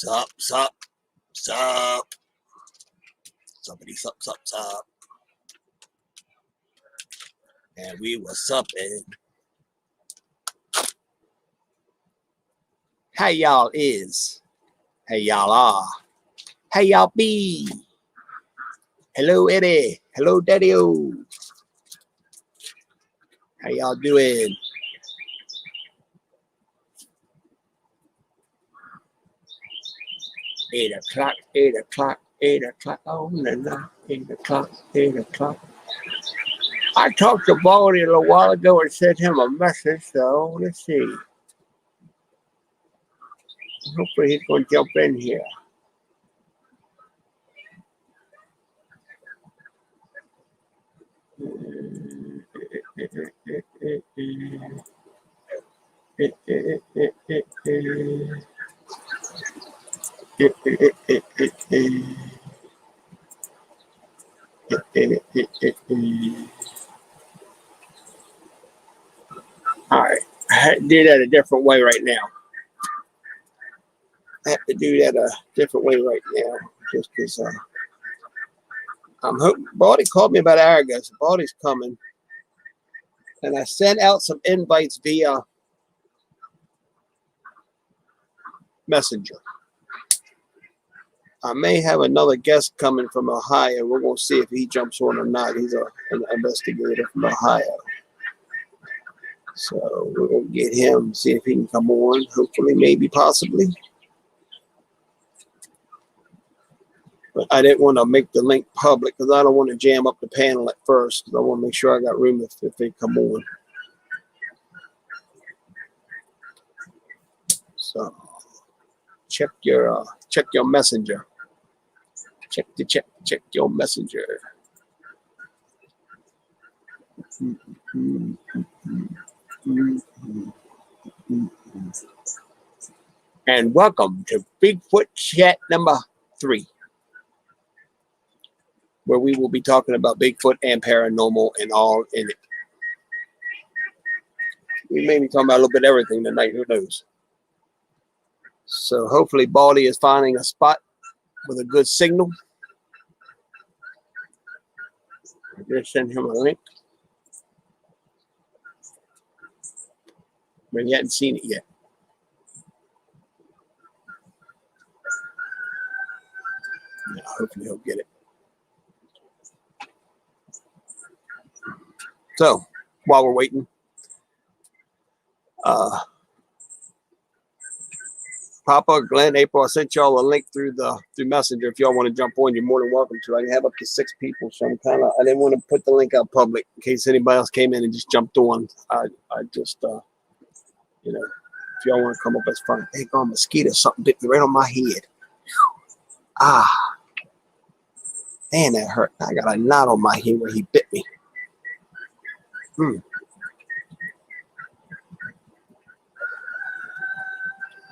Sup, sup, sup. Somebody sup, sup, sup. And we was supping. How y'all is? How y'all are? How y'all be? Hello, Eddie. Hello, Daddy-O. How y'all doing? Eight o'clock, 8 o'clock, 8 o'clock on the night. 8 o'clock, 8 o'clock. I talked to Baldy a little while ago and sent him a message, so let's see. Hopefully he's going to jump in here. All right, I have to do that a different way right now. I have to do that a different way right now, just because I'm hoping. Baldy called me about an hour ago, so Baldy's coming, and I sent out some invites via Messenger. I may have another guest coming from Ohio. We're going to see if he jumps on or not. He's an investigator from Ohio. So we're going to get him, see if he can come on. Hopefully, maybe, possibly. But I didn't want to make the link public because I don't want to jam up the panel at first. Because I want to make sure I got room if they come on. So check your messenger. Check your messenger. And welcome to Bigfoot Chat number 3, where we will be talking about Bigfoot and paranormal and all in it. We may be talking about a little bit of everything tonight. Who knows? So hopefully Baldy is finding a spot with a good signal. I just send him a link. But he hadn't seen it yet. Yeah, hopefully he'll get it. So while we're waiting, Papa, Glenn, April, I sent y'all a link through Messenger. If y'all want to jump on, you're more than welcome to. I have up to 6 people, so I didn't want to put the link out public in case anybody else came in and just jumped on. I just if y'all want to come up, that's fine. Hey, gone mosquito, something bit me right on my head. Ah, man, that hurt. I got a knot on my head where he bit me.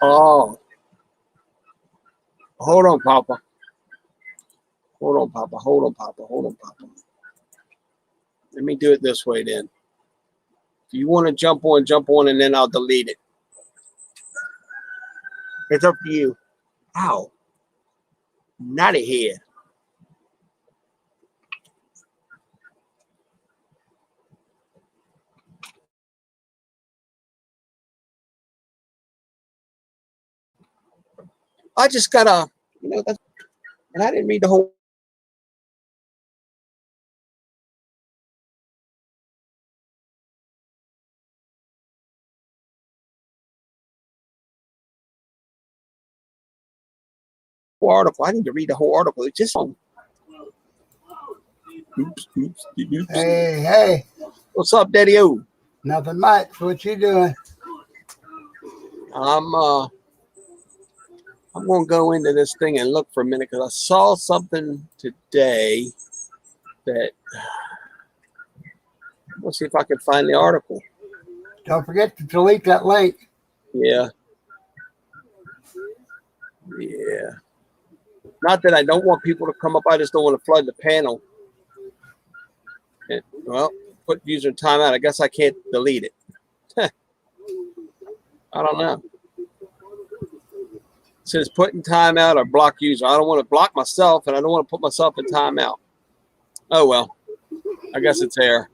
Oh. Hold on, Papa. Hold on, Papa. Hold on, Papa. Hold on, Papa. Let me do it this way then. If you want to jump on, and then I'll delete it. It's up to you. Ow. Not a head. I just got that's, and I didn't read the whole article. I need to read the whole article. It's just on. Oops. Hey. What's up, Daddy-O? Nothing much. What you doing? I'm going to go into this thing and look for a minute because I saw something today that let's see if I can find the article. Don't forget to delete that link. Yeah. Not that I don't want people to come up. I just don't want to flood the panel. And, well, put user timeout. I guess I can't delete it. I don't know. says put in timeout or block user. I don't want to block myself, and I don't want to put myself in timeout. Oh well, I guess it's there.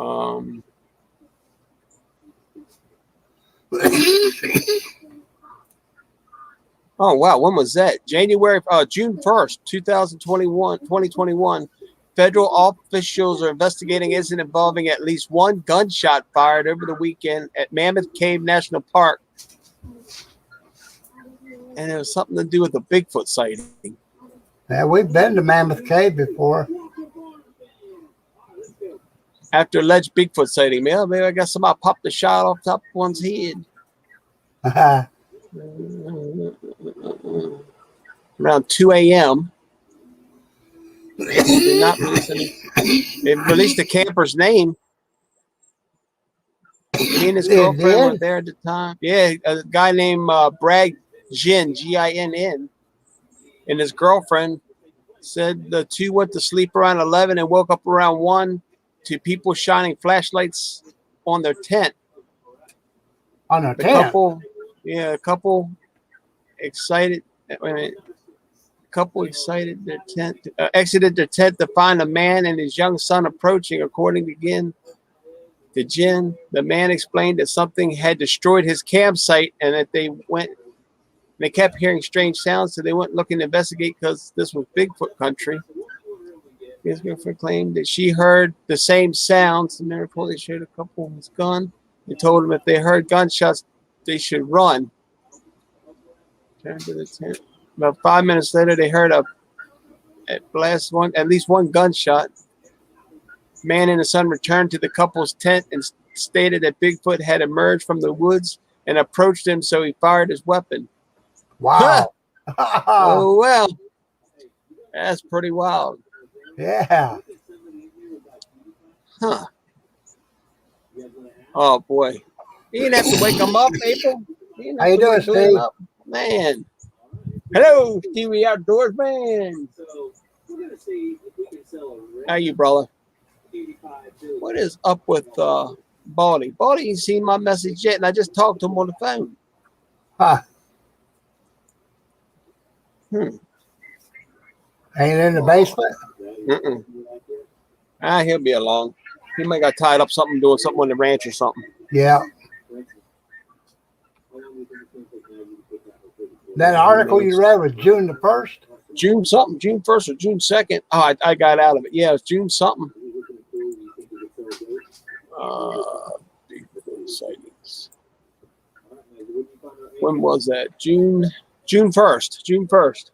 Oh wow, when was that? June 1st, 2021. Federal officials are investigating incident involving at least one gunshot fired over the weekend at Mammoth Cave National Park. And it was something to do with a Bigfoot sighting. Yeah, we've been to Mammoth Cave before. After alleged Bigfoot sighting, maybe I guess somebody popped a shot off top of one's head. Around 2 a.m. They released the camper's name. He and his girlfriend were there at the time. Yeah, a guy named Brad Ginn, Ginn, and his girlfriend said the two went to sleep around 11 and woke up around 1 to people shining flashlights on their tent. On their tent? A couple excited. Exited their tent to find a man and his young son approaching. According to Ginn, the man explained that something had destroyed his campsite and that they kept hearing strange sounds, so they went looking to investigate because this was Bigfoot country. His girlfriend claimed that she heard the same sounds, and therefore they showed a couple of his gun. They told him if they heard gunshots, they should run. Turned to the tent. About 5 minutes later, they heard at least one gunshot. Man and his son returned to the couple's tent and stated that Bigfoot had emerged from the woods and approached him, so he fired his weapon. Wow. Oh, well. That's pretty wild. Yeah. Huh. Oh, boy. You didn't have to wake him up, April. How you doing, Steve? Man. Hello, Stevie Outdoors, man. How you, brother? What is up with Baldy? Baldy ain't seen my message yet, and I just talked to him on the phone. Huh. Ain't in the basement? He'll be along. He might got tied up doing something on the ranch or something. Yeah. That article you read was June the 1st? June 1st or June 2nd. Oh, I got out of it. Yeah, it was June something. Sightings. When was that? June 1st. June 1st.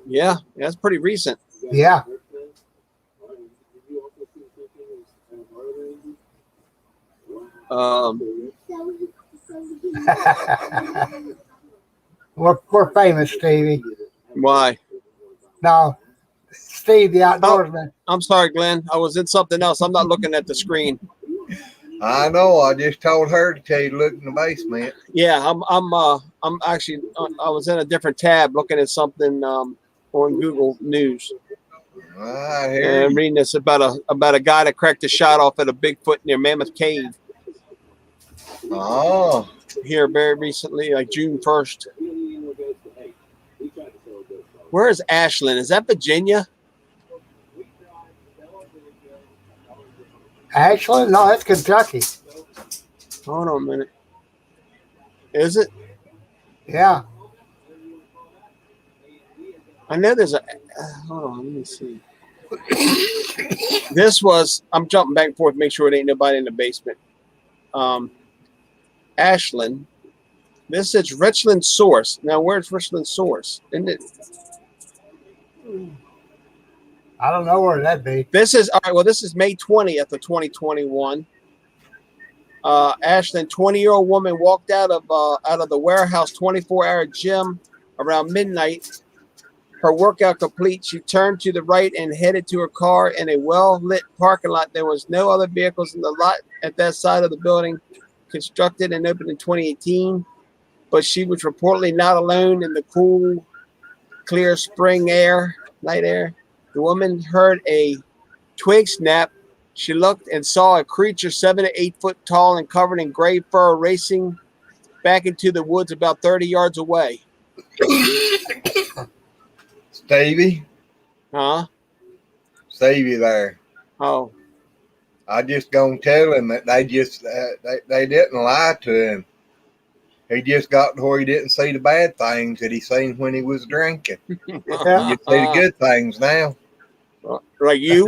Yeah, that's pretty recent. Yeah. We're famous, Stevie. Why? No, Steve, the outdoorsman. I'm sorry, Glenn. I was in something else. I'm not looking at the screen. I know. I just told her to tell you to look in the basement. Yeah, I'm actually. I was in a different tab looking at something on Google News. I hear and reading this about a guy that cracked a shot off at a Bigfoot near Mammoth Cave. Oh. Here very recently, like June 1st. Where is Ashland? Is that Virginia? Ashland? No, that's Kentucky. Hold on a minute. Is it? Yeah. I know there's a. Hold on, let me see. This was. I'm jumping back and forth, make sure it ain't nobody in the basement. Ashland. This is Richland Source. Now, where's Richland Source? Isn't it? I don't know where that'd be. This is all right. Well, this is May 20th of 2021. Ashland, 20-year-old woman walked out of the warehouse 24-hour gym around midnight. Her workout complete, she turned to the right and headed to her car in a well-lit parking lot. There was no other vehicles in the lot at that side of the building, constructed and opened in 2018. But she was reportedly not alone in the cool, clear spring air, night air. The woman heard a twig snap. She looked and saw a creature 7 to 8 foot tall and covered in gray fur racing back into the woods about 30 yards away. Stevie, Huh? Stevie there. Oh. I just gonna tell him that they just they didn't lie to him. He just got to where he didn't see the bad things that he seen when he was drinking. You just see the good things now. Like you?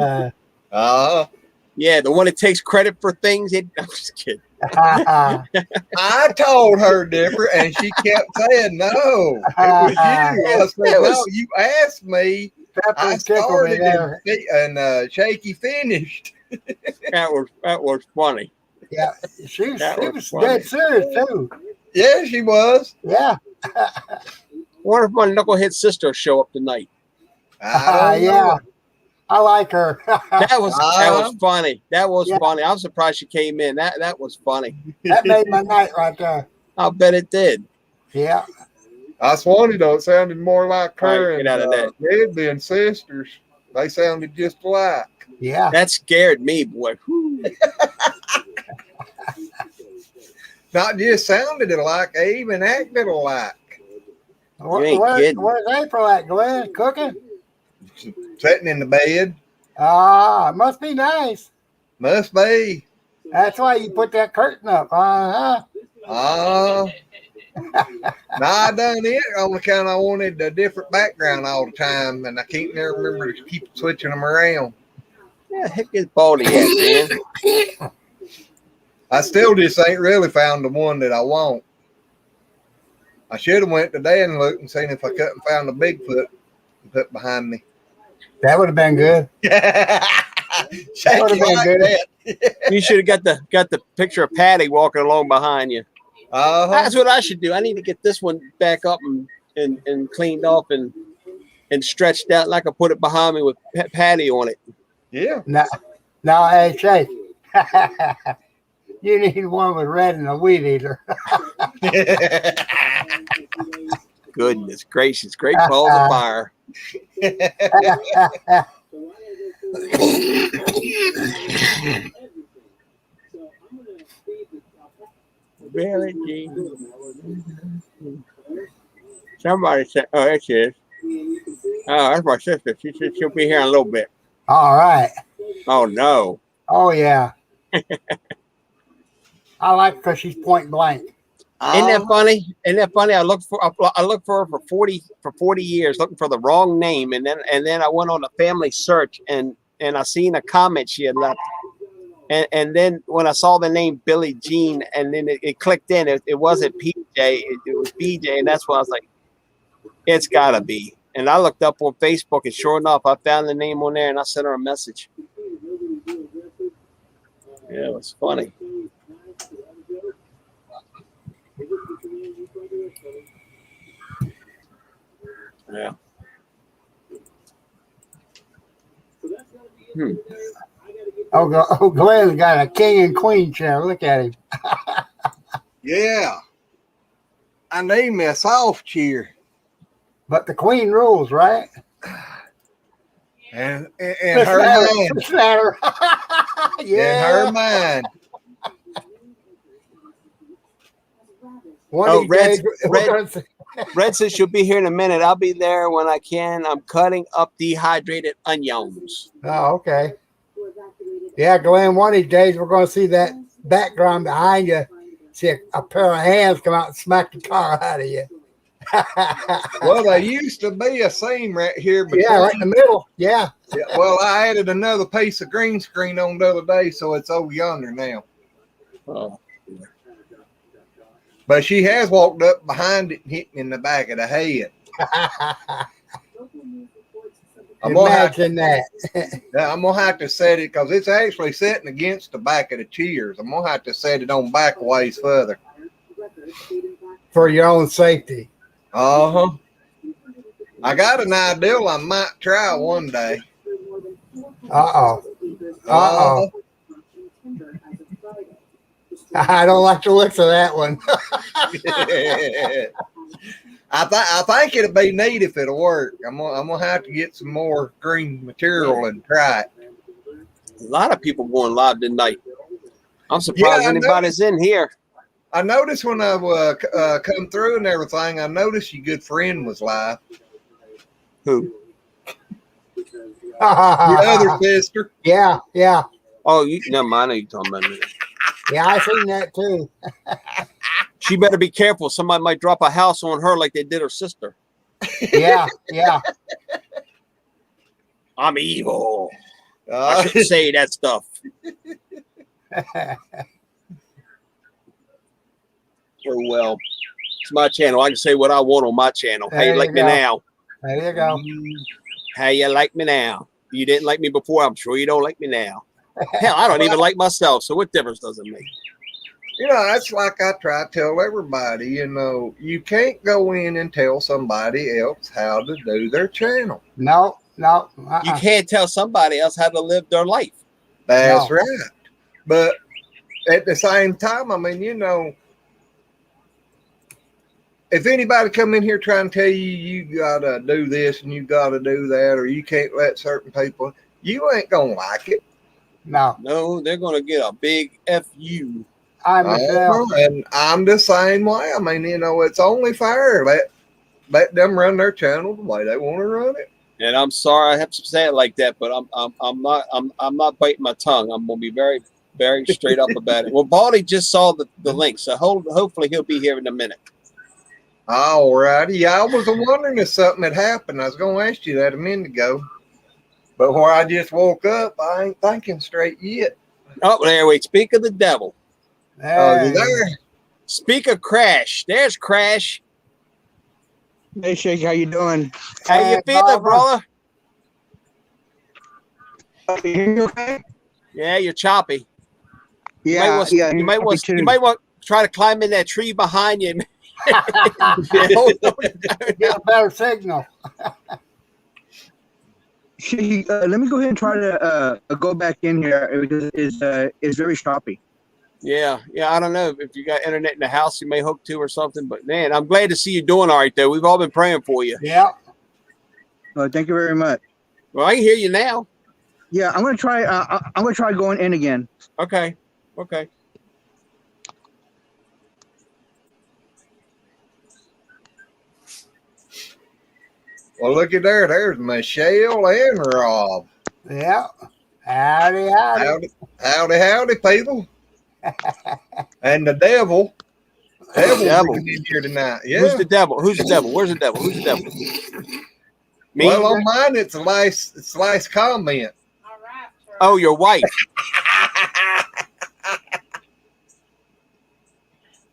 Yeah, the one that takes credit for things. I'm just kidding. I told her different, and she kept saying, no, it was you. I said, no, you asked me. I started and Shaky finished. That was funny. Yeah, she was dead serious too. Yeah, she was. Yeah. Wonder if my knucklehead sister will show up tonight. Yeah. I like her. That was funny. That was funny. I'm surprised she came in. That was funny. That made my night right there. I'll bet it did. Yeah. I Swanee though, it sounded more like her get out of that. Ed being sisters. They sounded just alike. Yeah. That scared me, boy. Not just sounded alike, they even acted alike. Where's April at, Glenn? Cooking? Sitting in the bed. It must be nice. Must be. That's why you put that curtain up. No, I done it on account I wanted a different background all the time, and I can't never remember to keep switching them around. Yeah, heck is baldy at, man. I still just ain't really found the one that I want. I should have went today and looked and seen if I couldn't find the Bigfoot and put behind me. That would have been good. That would have been good. You should have got the picture of Patty walking along behind you. That's what I should do. I need to get this one back up and cleaned off and stretched out, like I put it behind me with Patty on it. Yeah. Now, hey, Shay, you need one with red and a weed eater. Goodness gracious, great balls of fire. Really, Gene? Somebody said, oh, there she is. Oh, that's my sister. She said she'll be here in a little bit. All right. Oh, no. Oh, yeah. I like because she's point blank. Isn't that funny? Isn't that funny? I looked for her for 40 years, looking for the wrong name, and then I went on a family search and I seen a comment she had left, and then when I saw the name Billie Jean, and then it clicked in. It wasn't PJ, it was BJ, and that's why I was like, it's gotta be. And I looked up on Facebook, and sure enough, I found the name on there, and I sent her a message. Yeah, it was funny. Yeah. Oh, Glenn got a king and queen chair. Look at him. Yeah. I need me a soft chair. But the queen rules, right? And her mind. Yeah. In her mind. Red says she'll be here in a minute. I'll be there when I can. I'm cutting up dehydrated onions. Oh, okay. Yeah, Glenn, one of these days we're going to see that background behind you. See a pair of hands come out and smack the car out of you. Well, there used to be a seam right here. Yeah, right in the middle. Yeah. Well, I added another piece of green screen on the other day, so it's over yonder now. Oh. But she has walked up behind it and hit me in the back of the head. Imagine that. I'm going to have to set it because it's actually sitting against the back of the chairs. I'm going to have to set it on back a ways further. For your own safety. Uh-huh. I got an idea I might try one day. Uh-oh. Uh-oh. I don't like the looks of that one. I think it'll be neat if it'll work. I'm gonna have to get some more green material and try it. A lot of people going live tonight. I'm surprised anybody's in here. I noticed when I come through and everything, I noticed your good friend was live. Who? Your other sister. Yeah. Oh, never mind. I know you're talking about me. Yeah, I seen that too. She better be careful. Somebody might drop a house on her like they did her sister. Yeah. I'm evil. I shouldn't say that stuff. Oh, well, it's my channel. I can say what I want on my channel. How you like me now? There you go. How you like me now? You didn't like me before. I'm sure you don't like me now. Hell, I don't even like myself. So what difference does it make? You know, that's like I try to tell everybody, you know, you can't go in and tell somebody else how to do their channel. No. You can't tell somebody else how to live their life. That's right. But at the same time, I mean, you know, if anybody come in here trying to tell you gotta do this and you gotta do that, or you can't let certain people, you ain't gonna like it. No, they're gonna get a big FU. And I'm the same way. I mean, you know, it's only fair. Let them run their channel the way they want to run it. And I'm sorry I have to say it like that, but I'm not biting my tongue. I'm gonna be very, very straight up about it. Well, Baldy just saw the link, so hopefully he'll be here in a minute. All righty. Yeah, I was wondering if something had happened. I was going to ask you that a minute ago. But where I just woke up, I ain't thinking straight yet. Oh, there we speak of the devil. There. Speak of Crash. There's Crash. Hey, Shake, how you doing? How you feeling, brother? Can you hear me okay? Yeah, you're choppy. Yeah, You might want to try to climb in that tree behind you. Get a better signal. Let me go ahead and try to go back in here because it's very choppy. Yeah. I don't know if you got internet in the house you may hook to or something, but man, I'm glad to see you doing all right though. We've all been praying for you. Yeah. Well, thank you very much. Well, I can hear you now. Yeah, I'm gonna try. I'm gonna try going in again. Okay. Well, look at there. There's Michelle and Rob. Yeah. Howdy. Howdy, people. And the devil. Devil's in here tonight. Yeah. Who's the devil? Where's the devil? Me? Well, on mine, it's the last comment. All right. Oh, your wife.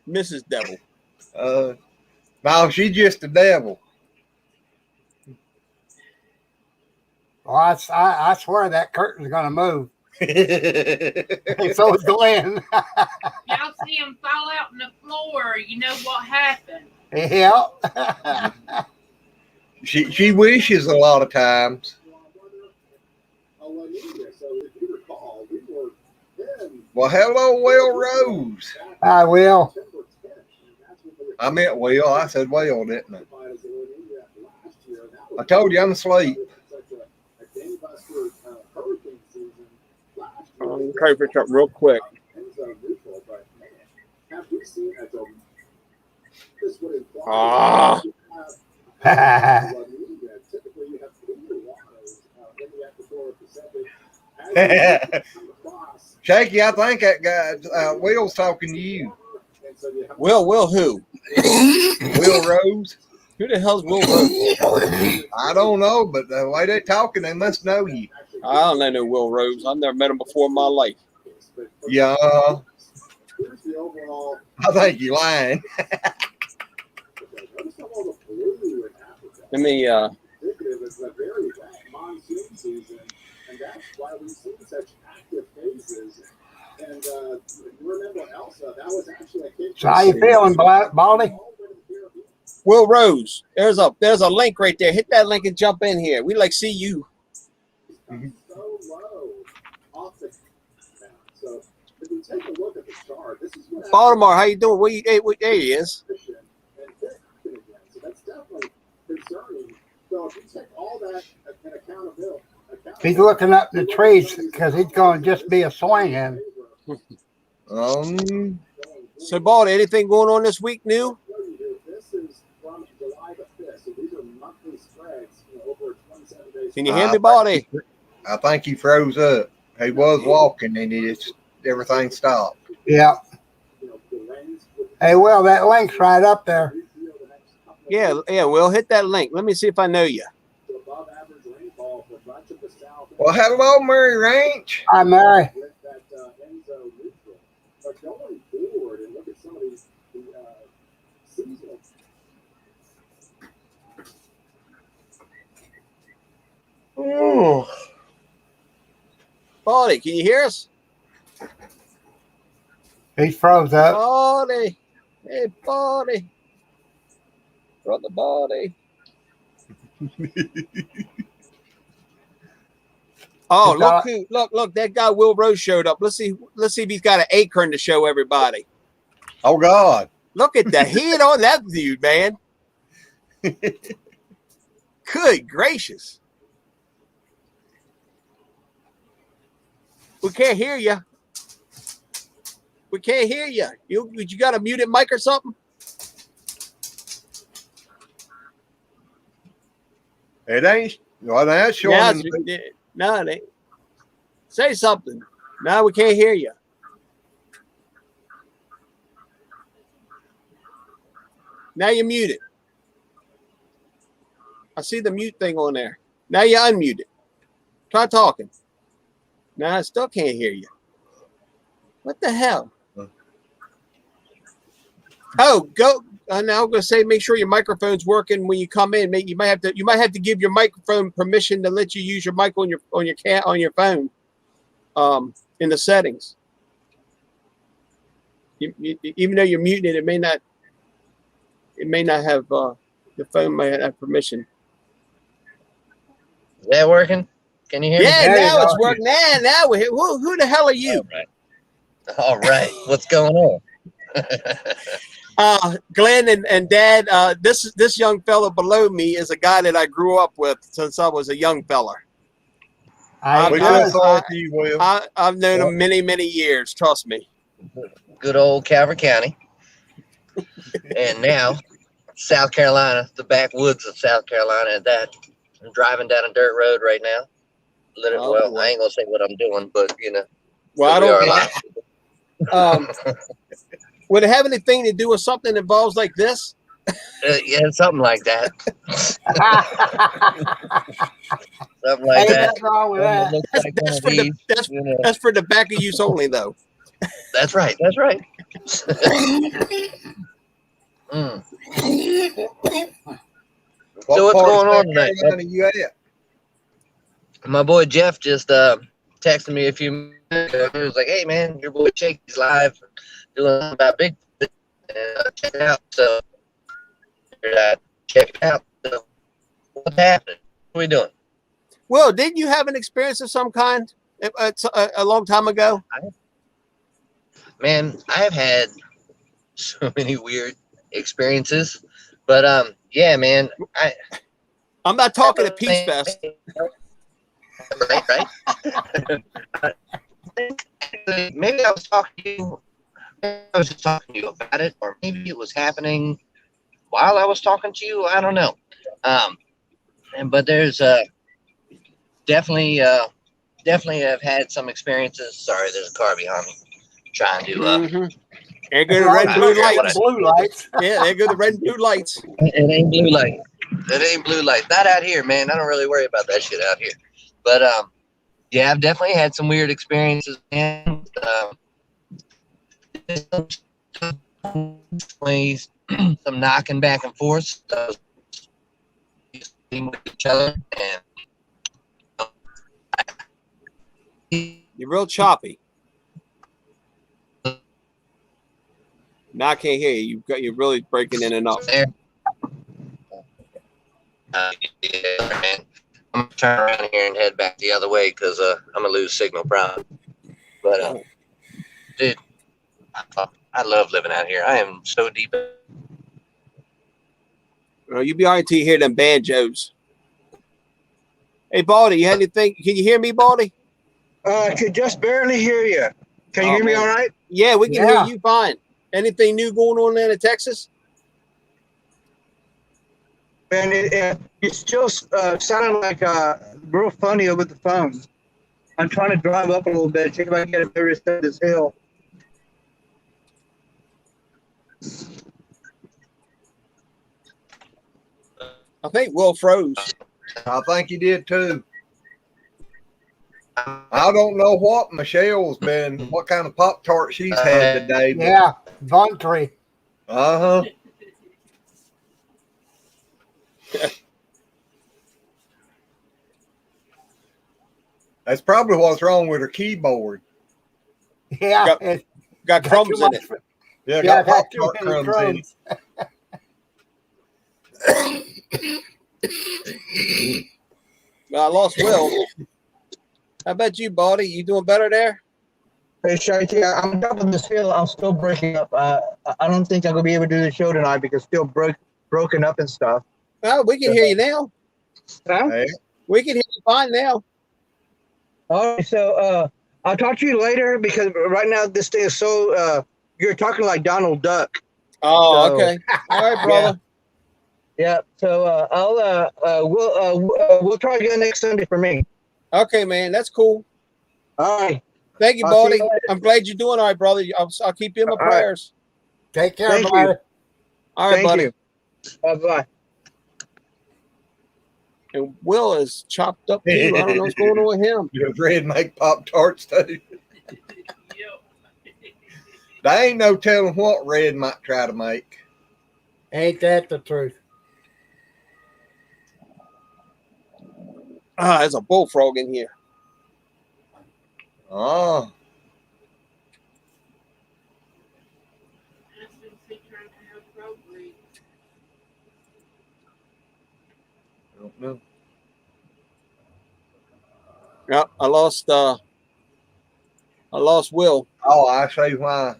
Mrs. Devil. No, she's just the devil. Well, I swear that curtain's going to move. So is Glenn. Y'all see him fall out on the floor. You know what happened. Yeah. She wishes a lot of times. Well, hello, Will Rose. I will. I meant Will. I said Will, didn't I? I told you I'm asleep. I'm trying to fix up real quick. Ah. Shaky, I think that guy Will's talking to you. Will who? Will Rose. Who the hell's Will Rose? I don't know, but the way they're talking, they must know you. I don't know no Will Rose. I've never met him before in my life. Yeah. I think you're lying. Let me So how you feeling, Baldy? Will Rose. There's a link right there. Hit that link and jump in here. We like see you. Baltimore, how you doing? There he is. He's looking up the trees because he's going to just be a swinging. So, Baldy, anything going on this week new? Can you hear me, Baldy? I think he froze up. He was walking and everything stopped. Yeah. Hey, Will, that link's right up there. Yeah, Will, hit that link. Let me see if I know you. Well, hello, Murray Ranch. Hi, Mary. Oh. Baldy, can you hear us? He froze up. Baldy. Hey, Baldy. Brother Baldy. Oh, look, that guy Will Rose showed up. Let's see if he's got an acorn to show everybody. Oh, God. Look at the heat on that dude, man. Good gracious. We can't hear you. We can't hear you. You got a muted mic or something? It ain't. Well, that's showing. No, it ain't. Say something. No, we can't hear you. Now you're muted. I see the mute thing on there. Now you're unmuted. Try talking. No, I still can't hear you. What the hell? Oh, go. Now I'm going to say, make sure your microphone's working when you come in. You might have to give your microphone permission to let you use your mic on your phone. In the settings. Even though you're muted, it may not have the phone may have permission. Is that working? Can you hear me? Yeah, now it's working. Now we're here. Who the hell are you? All right. What's going on? Glenn and Dad, this young fella below me is a guy that I grew up with since I was a young fella. I've known him many, many years. Trust me. Good old Calvert County. And now, South Carolina, the backwoods of South Carolina at that. I'm driving down a dirt road right now. Well, I ain't going to say what I'm doing, but, you know. Well, I don't. Would it have anything to do with something that involves like this? Yeah, something like that. Something like that. What's wrong with that? That's for tobacco use only, though. That's right. That's right. So what's going on tonight? My boy Jeff just texted me a few minutes ago. He was like, "Hey man, your boy Shaky's live doing something about Bigfoot. Check it out." So check it out. So, what's happening? What are we doing? Well, didn't you have an experience of some kind a long time ago? Man, I have had so many weird experiences, but yeah, man, I'm not talking at Peace Fest. Right. Maybe I was talking to you. I was just talking to you about it, or maybe it was happening while I was talking to you. I don't know. But there's definitely have had some experiences. Sorry, there's a car behind me trying to. There go the red and blue lights. Blue lights. Yeah, there go the red and blue lights. It ain't blue light. It ain't blue light. Not out here, man. I don't really worry about that shit out here. But yeah, I've definitely had some weird experiences, man. Some knocking back and forth with each other, and You're real choppy. Now I can't hear you. You're really breaking in and out. there. Yeah, man. I'm gonna turn around here and head back the other way because I'm gonna lose signal probably. But dude, I love living out here. I am so deep. Well, you'll be all right till you hear them banjos. Hey, Baldy, you had anything? Can you hear me, Baldy? I could just barely hear you. Can you Oh, hear me man. all right? Yeah, we can hear Yeah. you fine. Anything new going on there in Texas? Man, it still sounded like real funny over the phone. I'm trying to drive up a little bit, see if I can get a better side of this hill. I think Will froze. I think he did too. I don't know what Michelle's been, what kind of Pop Tart she's had today. Yeah, voluntary. Uh huh. That's probably what's wrong with her keyboard. Yeah, Got- it Got got crumbs too in much- it. Yeah, Yeah, got got Pop too Tart many crumbs in it. I lost Will. How about you, Baldy? You doing better there? Hey, Shite, I'm up on this hill. I'm still breaking up. I don't think I'm gonna be able to do the show tonight because still broken up and stuff. Well, we can hear you now. Huh? Hey, We can hear you fine now. All right, so I'll talk to you later because right now this thing is so you're talking like Donald Duck. Oh, So- okay. All right, brother. Yeah. So we'll try again next Sunday for me. Okay, man. That's cool. All right. Thank you, I'll see Baldy. you later. I'm glad you're doing all right, brother. I'll keep you in my All right. prayers. Take care, Thank buddy. All right, Thank buddy. you. Bye. And Will is chopped up too. I don't know what's going on with him. does Red make Pop Tarts too? Yep. There ain't no telling what Red might try to make. Ain't that the truth? Ah, there's a bullfrog in here. Oh, I don't know. Yep, I lost Will. Oh, I see why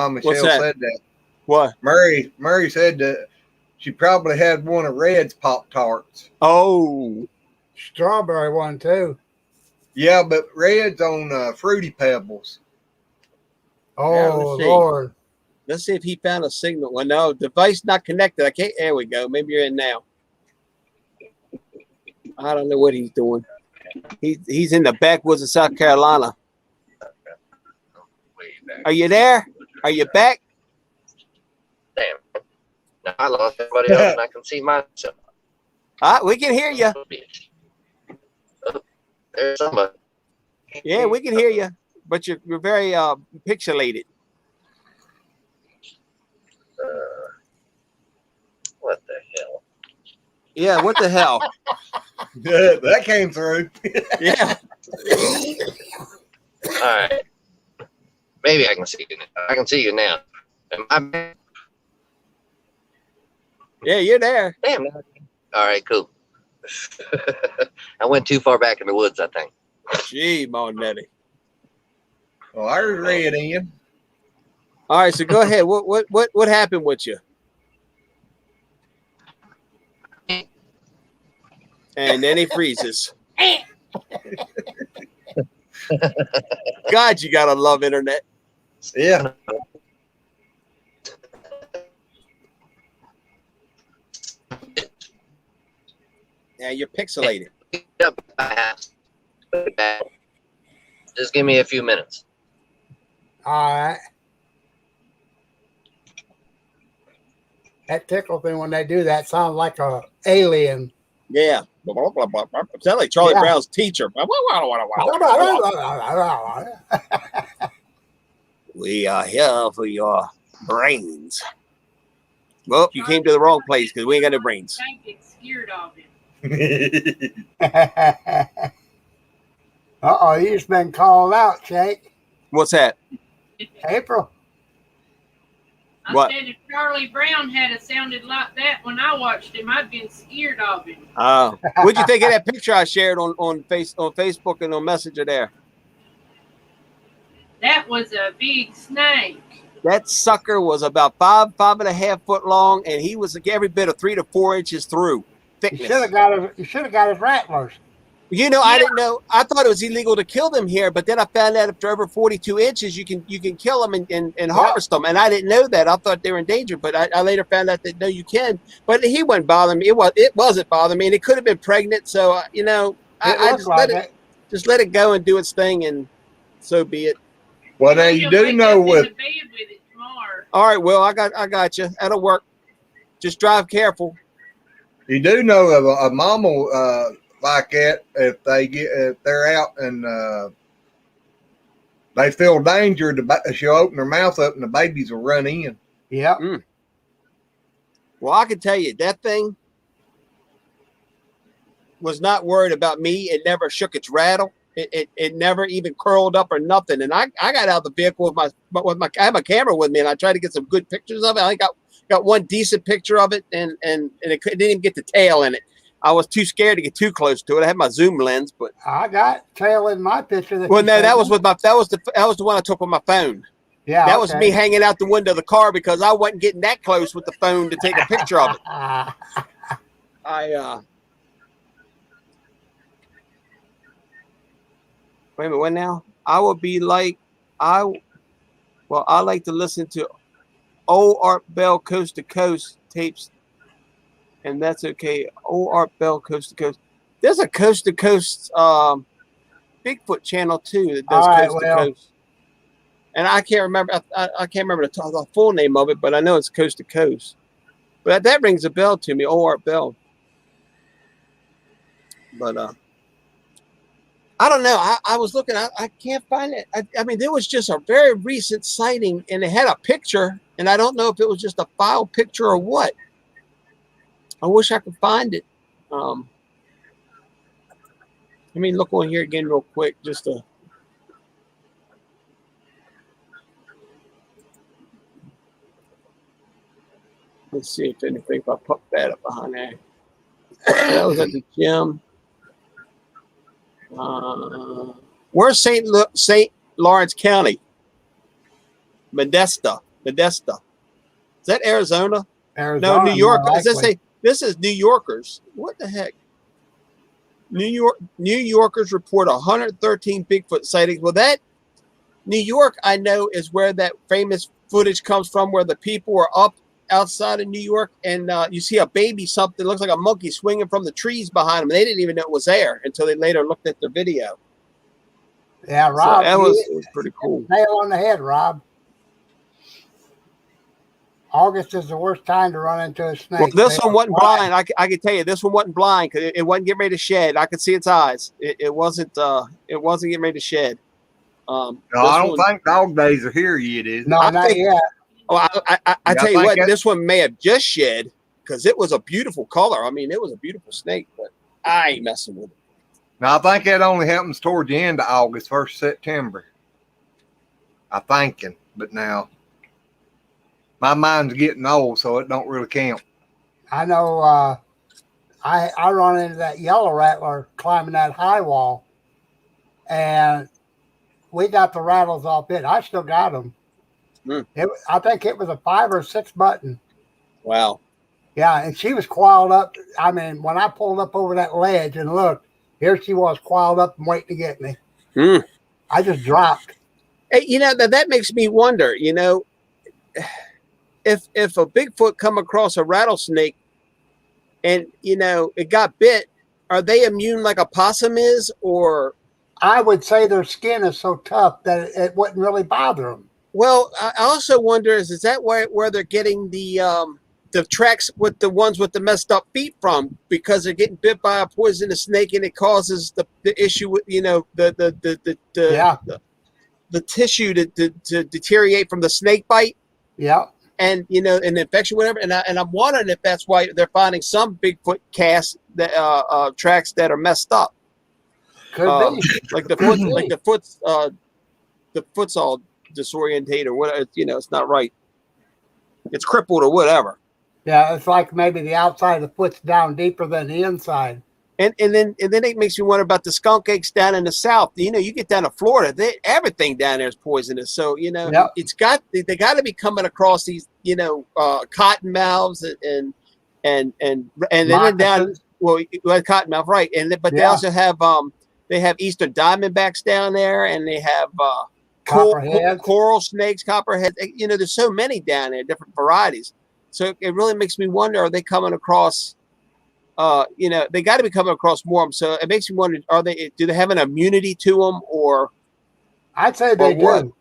Michelle that? said that. What? Murray said that she probably had one of Red's Pop Tarts. Oh, Strawberry one too. Yeah, but Red's on Fruity Pebbles. Oh let's see. Lord. let's see if he found a signal. Well, no, device not connected. I can't. There we go. Maybe you're in now. I don't know what he's doing. He's in the backwoods of South Carolina. Are you there? Are you back? Damn. Now I lost everybody else and I can see myself. We can hear you. Oh, there's somebody. Yeah, we can hear you, but you're very pixelated. What the hell? Yeah, what the hell? That came through. Yeah. All right. Maybe I can see you now. I can see you now. Am I back? Yeah, you're there. Damn. All right, cool. I went too far back in the woods, I think. Gee, Monetti. Well, there's Red in. All right, so go ahead. What happened with you? And then he freezes. God, you gotta love internet. Yeah. Yeah, you're pixelated. Just give me a few minutes. All right. That tickle thing when they do that sounds like a alien. Yeah. Sound like Charlie Yeah. Brown's teacher. We are here for your brains. Well, you came to the wrong place because we ain't got no brains. Can't get scared of him. Uh-oh, you just been called out, Jake. What's that? April. I What? said if Charlie Brown had it sounded like that when I watched him, I'd been scared of him. What'd you think of that picture I shared on Facebook and on Messenger there? That was a big snake. That sucker was about 5.5 foot long, and he was every bit of 3 to 4 inches through You thickness. should have got his rattlers. You know, I didn't know. I thought it was illegal to kill them here, but then I found out after over 42 inches, you can kill them and harvest them. And I didn't know that. I thought they were endangered, but I later found out that no, you can. But he wasn't bothering me. It wasn't bothering me, and it could have been pregnant. So you know, I just just let it go and do its thing, and so be it. Well, now you do know with. All right, Will, I got you. That'll work. Just drive careful. You do know of a mama like that if they're out and they feel danger, she'll open her mouth up and the babies will run in. Yeah. Well, I can tell you that thing was not worried about me. It never shook its rattle. It never even curled up or nothing. And I got out of the vehicle with my I have my camera with me, and I tried to get some good pictures of it. I got one decent depicture of it, and it didn't even get the tail in it. I was too scared to get too close to it. I had my zoom lens, but I got tail in my picture. Well, no, that was the one I took with my phone. Yeah, that was me hanging out the window of the car because I wasn't getting that close with the phone to take a picture of it. Wait a minute, what now? I would be like I like to listen to old Art Bell Coast to Coast tapes. And that's okay. Old Art Bell Coast to Coast. There's a Coast to Coast Bigfoot channel too that does Coast to Coast. And I can't remember. I can't remember the full name of it, but I know it's Coast to Coast. But that rings a bell to me. Old Art Bell. But I don't know. I was looking. I can't find it. I mean, there was just a very recent sighting, and it had a picture, and I don't know if it was just a file picture or what. I wish I could find it. Let me look on here again real quick, just to. Let's see if anything. If I pop that up behind there. That was at the gym. Where's St. Lawrence County? Modesto. Is that Arizona? No, New York. Does it say? This is New Yorkers. What the heck? New Yorkers report 113 Bigfoot sightings. Well, that New York, I know, is where that famous footage comes from, where the people are up outside of New York, and you see a baby, something looks like a monkey swinging from the trees behind them. They didn't even know it was there until they later looked at the video. Yeah, Rob. So that was pretty cool. Nail on the head, Rob. August is the worst time to run into a snake. Well, this one wasn't blind. I can tell you, this one wasn't blind because it wasn't getting ready to shed. I could see its eyes. It wasn't getting ready to shed. No, I don't think dog days are here yet, is it? No, not yet. Oh, I tell you what, this one may have just shed because it was a beautiful color. I mean, it was a beautiful snake, but I ain't messing with it. Now, I think that only happens toward the end of August, 1st September. I'm thinking, but now my mind's getting old, so it don't really count. I know I run into that yellow rattler climbing that high wall, and we got the rattles off it. I still got them. I think it was a 5 or 6 button. Wow. Yeah, and she was coiled up. I mean, when I pulled up over that ledge and looked, here she was coiled up and waiting to get me. I just dropped. Hey, you know, that makes me wonder, you know, if a Bigfoot come across a rattlesnake and, you know, it got bit, are they immune like a possum is? Or I would say their skin is so tough that it wouldn't really bother them. Well, I also wonder is that where they're getting the tracks with the ones with the messed up feet from, because they're getting bit by a poisonous snake and it causes the issue with, you know, the tissue to deteriorate from the snake bite. Yeah. And, you know, an infection, whatever. And I'm wondering if that's why they're finding some Bigfoot casts that tracks that are messed up. Could be. Like the foot's all disorientated or whatever, you know, it's not right. It's crippled or whatever. Yeah, it's like maybe the outside of the foot's down deeper than the inside. And then it makes me wonder about the skunk aches down in the south. You know, you get down to Florida, everything down there is poisonous. So, you know, they got to be coming across these, you know, cottonmouths and then down well, cottonmouth, right? But they Yeah. also have they have Eastern diamondbacks down there, and they have Copperheads. coral snakes, copperheads. You know, there's so many down there, different varieties. So it really makes me wonder: are they coming across? You know, they got to be coming across more of them. So it makes me wonder: do they have an immunity to them, or I'd say they what? do.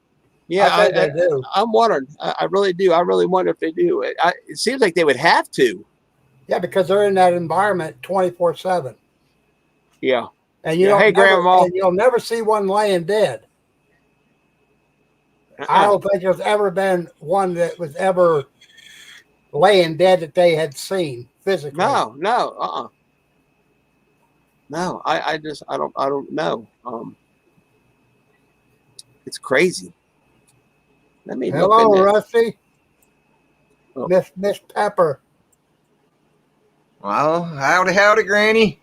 Yeah, I'd say they do. I'm wondering. I really do. I really wonder if they do. It seems like they would have to. Yeah, because they're in that environment 24/7. Yeah. And Yeah, hey, Grandma. and you'll never see one laying dead. I don't think there's ever been one that was ever laying dead that they had seen physically. No. I don't know. It's crazy. Let me look Hello, in there. Rusty. Oh. Miss Pepper. Well, howdy, Granny.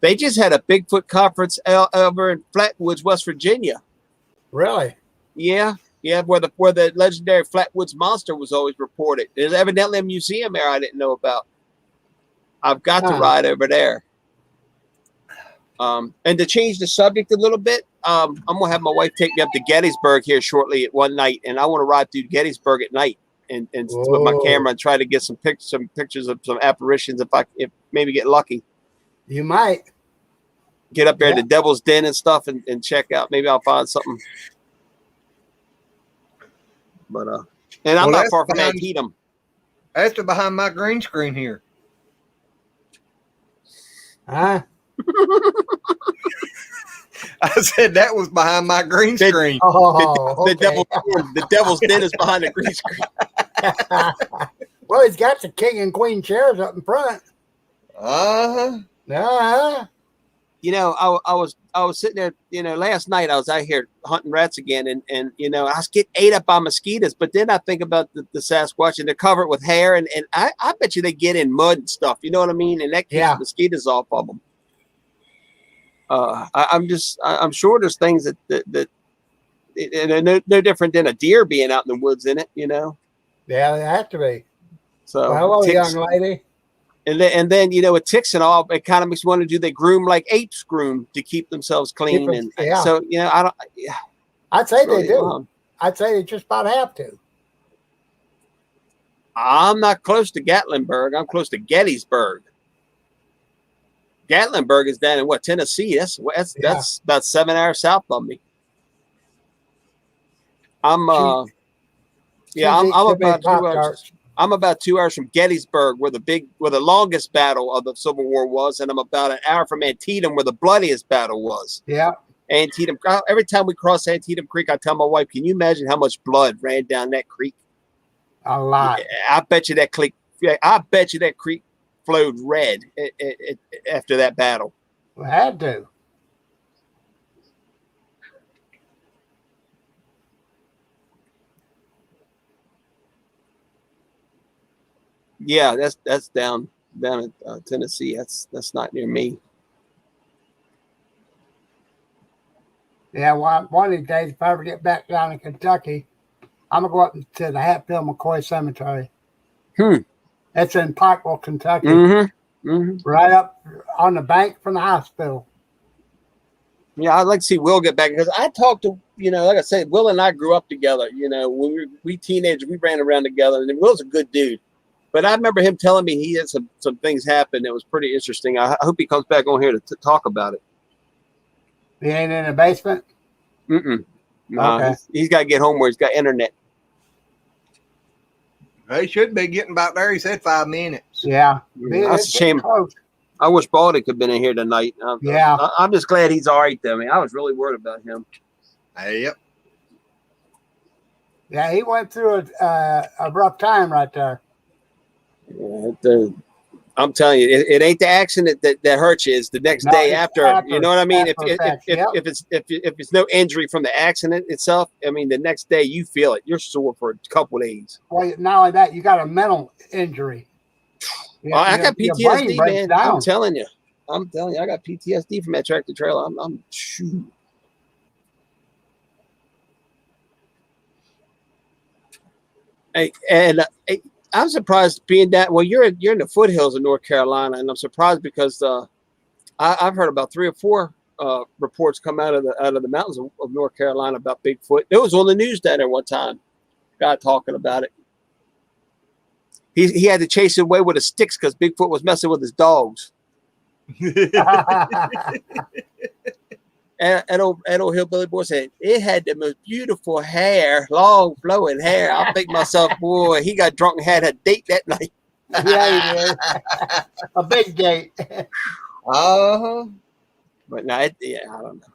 They just had a Bigfoot conference over in Flatwoods, West Virginia. Really? Yeah, where the legendary Flatwoods monster was always reported. There's evidently a museum there I didn't know about. I've got to ride over there. And to change the subject a little bit, I'm gonna have my wife take me up to Gettysburg here shortly at one night, and I want to ride through Gettysburg at night and with my camera and try to get some pictures of some apparitions if maybe get lucky. You might get up there to Devil's Den and stuff and check out. Maybe I'll find something. But and I'm not far from Antietam. That's behind my green screen here. Huh? I said that was behind my green screen. The Devil's Den is behind the green screen. Well, he's got the king and queen chairs up in front. You know, I was sitting there, you know, last night I was out here hunting rats again, and you know, I was getting ate up by mosquitoes, but then I think about the Sasquatch, and they're covered with hair, and I bet you they get in mud and stuff, you know what I mean? And that keeps the mosquitoes off of them. I'm sure there's things that no different than a deer being out in the woods, in it, you know? Yeah, they have to be. So hello, young lady. And then you know, with ticks and all, it kind of makes me want to do they groom like apes groom to keep themselves clean. So you know, I'd say they do. I'd say they just about have to. I'm not close to Gatlinburg. I'm close to Gettysburg. Gatlinburg is down in Tennessee. That's about 7 hours south of me. I'm about 2 hours. I'm about 2 hours from Gettysburg, where the longest battle of the Civil War was, and I'm about an hour from Antietam, where the bloodiest battle was. Yeah. Antietam. Every time we cross Antietam Creek, I tell my wife, "Can you imagine how much blood ran down that creek?" A lot. I bet you that creek. I bet you that creek flowed red after that battle. We had to. Yeah, that's down in Tennessee. That's not near me. Yeah, one of these days, if I ever get back down in Kentucky, I'm gonna go up to the Hatfield McCoy Cemetery. It's in Pikeville, Kentucky. Right up on the bank from the hospital. Yeah, I'd like to see Will get back, because I talked to, you know, like I said, Will and I grew up together. You know, when we teenagers, we ran around together, and Will's a good dude. But I remember him telling me he had some things happen that was pretty interesting. I hope he comes back on here to talk about it. He ain't in the basement? No, okay. He's got to get home where he's got internet. He should be getting about there. He said 5 minutes. Yeah. That's a shame. Close. I wish Baldy could have been in here tonight. I'm just glad he's all right, though. I mean, I was really worried about him. Yep. Yeah, he went through a rough time right there. Yeah, I'm telling you, it ain't the accident that hurts you. It's the next day after. You know what I mean? If it's no injury from the accident itself, I mean, the next day you feel it. You're sore for a couple of days. Well, not only that, you got a mental injury. Well, I got PTSD, man. I'm telling you, I got PTSD from that tractor trailer. I'm shoot. I'm surprised being that. Well, you're in the foothills of North Carolina, and I'm surprised because I've heard about 3 or 4 reports come out of the mountains of North Carolina about Bigfoot. It was on the news down there one time. Guy talking about it. He had to chase it away with his sticks because Bigfoot was messing with his dogs. And old hillbilly boy said it had the most beautiful hair, long flowing hair. I think myself, boy, he got drunk and had a date that night. Yeah, he did. A big date. Uh-huh. But no, I don't know.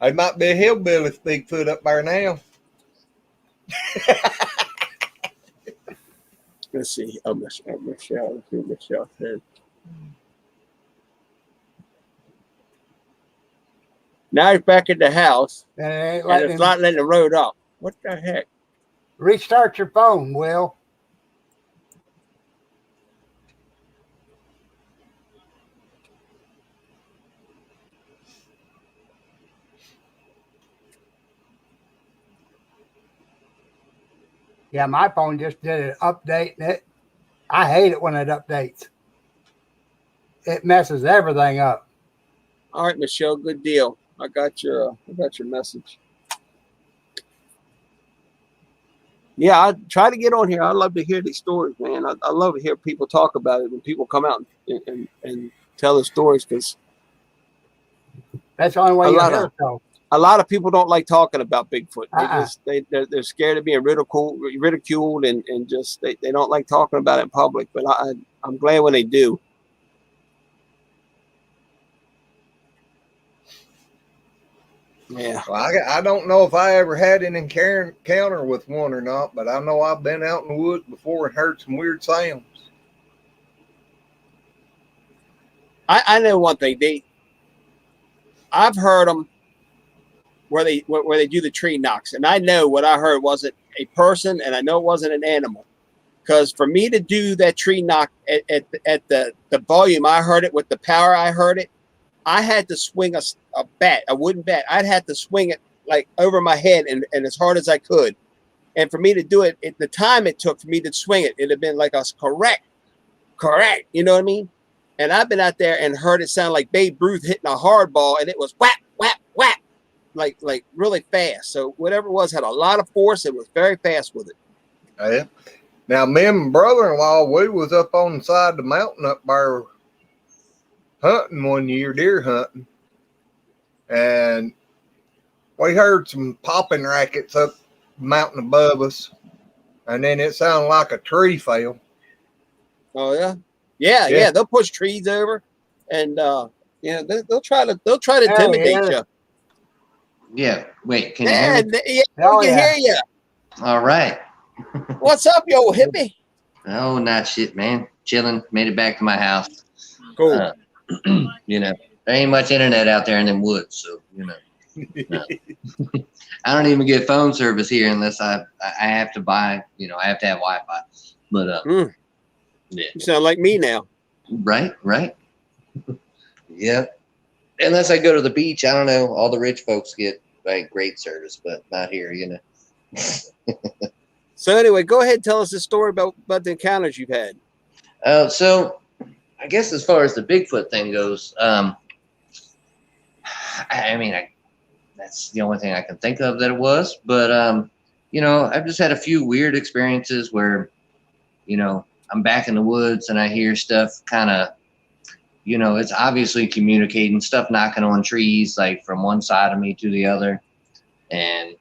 It might be a hillbilly Bigfoot up there now. Let's see. Michelle. Let's see what Michelle said. Now he's back in the house, And and it's not letting the road up. What the heck? restart your phone, Will. Yeah, my phone just did an update, and I hate it when it updates. It messes everything up. All right, Michelle, good deal. I got your message. Yeah, I try to get on here. I love to hear these stories, man. I love to hear people talk about it when people come out and tell their stories, because That's the only way A you lot hear of- it, though. a lot of people don't like talking about Bigfoot. They Uh-uh. they're scared of being ridiculed, and just they don't like talking about it in public. But I'm glad when they do. Yeah. Well, I don't know if I ever had an encounter with one or not, but I know I've been out in the woods before and heard some weird sounds. I know one thing. I've heard them where they do the tree knocks, and I know what I heard wasn't a person, and I know it wasn't an animal. Because for me to do that tree knock at the volume I heard it, with the power I heard it, I had to swing a bat, a wooden bat. I'd have to swing it like over my head and as hard as I could. And for me to do it, the time it took for me to swing it, it'd have been like a correct. You know what I mean? And I've been out there and heard it sound like Babe Ruth hitting a hard ball, and it was whap, whap, whap, like really fast. So whatever it was had a lot of force. It was very fast with it. Yeah. Now, me and my brother-in-law, we was up on the side of the mountain up there hunting one year, deer hunting, and we heard some popping rackets up the mountain above us, and then it sounded like a tree fell. Oh yeah, yeah. They'll push trees over, and they'll try to Hell intimidate yeah. you. Yeah. Wait, can you hear me? Yeah, Hell we can yeah. hear you. All right. What's up, you old hippie? Oh, not shit, man. Chilling. Made it back to my house. Cool. There ain't much internet out there in them woods, so no. I don't even get phone service here unless I have to buy. I have to have Wi-Fi. But yeah, You sound like me now. right. Yeah. Unless I go to the beach, I don't know. All the rich folks get great service, but not here. So anyway, go ahead and tell us the story about the encounters you've had. So I guess as far as the Bigfoot thing goes, that's the only thing I can think of that it was. But I've just had a few weird experiences where, I'm back in the woods and I hear stuff kind of, it's obviously communicating, stuff knocking on trees, like from one side of me to the other, and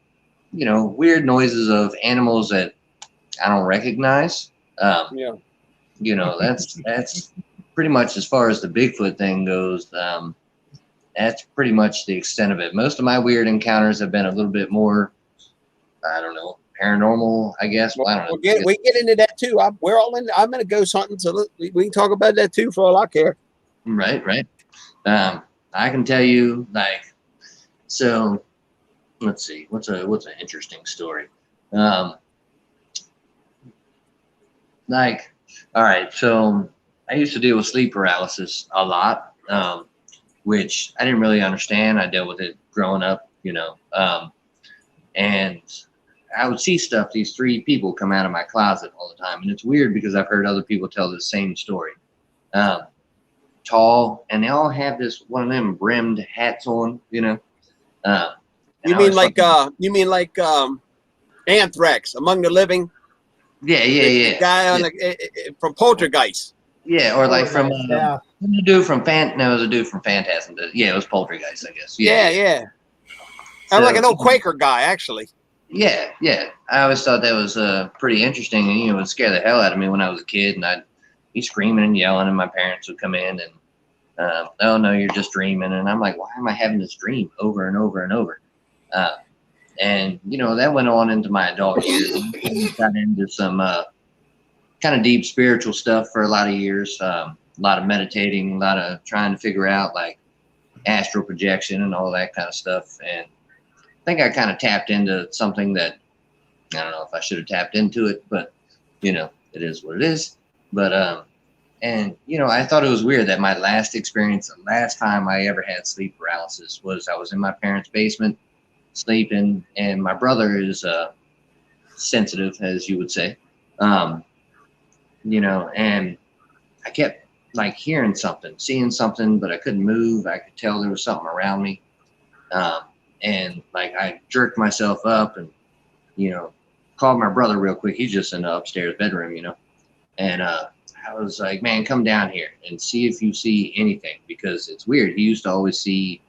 weird noises of animals that I don't recognize. Yeah. That's pretty much as far as the Bigfoot thing goes. That's pretty much the extent of it. Most of my weird encounters have been a little bit more, I don't know, paranormal, I guess. Well, I don't know. We get into that too. I'm gonna go hunting, so we can talk about that too for all I care. Right. I can tell you, so let's see, what's an interesting story? All right, so I used to deal with sleep paralysis a lot, which I didn't really understand. I dealt with it growing up, and I would see stuff. These three people come out of my closet all the time, and it's weird because I've heard other people tell the same story. Tall, and they all have this one of them brimmed hats on, you know. You mean like Anthrax, Among the Living? Yeah. The guy on from Poltergeist. Yeah, or like from Yeah. the dude from it was a dude from Phantasm. Yeah, it was Poltergeist, I guess. Yeah. I'm like an old Quaker guy, actually. Yeah. I always thought that was pretty interesting, and it would scare the hell out of me when I was a kid, and I'd be screaming and yelling, and my parents would come in and, oh no, you're just dreaming, and I'm like, why am I having this dream over and over and over? And that went on into my adult years. And got into some kind of deep spiritual stuff for a lot of years. A lot of meditating, a lot of trying to figure out like astral projection and all that kind of stuff. And I think I kind of tapped into something that I don't know if I should have tapped into it, but it is what it is. But and I thought it was weird that my last experience, the last time I ever had sleep paralysis, was I was in my parents' basement sleeping, and my brother is sensitive, as you would say, and I kept like hearing something, seeing something, but I couldn't move. I could tell there was something around me. And like I jerked myself up and, called my brother real quick. He's just in the upstairs bedroom, and I was like, man, come down here and see if you see anything, because it's weird. He used to always see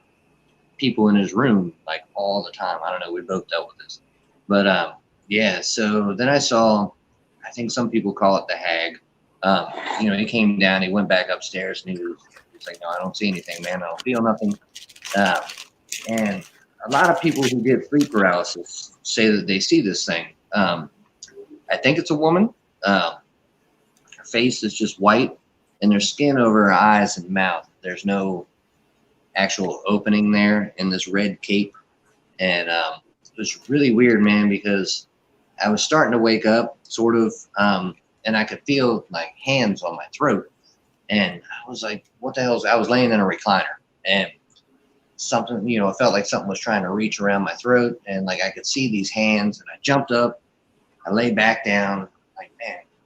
people in his room like all the time. I don't know. We both dealt with this, but yeah. So then I saw, I think some people call it the hag. He came down, he went back upstairs, and he was like, no, I don't see anything, man. I don't feel nothing. And a lot of people who get sleep paralysis say that they see this thing. I think it's a woman. Her face is just white, and there's skin over her eyes and mouth. There's no actual opening there in this red cape. And it was really weird, man, because I was starting to wake up, sort of, and I could feel like hands on my throat. And I was like, what the hell is, I was laying in a recliner, and something, it felt like something was trying to reach around my throat, and like I could see these hands, and I jumped up, I lay back down, like,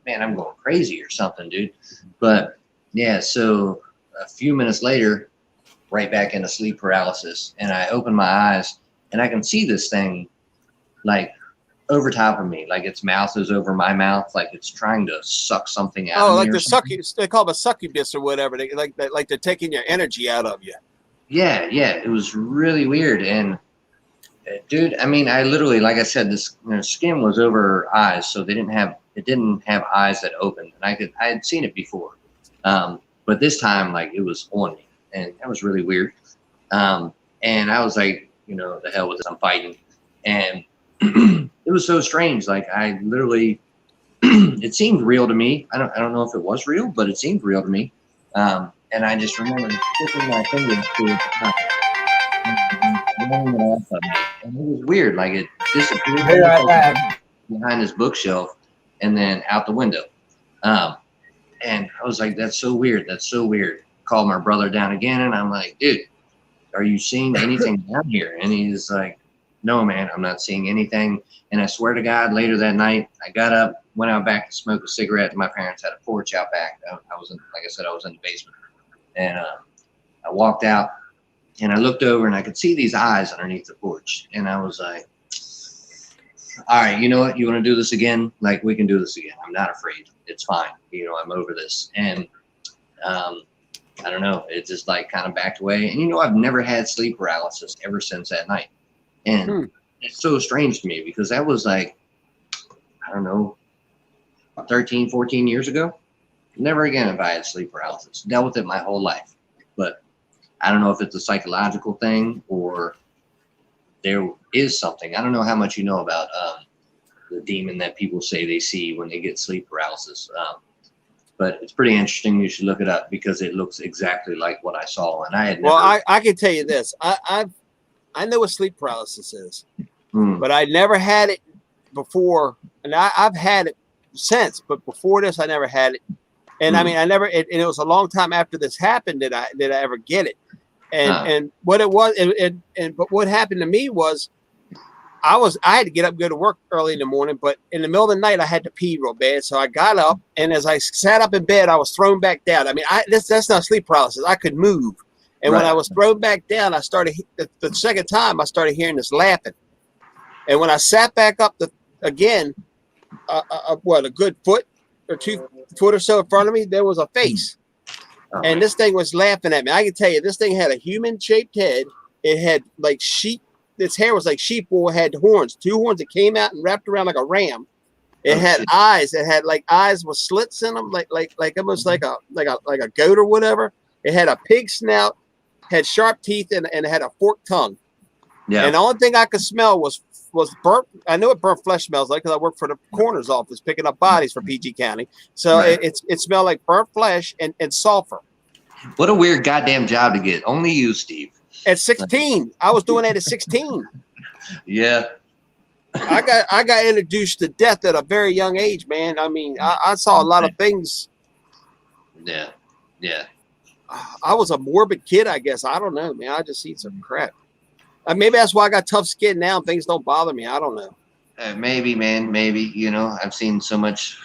man, I'm going crazy or something, dude. But yeah, so a few minutes later, right back into sleep paralysis, and I open my eyes, and I can see this thing like over top of me, like its mouth is over my mouth, like it's trying to suck something out. Oh, of like me the or something. they call it a succubus or whatever. They like they're taking your energy out of you. Yeah, it was really weird. And dude, I mean, I literally, like I said, this skin was over her eyes, so it didn't have eyes that opened, and I had seen it before, but this time, like, it was on me, and that was really weird. And I was like, the hell with this, I'm fighting. And it was so strange. Like, I literally, it seemed real to me. I don't know if it was real, but it seemed real to me. And I just remember sticking my fingers to it, blowing it off of me. And it was weird. Like, it disappeared behind this bookshelf and then out the window. And I was like, that's so weird. That's so weird. Called my brother down again, and I'm like, dude, are you seeing anything down here? And he's like, no, man, I'm not seeing anything. And I swear to God, later that night, I got up, went out back to smoke a cigarette, and my parents had a porch out back. I was in, like I said, I was in the basement. And I walked out, and I looked over, and I could see these eyes underneath the porch. And I was like, all right, you know what? You want to do this again? Like, we can do this again. I'm not afraid. It's fine. I'm over this. And I don't know. It just like kind of backed away. And I've never had sleep paralysis ever since that night. And it's so strange to me, because that was like, I don't know, 13, 14 years ago. Never again have I had sleep paralysis. Dealt with it my whole life. But I don't know if it's a psychological thing or there is something. I don't know how much you know about the demon that people say they see when they get sleep paralysis. But it's pretty interesting. You should look it up, because it looks exactly like what I saw. And I had never. Well, I can tell you this. I know what sleep paralysis is, but I never had it before, and I've had it since. But before this, I never had it. And I mean, I never. And it was a long time after this happened that I ever get it. And what it was, but what happened to me was, I had to get up and go to work early in the morning, but in the middle of the night, I had to pee real bad. So I got up, and as I sat up in bed, I was thrown back down. I mean, that's not sleep paralysis. I could move. And when I was thrown back down, I started, the second time, I started hearing this laughing. And when I sat back up again, a good foot or 2 foot or so in front of me, there was a face. And this thing was laughing at me. I can tell you, this thing had a human-shaped head. It had like sheep. Its hair was like sheep wool. It had horns, 2 horns that came out and wrapped around like a ram. It had eyes. It had like eyes with slits in them, like almost like a goat or whatever. It had a pig snout, had sharp teeth, and it had a forked tongue. Yeah. And the only thing I could smell was burnt. I knew what burnt flesh smells like because I worked for the coroner's office picking up bodies for PG County. So it smelled like burnt flesh and sulfur. What a weird goddamn job to get. Only you, Steve. At 16, I was doing that at 16. Yeah. I got introduced to death at a very young age, man. I mean, I saw a lot of things. Yeah. Yeah. I was a morbid kid, I guess. I don't know, man. I just eat some crap. Maybe that's why I got tough skin now and things don't bother me. I don't know. Maybe, man. Maybe. You know, I've seen so much.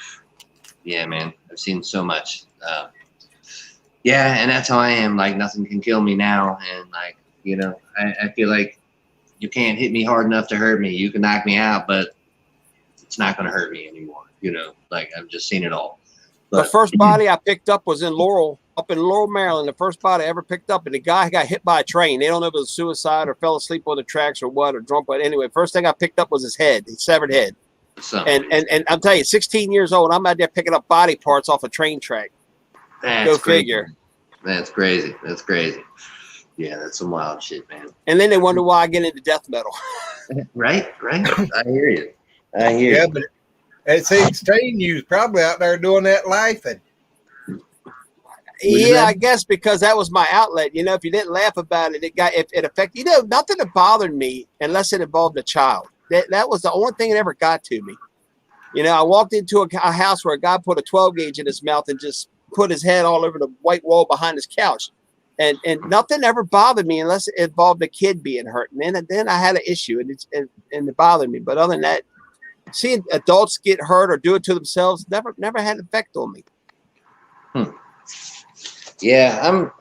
Yeah, man. I've seen so much. Yeah, and that's how I am. Like, nothing can kill me now. And, like, you know, I feel like you can't hit me hard enough to hurt me. You can knock me out, but it's not going to hurt me anymore. You know, like, I've just seen it all. But, the first body I picked up was in Laurel, Maryland. The first body I ever picked up, and the guy got hit by a train. They don't know if it was suicide or fell asleep on the tracks or what, or drunk. But anyway, first thing I picked up was his head, his severed head. And I'm telling you, 16 years old, I'm out there picking up body parts off a train track. Go figure. That's crazy. That's crazy. Yeah, that's some wild shit, man. And then they wonder why I get into death metal. Right. I hear you. Yeah, but at 16, you was probably out there doing that laughing. Yeah, I guess because that was my outlet. You know, if you didn't laugh about it, it affected. You know, nothing that bothered me unless it involved a child. That was the only thing that ever got to me. You know, I walked into a house where a guy put a 12 gauge in his mouth and just put his head all over the white wall behind his couch. And nothing ever bothered me unless it involved a kid being hurt. And then I had an issue and it bothered me. But other than that, seeing adults get hurt or do it to themselves never had an effect on me. Yeah, I don't know.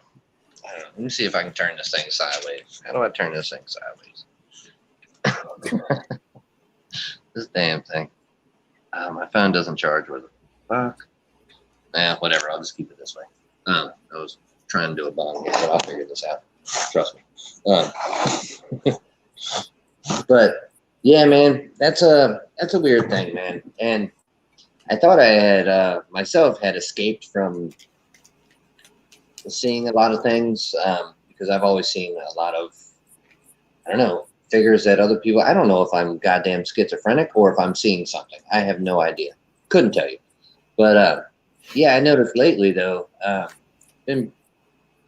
Let me see if I can turn this thing sideways. How do I turn this thing sideways? This damn thing. My phone doesn't charge with it. Fuck. Nah, whatever. I'll just keep it this way. I was trying to do a bong here, but I'll figure this out. Trust me. But yeah, man, that's a weird thing, man. And I thought I had myself had escaped from seeing a lot of things because I've always seen a lot of, I don't know, figures that other people, I don't know if I'm goddamn schizophrenic or if I'm seeing something. I have no idea. Couldn't tell you. But yeah, I noticed lately though, been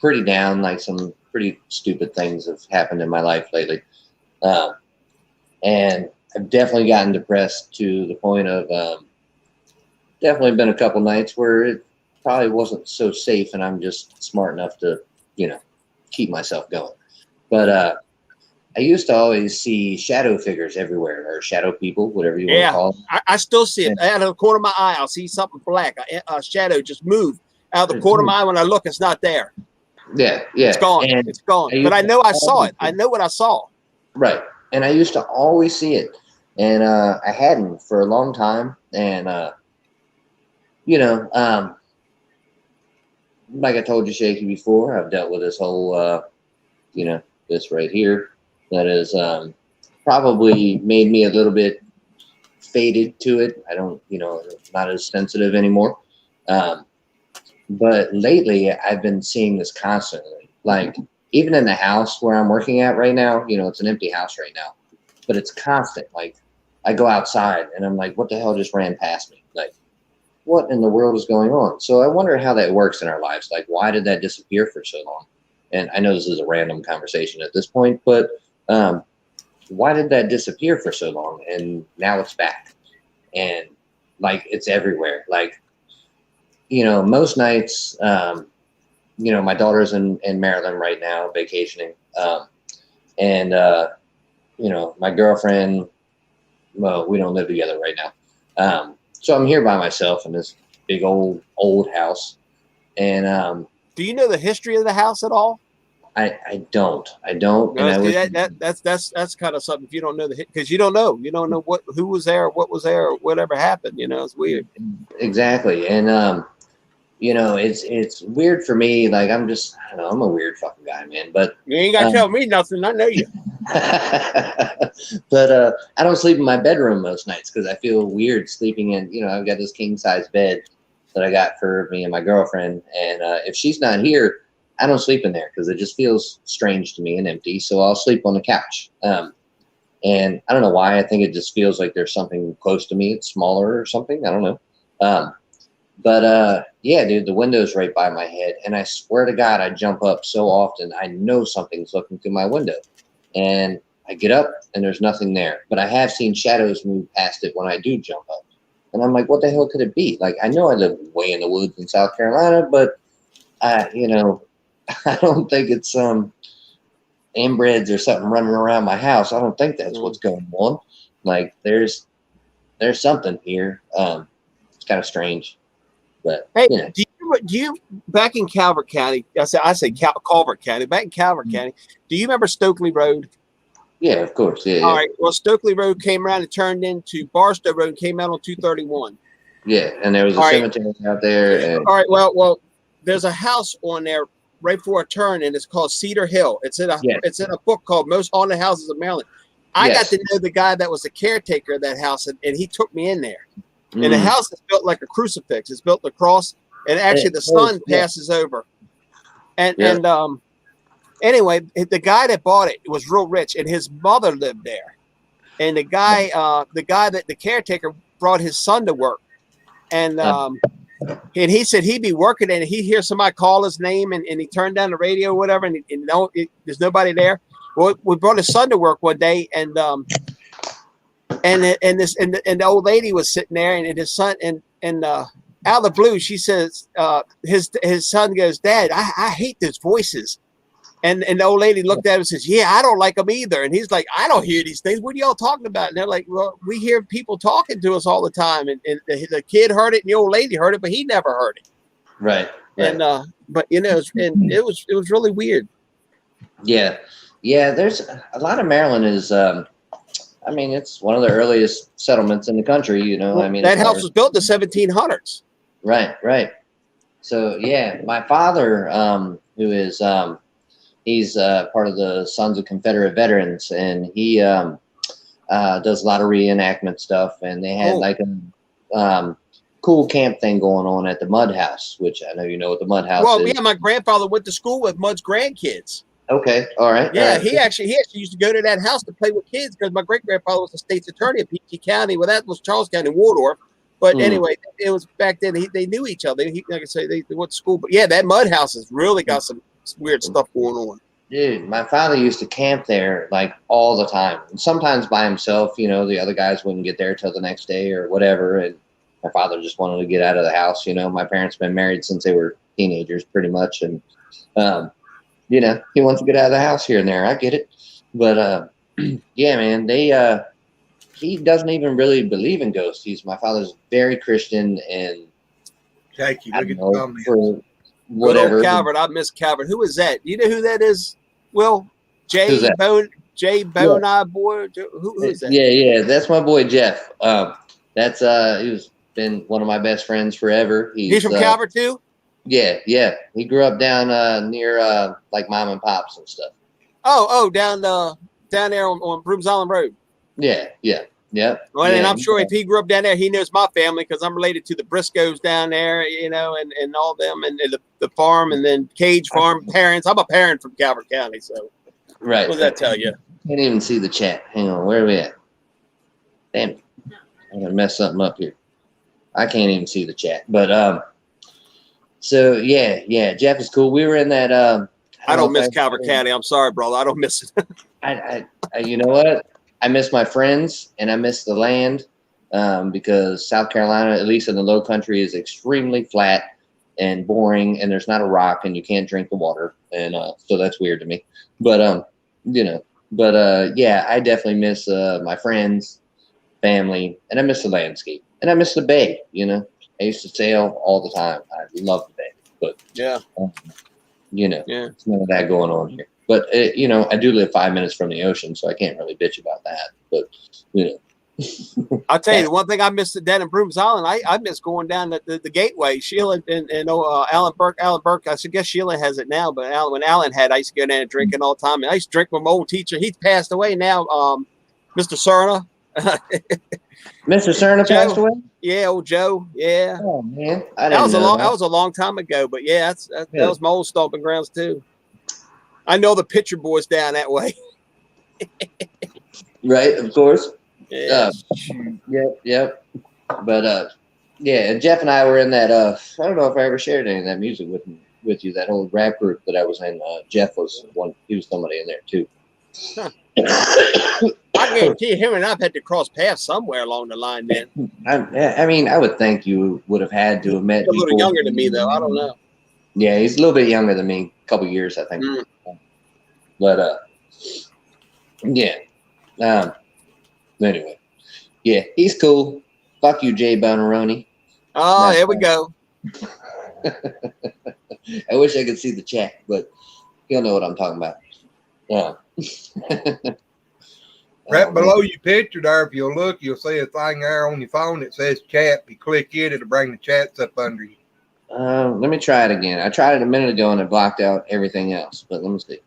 pretty down, like some pretty stupid things have happened in my life lately. And I've definitely gotten depressed to the point of definitely been a couple nights where it probably wasn't so safe and I'm just smart enough to, you know, keep myself going. But I used to always see shadow figures everywhere, or shadow people, whatever you want to call them. I still see it. Out of the corner of my eye, I'll see something black, a shadow just move out of the corner of my eye. When I look, it's not there. Yeah. It's gone. And it's gone. But I know I saw it. I know what I saw. Right. And I used to always see it. And I hadn't for a long time. And, you know, like I told you, Shaky, before, I've dealt with this whole, you know, this right here. That is probably made me a little bit faded to it. I don't, you know, not as sensitive anymore. But lately, I've been seeing this constantly. Like, even in the house where I'm working at right now, you know, it's an empty house right now. But it's constant. Like, I go outside, and I'm like, what the hell just ran past me? Like, what in the world is going on? So I wonder how that works in our lives. Like, why did that disappear for so long? And I know this is a random conversation at this point, but why did that disappear for so long? And now it's back. And, like, it's everywhere. Like, you know, most nights, you know, my daughter's in Maryland right now, vacationing. And, you know, my girlfriend well, we don't live together right now. So I'm here by myself in this big old house. And Do you know the history of the house at all? I don't. No, And I see, wish, that's kind of something if you don't know because you don't know who was there, what was there, or whatever happened. It's weird. exactly. And it's weird for me. Like I don't know, I'm a weird fucking guy, man. But You ain't got to tell me nothing. I know you. but I don't sleep in my bedroom most nights because I feel weird sleeping in. I've got this king size bed that I got for me and my girlfriend, and if she's not here, I don't sleep in there because it just feels strange to me and empty. So I'll sleep on the couch. And I don't know why. I think it just feels like there's something close to me. It's smaller or something. I don't know. But yeah, dude, the window's right by my head. And I swear to God, I jump up so often. I know something's looking through my window. And I get up and there's nothing there. But I have seen shadows move past it when I do jump up. And I'm like, what the hell could it be? Like, I know I live way in the woods in South Carolina, but I don't think it's inbreds or something running around my house. I don't think that's what's going on. Like, there's something here. It's kind of strange. But hey, do you back in Calvert County? I say Calvert County. Back in Calvert County, do you remember Stokely Road? Yeah, of course. Yeah. All right. Well, Stokely Road came around and turned into Barstow Road and came out on 231. Yeah, and there was a cemetery out there. All right. Well, there's a house on there right before a turn, and it's called Cedar Hill. It's in a book called Most Haunted Houses of Maryland. I got to know the guy that was the caretaker of that house, and he took me in there. And the house is built like a crucifix. It's built a cross, and actually the sun passes over. And anyway, the guy that bought it was real rich, and his mother lived there. And the caretaker brought his son to work, and he said he'd be working, and he'd hear somebody call his name, and he turned down the radio or whatever, and there's nobody there. Well, we brought his son to work one day, and the old lady was sitting there, and his son, and out of the blue, she says, his son goes, "Dad, I hate those voices." And the old lady looked at him and says, "Yeah, I don't like them either." And he's like, "I don't hear these things. What are y'all talking about?" And they're like, "Well, we hear people talking to us all the time." And the kid heard it, and the old lady heard it, but he never heard it. Right. And but it was really weird. Yeah. There's a lot of Maryland is. It's one of the earliest settlements in the country. That house was built in the 1700s. Right. So yeah, my father, who is he's part of the Sons of Confederate Veterans, and he does a lot of reenactment stuff. And they had like a cool camp thing going on at the Mud House, which I know you know what the Mud House is. Well, yeah, my grandfather went to school with Mud's grandkids. Okay, all right. Yeah, all right. he actually used to go to that house to play with kids because my great grandfather was the state's attorney in PG County. Well, that was Charles County, Waldorf. But anyway, it was back then. They knew each other. Like I say, they went to school. But yeah, that Mud House has really got some weird stuff going on. Dude, my father used to camp there like all the time, and sometimes by himself. The other guys wouldn't get there till the next day or whatever, and my father just wanted to get out of the house. My parents been married since they were teenagers, pretty much, and he wants to get out of the house here and there. I get it, but yeah, man, he doesn't even really believe in ghosts. My father's very Christian, and Take you. I Look at don't the know, thumbnail. for whatever. Calvert, I miss Calvert. Who is that? You know who that is? Will Who's that? Bone Eye Boy. Who is that? Yeah, that's my boy Jeff. That's he's been one of my best friends forever. He's from Calvert too. Yeah. He grew up down near like Mom and Pops and stuff. Oh, down there on Brooms Island Road. Yeah. Well, and I'm sure if he grew up down there, he knows my family because I'm related to the Briscoes down there, and all them, and the farm, and then Cage Farm parents. I'm a parent from Calvert County, so right. What does that tell you? Can't even see the chat. Hang on, where are we at? Damn it. I'm gonna mess something up here. I can't even see the chat. But so yeah, Jeff is cool. We were in that I don't miss Calvert County. I'm sorry, brother. I don't miss it. I you know what? I miss my friends and I miss the land because South Carolina, at least in the low country, is extremely flat and boring, and there's not a rock, and you can't drink the water, and so that's weird to me. But yeah, I definitely miss my friends family, and I miss the landscape, and I miss the bay. You know, I used to sail all the time. I love the bay, but Yeah. You know, Yeah. there's none of that going on here. But you know, I do live 5 minutes from the ocean, so I can't really bitch about that. But you know. I'll tell you the one thing I missed down in Brooms Island. I miss going down the gateway. Sheila and Alan Burke. I guess Sheila has it now, but when Alan had, I used to go down and drinking all the time. And I used to drink with my old teacher. He's passed away now. Mr. Serna. Mr. Serna passed away. Yeah, old Joe. Yeah. Oh man, I that didn't was know that was a long time ago. But yeah, that was my old stomping grounds too. I know the pitcher boys down that way. Right, of course. Yeah. Yep. But yeah, Jeff and I were in that. I don't know if I ever shared any of that music with you. That whole rap group that I was in. Jeff was one. He was somebody in there too. Huh. I guarantee him and I've had to cross paths somewhere along the line. Then I mean, I would think you would have had to have met. He's a little younger than me, though. I don't know. Yeah, he's a little bit younger than me. A couple years, I think. But yeah. Anyway, yeah, he's cool. Fuck you, Jay Boneroni. Oh, there we go. I wish I could see the chat, but you'll know what I'm talking about. Yeah. Right below your picture there, if you'll look, you'll see a thing there on your phone that says chat. If you click it, it'll bring the chats up under you. Let me try it again. I tried it a minute ago and it blocked out everything else, but let me see.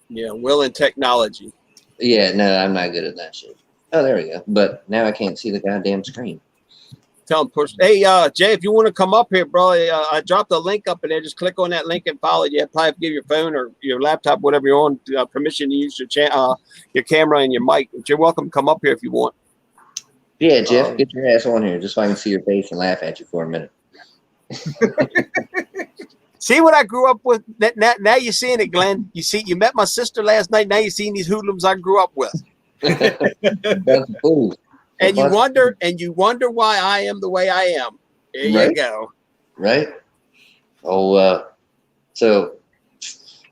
Yeah, will and technology. Yeah, no, I'm not good at that shit. Oh, there we go. But now I can't see the goddamn screen. Tell him push. Hey, Jay, if you want to come up here, bro, I dropped a link up in there. Just click on that link and follow. You probably have to give your phone or your laptop, whatever you're on, permission to use your camera and your mic. But you're welcome to come up here if you want. Yeah, Jeff, get your ass on here just so I can see your face and laugh at you for a minute. See what I grew up with? Now you're seeing it, Glenn. You met my sister last night. Now you're seeing these hoodlums I grew up with. That's a fool. And you wonder why I am the way I am. There you go. Right? Oh, so,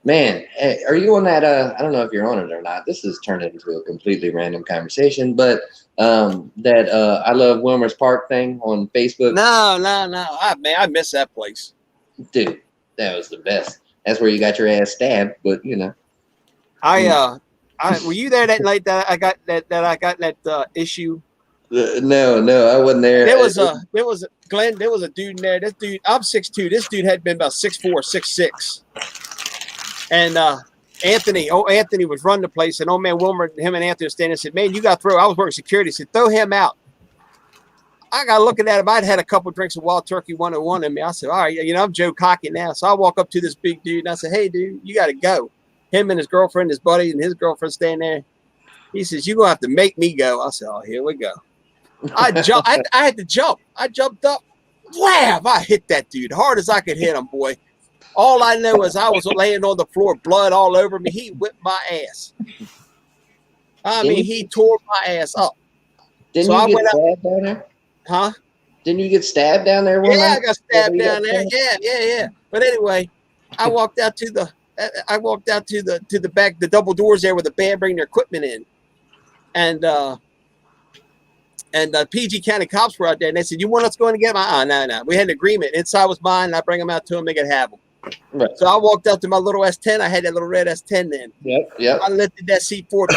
man, hey, are you on that? I don't know if you're on it or not. This has turned into a completely random conversation, but that I Love Wilmer's Park thing on Facebook. No. I miss that place. Dude, that was the best. That's where you got your ass stabbed, but you know. Were you there that night that I got that issue? No, I wasn't there. There was Glenn. There was a dude in there. This dude, I'm 6'2". This dude had been about 6'4", 6'6". And Anthony was running the place, and old man Wilmer, him and Anthony were standing and said, "Man, you got to throw." I was working security. He said, "Throw him out." I got looking at him. I'd had a couple drinks of Wild Turkey 101 in me. I said, "All right, I'm Joe Cocky now." So I walk up to this big dude and I said, "Hey, dude, you got to go." Him and his girlfriend, his buddy, and his girlfriend standing there. He says, "You're gonna have to make me go." I said, "Oh, here we go." I had to jump. I jumped up. Wham! I hit that dude hard as I could hit him, boy. All I know is I was laying on the floor, blood all over me. He whipped my ass. I mean, he tore my ass up. Didn't you get stabbed down there? Huh? Didn't you get stabbed down there? Yeah, I got stabbed down there. Yeah. But anyway, I walked out to the back, the double doors there where the band bring their equipment in, and the PG County cops were out there, and they said, "You want us going to get my?" No. We had an agreement. Inside was mine, and I bring them out to them. They could have them. Right. So I walked up to my little S10. I had that little red S10 then. Yep. I lifted that seat forward,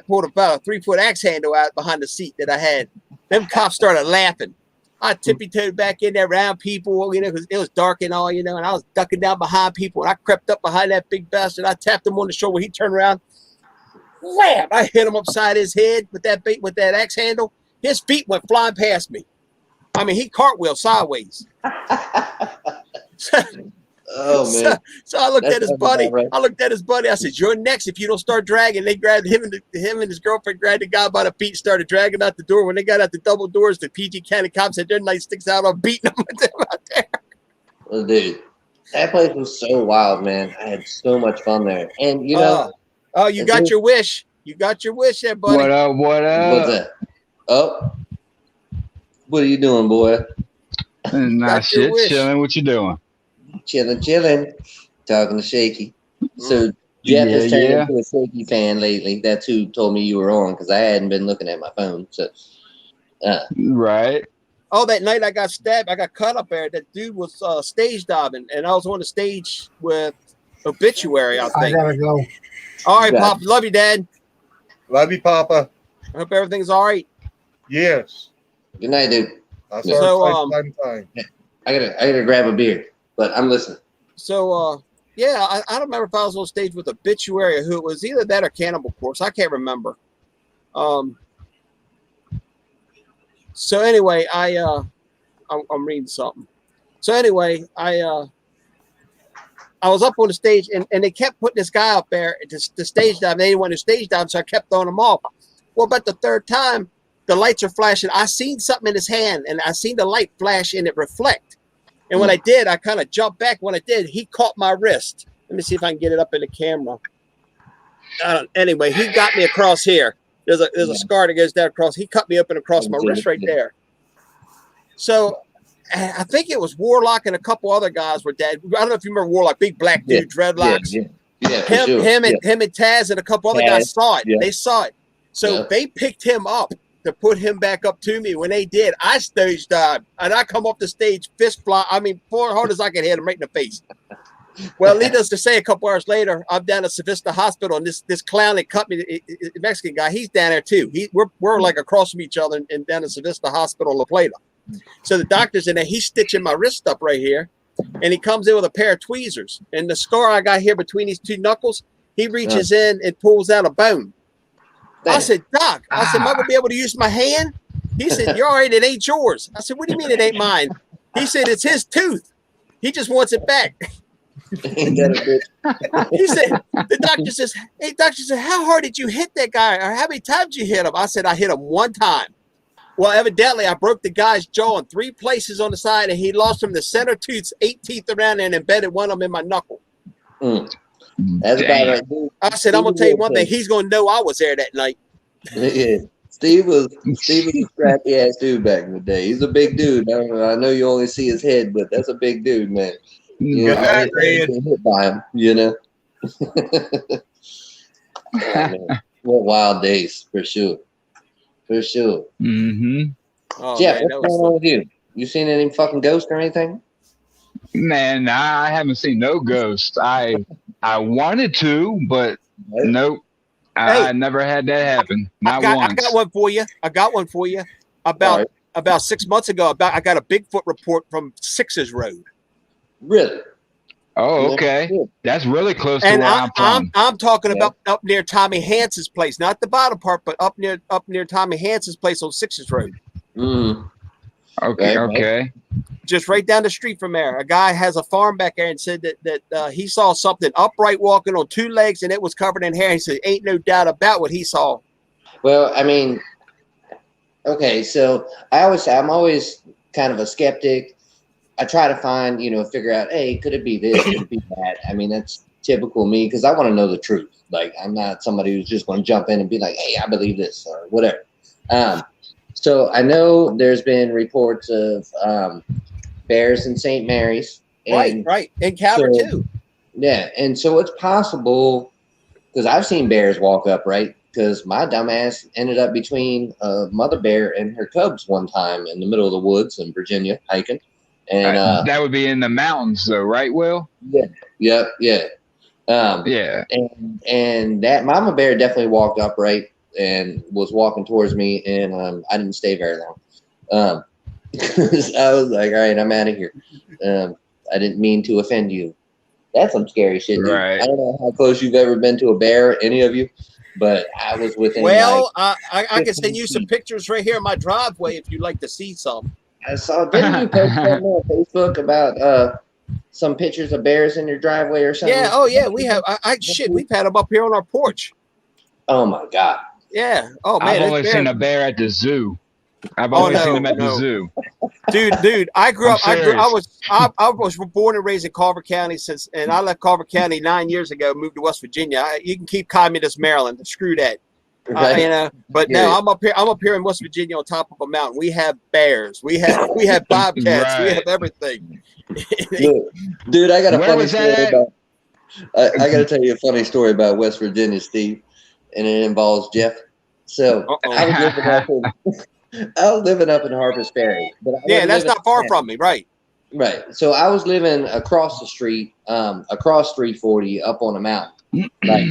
pulled about a 3-foot axe handle out behind the seat that I had. Them cops started laughing. I tippy-toed back in there around people, because it was dark and all, and I was ducking down behind people, and I crept up behind that big bastard. I tapped him on the shoulder. He turned around. Wham! I hit him upside his head with that axe handle. His feet went flying past me. I mean, he cartwheeled sideways. Oh man! So I looked at his buddy. I said, "You're next if you don't start dragging." They grabbed him and his girlfriend grabbed the guy by the feet, started dragging him out the door. When they got out the double doors, the PG County cops had their nightsticks out on beating them with them out there. Well, dude, that place was so wild, man. I had so much fun there, and you got your wish. You got your wish there, buddy. What up? What's that? Oh, what are you doing, boy? Nah, shit, chilling. What you doing? Chilling. Talking to Shaky. So, Jeff Yeah, has turned yeah. into a shaky fan lately. That's who told me you were on because I hadn't been looking at my phone. So, Right. Oh, that night I got stabbed. I got cut up there. That dude was stage diving, and I was on the stage with Obituary, I I think. gotta go. All right, Got Pop. Love you, Dad. Love you, Papa. I hope everything's all right. Yes. good night, dude. I Yeah. saw So, the same thing. I gotta grab a beer, but I'm listening. So, yeah, I don't remember if I was on stage with Obituary or who it was. Either that or Cannibal Corpse. I can't remember. So anyway, I'm reading something. So anyway, I was up on the stage and they kept putting this guy up there to stage dive. They didn't want to stage dive, so I kept throwing him off. Well, about the third time, the lights are flashing. I seen something in his hand, and I seen the light flash and it reflect. And when I did, I kind of jumped back. When I did, he caught my wrist. Let me see if I can get it up in the camera. Anyway, he got me across here. There's a scar that goes down across. He cut me up and across my wrist right there. So I think it was Warlock and a couple other guys were dead. I don't know if you remember Warlock, big black dude, dreadlocks. Yeah, for sure. Him and Taz and a couple other guys saw it. Yeah. They saw it. So they picked him up to put him back up to me. When they did, I stage dived and I come off the stage, fist fly. I mean, as hard as I could hit him right in the face. Well, needless to say, a couple hours later, I'm down at Savista Hospital, and this clown that cut me, the Mexican guy, he's down there too. We're like across from each other and down at Savista Hospital, La Plata. So the doctor's in there. He's stitching my wrist up right here, and he comes in with a pair of tweezers. And the scar I got here between these two knuckles, he reaches in and pulls out a bone. I said, Doc, am I going to be able to use my hand? He said, you're all right, it ain't yours. I said, what do you mean it ain't mine? He said, it's his tooth. He just wants it back. He said, the doctor says, hey, doctor said, how hard did you hit that guy? Or how many times did you hit him? I said, I hit him one time. Well, evidently, I broke the guy's jaw in 3 places on the side, and he lost from the center tooth, 8 teeth around, and embedded one of them in my knuckle. That's about right, dude. I said, I'm going to tell you one thing. He's going to know I was there that night. Yeah. Steve was a scrappy ass dude back in the day. He's a big dude. I know you only see his head, but that's a big dude, man. You know, I ain't hit by him, you know. What wild days, for sure. For sure. Mm-hmm. Oh, Jeff, man, what's going on with you? You seen any fucking ghosts or anything? Man, I haven't seen no ghosts. I wanted to, but nope. I never had that happen. Not once. I got one for you. About 6 months ago, I got a Bigfoot report from Sixes Road. Really? Oh, okay. That's really close to where I'm from. I'm talking about up near Tommy Hansen's place, not the bottom part, but up near Tommy Hansen's place on Sixes Road. Okay. Just right down the street from there. A guy has a farm back there and said that he saw something upright walking on 2 legs and it was covered in hair. He said, ain't no doubt about what he saw. Well, I mean, okay, so I'm always kind of a skeptic. I try to find, figure out, hey, could it be this? Could it be that? I mean, that's typical me because I want to know the truth. Like, I'm not somebody who's just going to jump in and be like, hey, I believe this or whatever. So I know there's been reports of bears in St. Mary's. And right. In Calvert, too. Yeah. And so it's possible because I've seen bears walk up, right? Because my dumbass ended up between a mother bear and her cubs one time in the middle of the woods in Virginia hiking. And that would be in the mountains, though, right, Will? Yeah. Yeah. And that mama bear definitely walked upright and was walking towards me, and I didn't stay very long. I was like, all right, I'm out of here. I didn't mean to offend you. That's some scary shit, dude. Right. I don't know how close you've ever been to a bear, any of you, but I was within. Well, I can send you some pictures right here in my driveway if you'd like to see some. I saw. Didn't you post something on Facebook about some pictures of bears in your driveway or something? Yeah. Oh, yeah. We have. We've had them up here on our porch. Oh my god. Yeah. Oh man. I've only seen a bear at the zoo. I've only seen them at the zoo. Dude, I grew up. I was born and raised in Carver County and I left Carver County 9 years ago. Moved to West Virginia. You can keep Communist Maryland. Screw that. Right. But no, I'm up here in West Virginia on top of a mountain. We have bears. We have bobcats. Right. We have everything. Dude, I got a funny story about. I got to tell you a funny story about West Virginia, Steve, and it involves Jeff. So I was living up in Harper's Ferry, but that's not far from me, right? Right. So I was living across the street, across 340, up on a mountain. Like,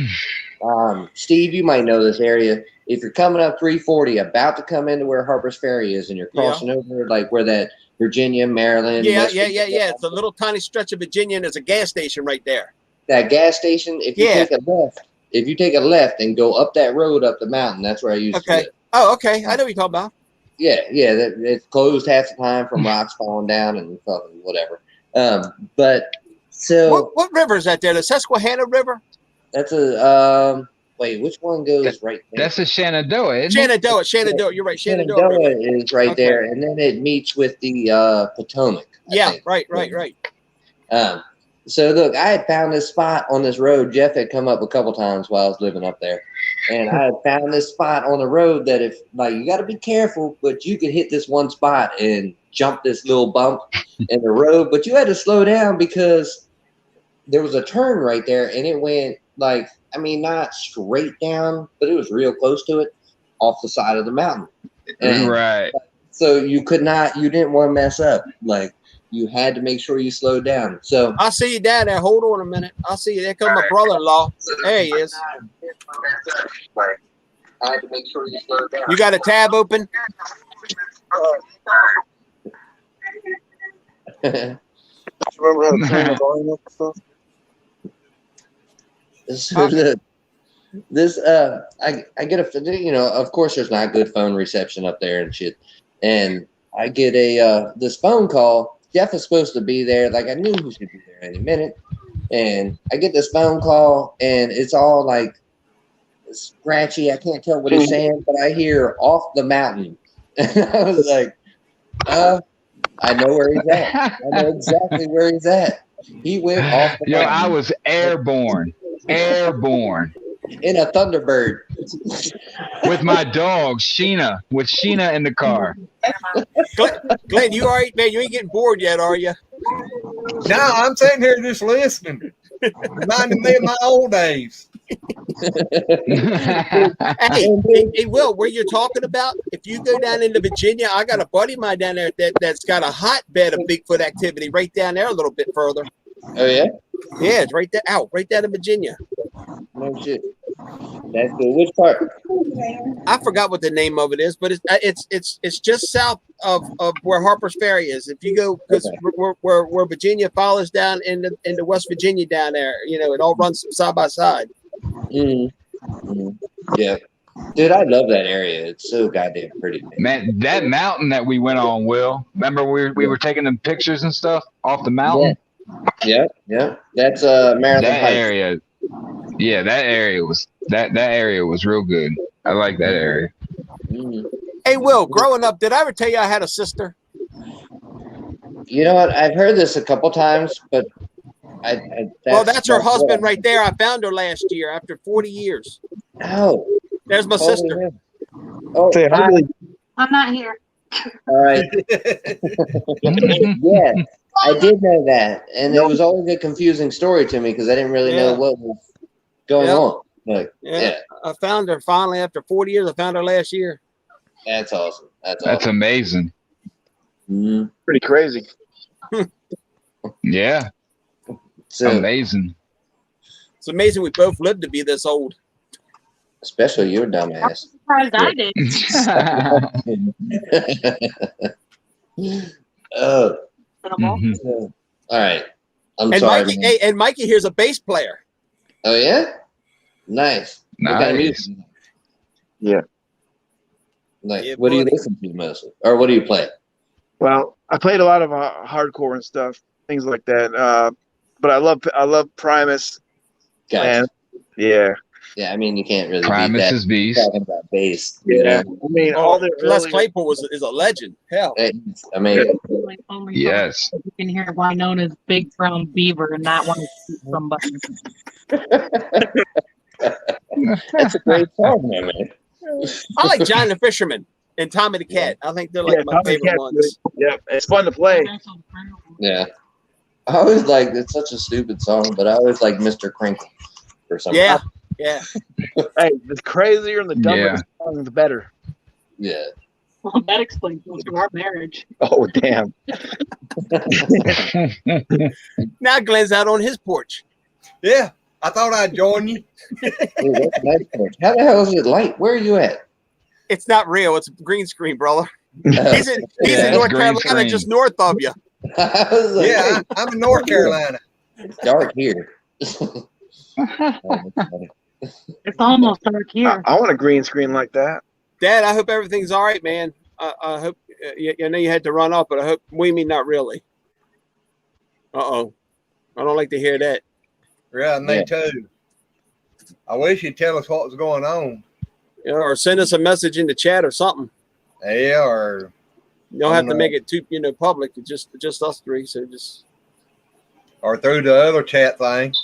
Steve, you might know this area. If you're coming up 340, about to come into where Harper's Ferry is, and you're crossing over, like where that Virginia, Maryland. Yeah. It's a little tiny stretch of Virginia, and there's a gas station right there. That gas station, if you take a left and go up that road up the mountain, that's where I used to live. Oh, okay. I know what you're talking about. Yeah. It's closed half the time from rocks falling down and whatever. But so what river is that there? The Susquehanna River? That's a wait, which one goes right there? That's a Shenandoah, isn't it? Shenandoah. You're right. Shenandoah is right there, and then it meets with the Potomac. I think. Right. So look, I had found this spot on this road. Jeff had come up a couple times while I was living up there, and I had found this spot on the road that if you got to be careful, but you could hit this one spot and jump this little bump in the road, but you had to slow down because there was a turn right there, and it went not straight down, but it was real close to it, off the side of the mountain. And right. So you didn't want to mess up. You had to make sure you slowed down. So I'll see you down there. Hold on a minute. I'll see you. There comes my brother-in-law. There he is. I had to make sure you slowed down. You got a tab open? Remember how to turn the volume up and stuff? So I get of course there's not good phone reception up there and shit. And I get this phone call. Jeff is supposed to be there. I knew he should be there any minute. And I get this phone call and it's all scratchy. I can't tell what he's saying, but I hear off the mountain. And I was like, I know where he's at. I know exactly where he's at. He went off the mountain. I was airborne. In a Thunderbird. With my dog, Sheena. With Sheena in the car. Glenn, you all right, man? You ain't getting bored yet, are you? No, I'm sitting here just listening. Reminding me of my old days. Hey, Will, where you're talking about, if you go down into Virginia, I got a buddy of mine down there that's got a hotbed of Bigfoot activity right down there a little bit further. Oh, yeah? Yeah, it's right there, right down in Virginia. No shit. That's good. Which part? I forgot what the name of it is, but it's just south of where Harper's Ferry is. If you go, because where Virginia follows down into West Virginia down there, it all runs side by side. Mm-hmm. Yeah. Dude, I love that area. It's so goddamn pretty. Man, that mountain that we went on, Will. Remember we were taking them pictures and stuff off the mountain? Yeah. That's Maryland that Heights. area. Yeah, that area was real good. I like that area. Mm. Hey, Will, growing up, did I ever tell you I had a sister? You know what? I've heard this a couple times, but that's her husband right there. I found her last year after 40 years. Oh, there's my sister. Oh, I'm not here. All right. Yeah, I did know that, and it was always a confusing story to me because I didn't really know what was going on. I found her finally after 40 years. I found her last year. That's awesome. That's amazing. Mm-hmm. Pretty crazy. Yeah. So amazing. It's amazing we both lived to be this old. Especially your dumbass. I'm surprised I did. Mm-hmm. All right. I'm sorry. And Mikey here's a bass player. Oh yeah? Nice. What kind of music? Yeah. Like, Yeah, what do you listen to mostly, or what do you play? Well, I played a lot of hardcore and stuff, things like that. But I love Primus. Gotcha. And, yeah. Yeah, I mean, you can't really Primus beat that. is beast. Talking about bass. Yeah. I mean, all the Les Claypool is a legend. Hell. I mean, yes. You can hear Winona's Big Brown Beaver and not want to shoot somebody. That's a great song, man. I like John the Fisherman and Tommy the Cat. I think they're like my favorite ones. Yeah, it's fun to play. Yeah. I always like it's such a stupid song, but I always like Mr. Crinkle or something. Yeah, yeah. Hey, the crazier and the dumber Yeah. the song, the better. Yeah. Well, that explains most of our marriage. Oh damn! Now Glenn's out on his porch. Yeah, I thought I'd join you. Dude, that's a nice porch. How the hell is it light? Where are you at? It's not real. It's a green screen, brother. Oh, He's in Yeah, it's North green Carolina, screen. just north of you. I was like, Yeah, hey, I'm in North Carolina. it's dark here. Oh, that's funny. It's almost dark here. I want a green screen like that. Dad, I hope everything's all right, man. I hope. I know you had to run off, but I hope we mean not really. Uh-oh. I don't like to hear that. Yeah, me Yeah. too. I wish you'd tell us what was going on. You know, or send us a message in the chat or something. Yeah, or You don't have to know. make it too, public. It's just us three. So just. through the other chat thing.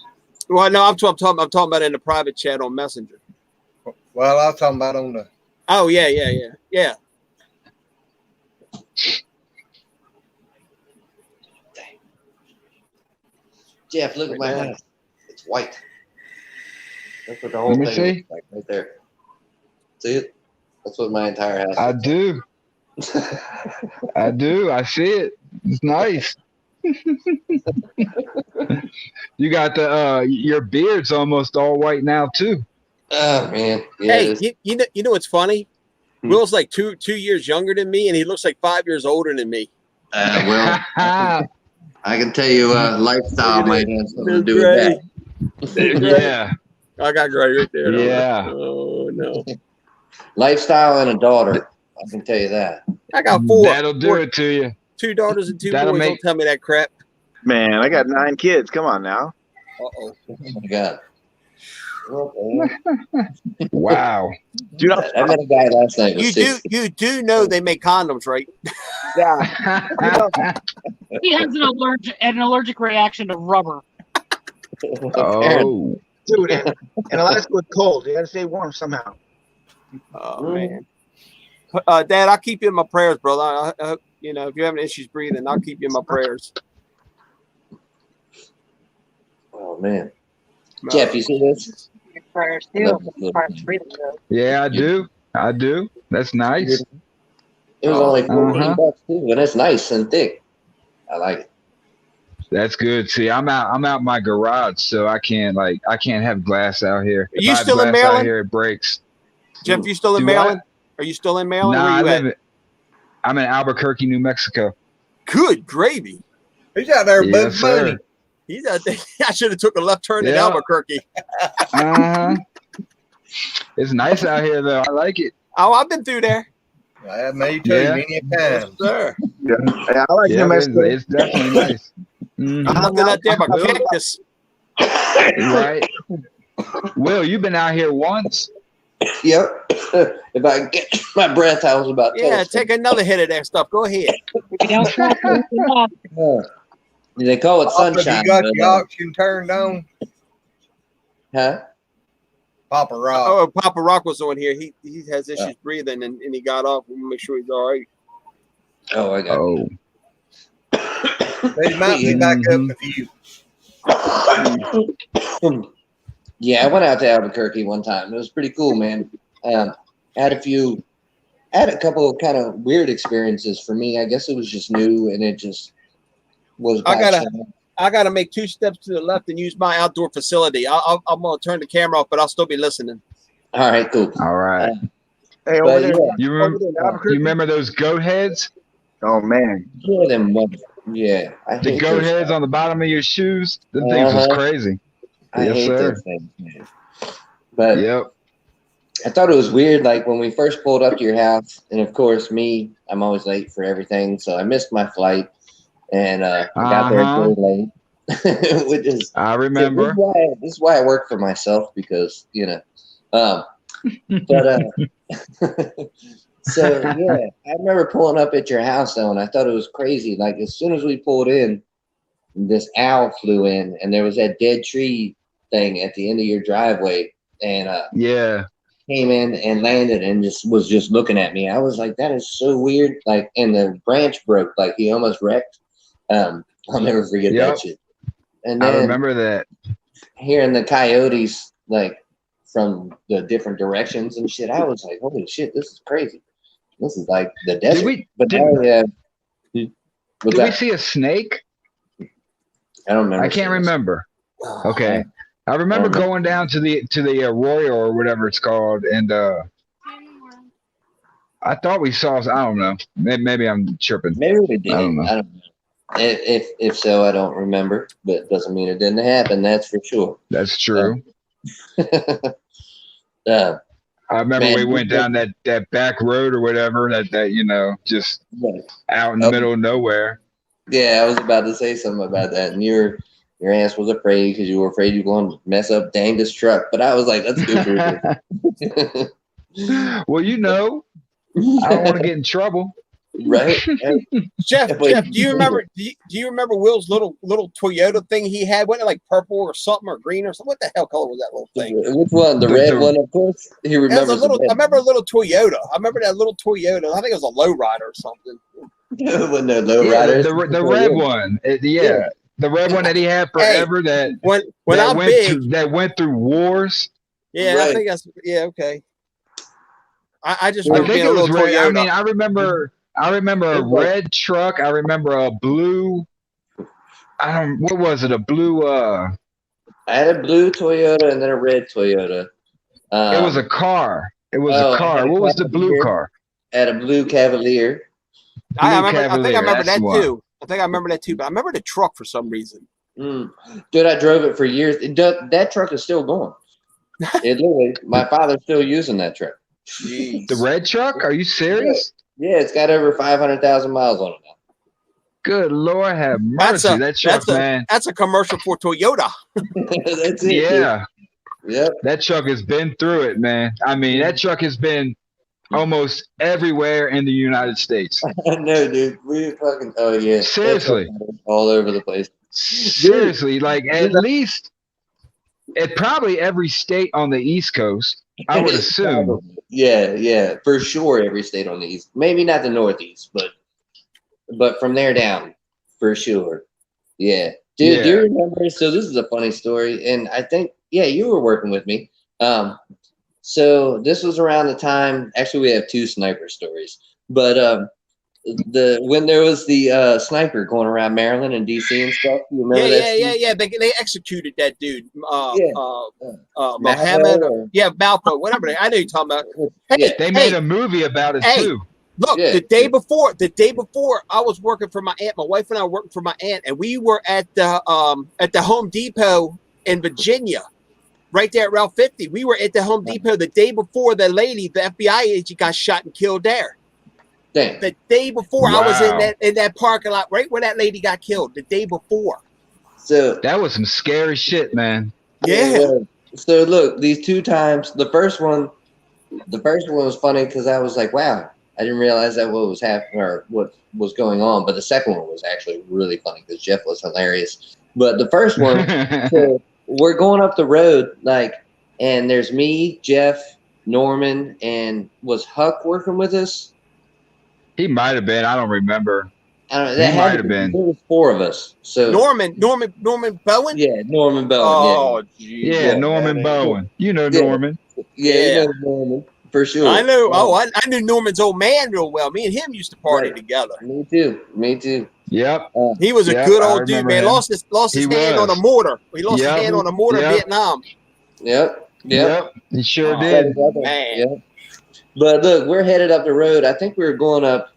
Well, no, I'm talking about in the private chat on Messenger. Well, I was talking about on the. Oh yeah. Jeff, look at my house. It's white. That's what the whole Let me thing see. looks like right there. See it? That's what my entire house I looks do. like. I do. I see it. It's nice. You got the your beard's almost all white now too. Oh man. Yeah, Hey, it's- you know what's funny? Hmm. Will's like two years younger than me, and he looks like 5 years older than me. well, I can tell you, lifestyle might have something to do with Gray. that. Yeah. I got gray right there. don't I? Yeah. Oh no. Lifestyle and a daughter. I can tell you that. I got four. That'll do Four- it to you. 2 daughters and 2 That'll boys. make- Don't tell me that crap. Man, I got 9 kids. Come on now. Uh-oh. Oh my god. Wow. Dude, I met a guy last night. You do know they make condoms, right? yeah. He has an allergic reaction to rubber. Oh. Dude, and Alaska was cold. You got to stay warm somehow. Oh man. Dad, I'll keep you in my prayers, brother. I hope, if you're having issues breathing, I'll keep you in my prayers. Oh man. Jeff, you see this? Your prayers too. Hard to breathe though. Yeah, I do. I do. That's nice. It was only Uh-huh. $14 too, and it's nice and thick. I like it. That's good. See, I'm out my garage, so I can't have glass out here. Are you If I have still in glass out Maryland? here, it breaks. Jeff, you still in Do Maryland? Are you still in Maryland? Nah, Where you at? I'm in Albuquerque, New Mexico. Good gravy. He's out there, Yes, Bugs Bunny. sir. He's out there. I should have took a left turn in Yeah. Albuquerque. Uh-huh. It's nice out here, though. I like it. Oh, I've been through there. Me too, Yeah. many a time. Sir. Yeah, I like Yeah, New it's, Mexico. it's definitely nice. Mhm. Nothing out there but cactus. Right. Will, you've been out here once. Yep. If I get my breath, I was about to. Yeah, take another hit of that stuff. Go ahead. If you don't stop, They call it Papa, sunshine. you got but, the oxygen turned on? huh? Papa Rock. Oh, Papa Rock was on here. He has issues breathing, and he got off. We'll make sure he's all right. Oh, I got Oh. They might be back up with you. it. Yeah, I went out to Albuquerque one time. It was pretty cool, man. I had a couple of kind of weird experiences for me. I guess it was just new, and it just was. I gotta make 2 steps to the left and use my outdoor facility. I'm gonna turn the camera off, but I'll still be listening. All right, cool. All right. Hey, But over there, yeah, You over remember? there in You Albuquerque. remember those goat heads? Oh man, hear them. Yeah, I The hate goat those. heads on the bottom of your shoes. Them things was Uh-huh. crazy. I Yes, hate sir. those things, man. But Yep. I thought it was weird, like when we first pulled up to your house, and of course, I'm always late for everything, so I missed my flight, and I got there Uh-huh. really late, which is I remember. this is why I work for myself, because but so yeah, I remember pulling up at your house though, and I thought it was crazy. Like as soon as we pulled in, this owl flew in, and there was that dead tree thing at the end of your driveway, and Yeah. came in and landed and was just looking at me. I was like, that is so weird. Like, and the branch broke, like he almost wrecked. I'll never forget that shit. And then I remember that. Hearing the coyotes like from the different directions and shit, I was like, holy shit, this is crazy. This is like the desert. Did we see a snake? I don't remember. I can't remember. Okay. I remember going down to the arroyo or whatever it's called, and I thought we saw. I don't know. Maybe I'm tripping. Maybe we did. I don't know. If so, I don't remember, but it doesn't mean it didn't happen. That's for sure. That's true. I remember we went down that back road or whatever that just out in the middle of nowhere. Yeah, I was about to say something about that, and your ass was afraid because you were afraid you were going to mess up Dangus' truck. But I was like, let's go for it. Well, I don't want to get in trouble. Right, Jeff, do you remember? Do you remember Will's little Toyota thing he had? Wasn't it like purple or something or green or something? What the hell color was that little thing? Which one? The red one, of course. He remembers. I remember a little Toyota. I remember that little Toyota. I think it was a lowrider or something. Wasn't no lowrider. The red one. The red one that he had forever. That went through wars. Yeah, right. I think that's okay. I just remember being a little Toyota. I mean, I remember a red truck. I remember a blue. What was it? A blue. I had a blue Toyota and then a red Toyota. It was a car. It was a car. What was the blue car? I had a blue Cavalier. I think I remember that too. I think I remember that too. But I remember the truck for some reason. Dude, I drove it for years. That truck is still going. My father's still using that truck. Jeez. The red truck? Are you serious? Yeah, it's got over 500,000 miles on it now. Good Lord, have mercy! That truck, man. That's a commercial for Toyota. That's it. Yeah. Yep. That truck has been through it, man. I mean, that truck has been almost everywhere in the United States. I know, dude. We fucking. Oh yeah. Seriously. All over the place. Seriously, like at least at probably every state on the East Coast. I would assume. Yeah, for sure. Every state on the East, maybe not the Northeast, but from there down, for sure. Yeah, dude. Do you remember? So this is a funny story, and I think you were working with me. So this was around the time. Actually, we have two sniper stories, but when there was the sniper going around Maryland and DC and stuff. You remember that? Yeah. They executed that dude. Mohammed. Malco. Whatever. I know you're talking about. Hey, they made a movie about it too. Look, the day before, I was working for my aunt. My wife and I were working for my aunt, and we were at the Home Depot in Virginia, right there at Route 50. We were at the Home Depot the day before the FBI agent, got shot and killed there. Damn. The day before, I was in that parking lot right where that lady got killed. The day before. So that was some scary shit, man. Yeah. So look, these two times. The first one was funny because I was like, "Wow, I didn't realize that what was happening or what was going on." But the second one was actually really funny because Jeff was hilarious. But the first one, so we're going up the road, and there's me, Jeff, Norman, and was Huck working with us? He might have been. I don't remember. I don't know. That might have been. There was four of us. So Norman Bowen. Yeah, Norman Bowen. Oh, geez. Yeah, Norman Bowen. You know Norman. Yeah, you know Norman for sure. I know. I knew Norman's old man real well. Me and him used to party together. Me too. Yep. He was a good old dude, man. Lost his hand on a mortar. He lost his hand on a mortar in Vietnam. Yep. He sure did. Man. Yep. But look, we're headed up the road. I think we were going up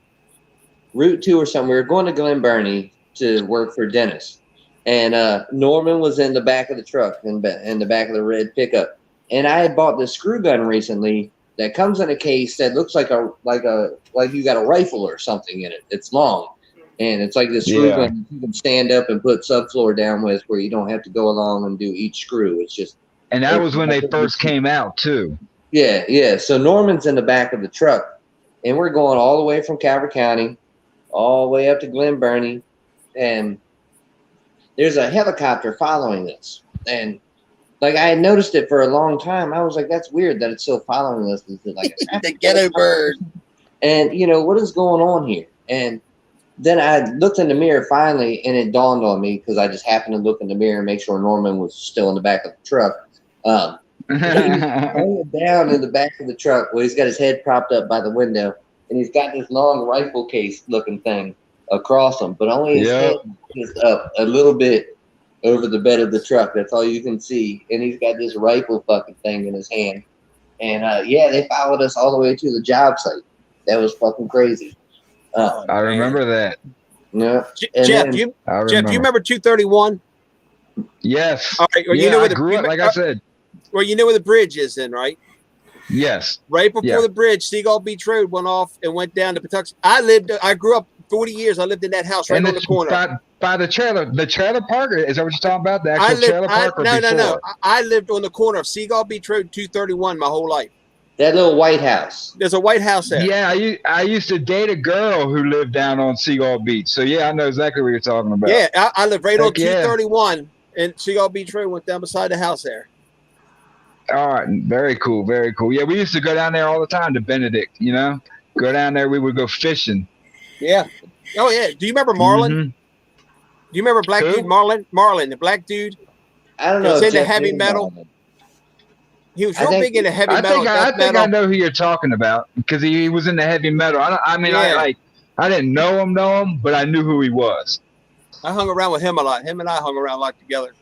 Route 2 or something. We were going to Glen Burnie to work for Dennis. And Norman was in the back of the truck, in the back of the red pickup. And I had bought this screw gun recently that comes in a case that looks like you got a rifle or something in it. It's long. And it's like this screw gun you can stand up and put subfloor down with, where you don't have to go along and do each screw. It's just. And that was when they first came out too. Yeah. So Norman's in the back of the truck, and we're going all the way from Calvert County, all the way up to Glen Burnie, and there's a helicopter following us. And I had noticed it for a long time. I was like, that's weird that it's still following us. Is it like the ghetto bird? And what is going on here? And then I looked in the mirror finally, and it dawned on me because I just happened to look in the mirror and make sure Norman was still in the back of the truck. He's laying down in the back of the truck where he's got his head propped up by the window, and he's got this long rifle case looking thing across him, but only his head is up a little bit over the bed of the truck. That's all you can see. And he's got this rifle fucking thing in his hand. And they followed us all the way to the job site. That was fucking crazy. I remember that. Yeah. Jeff, you remember 231? Yes. All right. Well, yeah, you know where I grew up, like I said. Well, you know where the bridge is then, right? Yes. Right before the bridge, Seagull Beach Road went off and went down to Patuxent. I grew up 40 years. I lived in that house right on the corner. By the trailer park. Is that what you're talking about? The actual trailer park? No. I lived on the corner of Seagull Beach Road, 231 my whole life. That little white house. There's a white house there. Yeah, I used to date a girl who lived down on Seagull Beach. So, yeah, I know exactly what you're talking about. Yeah, I lived right on 231, and Seagull Beach Road went down beside the house there. All right, very cool, very cool. Yeah, we used to go down there all the time to Benedict, you know? Go down there, we would go fishing. Yeah. Oh, yeah. Do you remember Marlon? Mm-hmm. Do you remember black dude Marlon? Marlon, the black dude? I don't know. He was into heavy metal. He was real big into heavy metal. I think I know who you're talking about because he was into heavy metal. I didn't know him, but I knew who he was. I hung around with him a lot. Him and I hung around a lot together.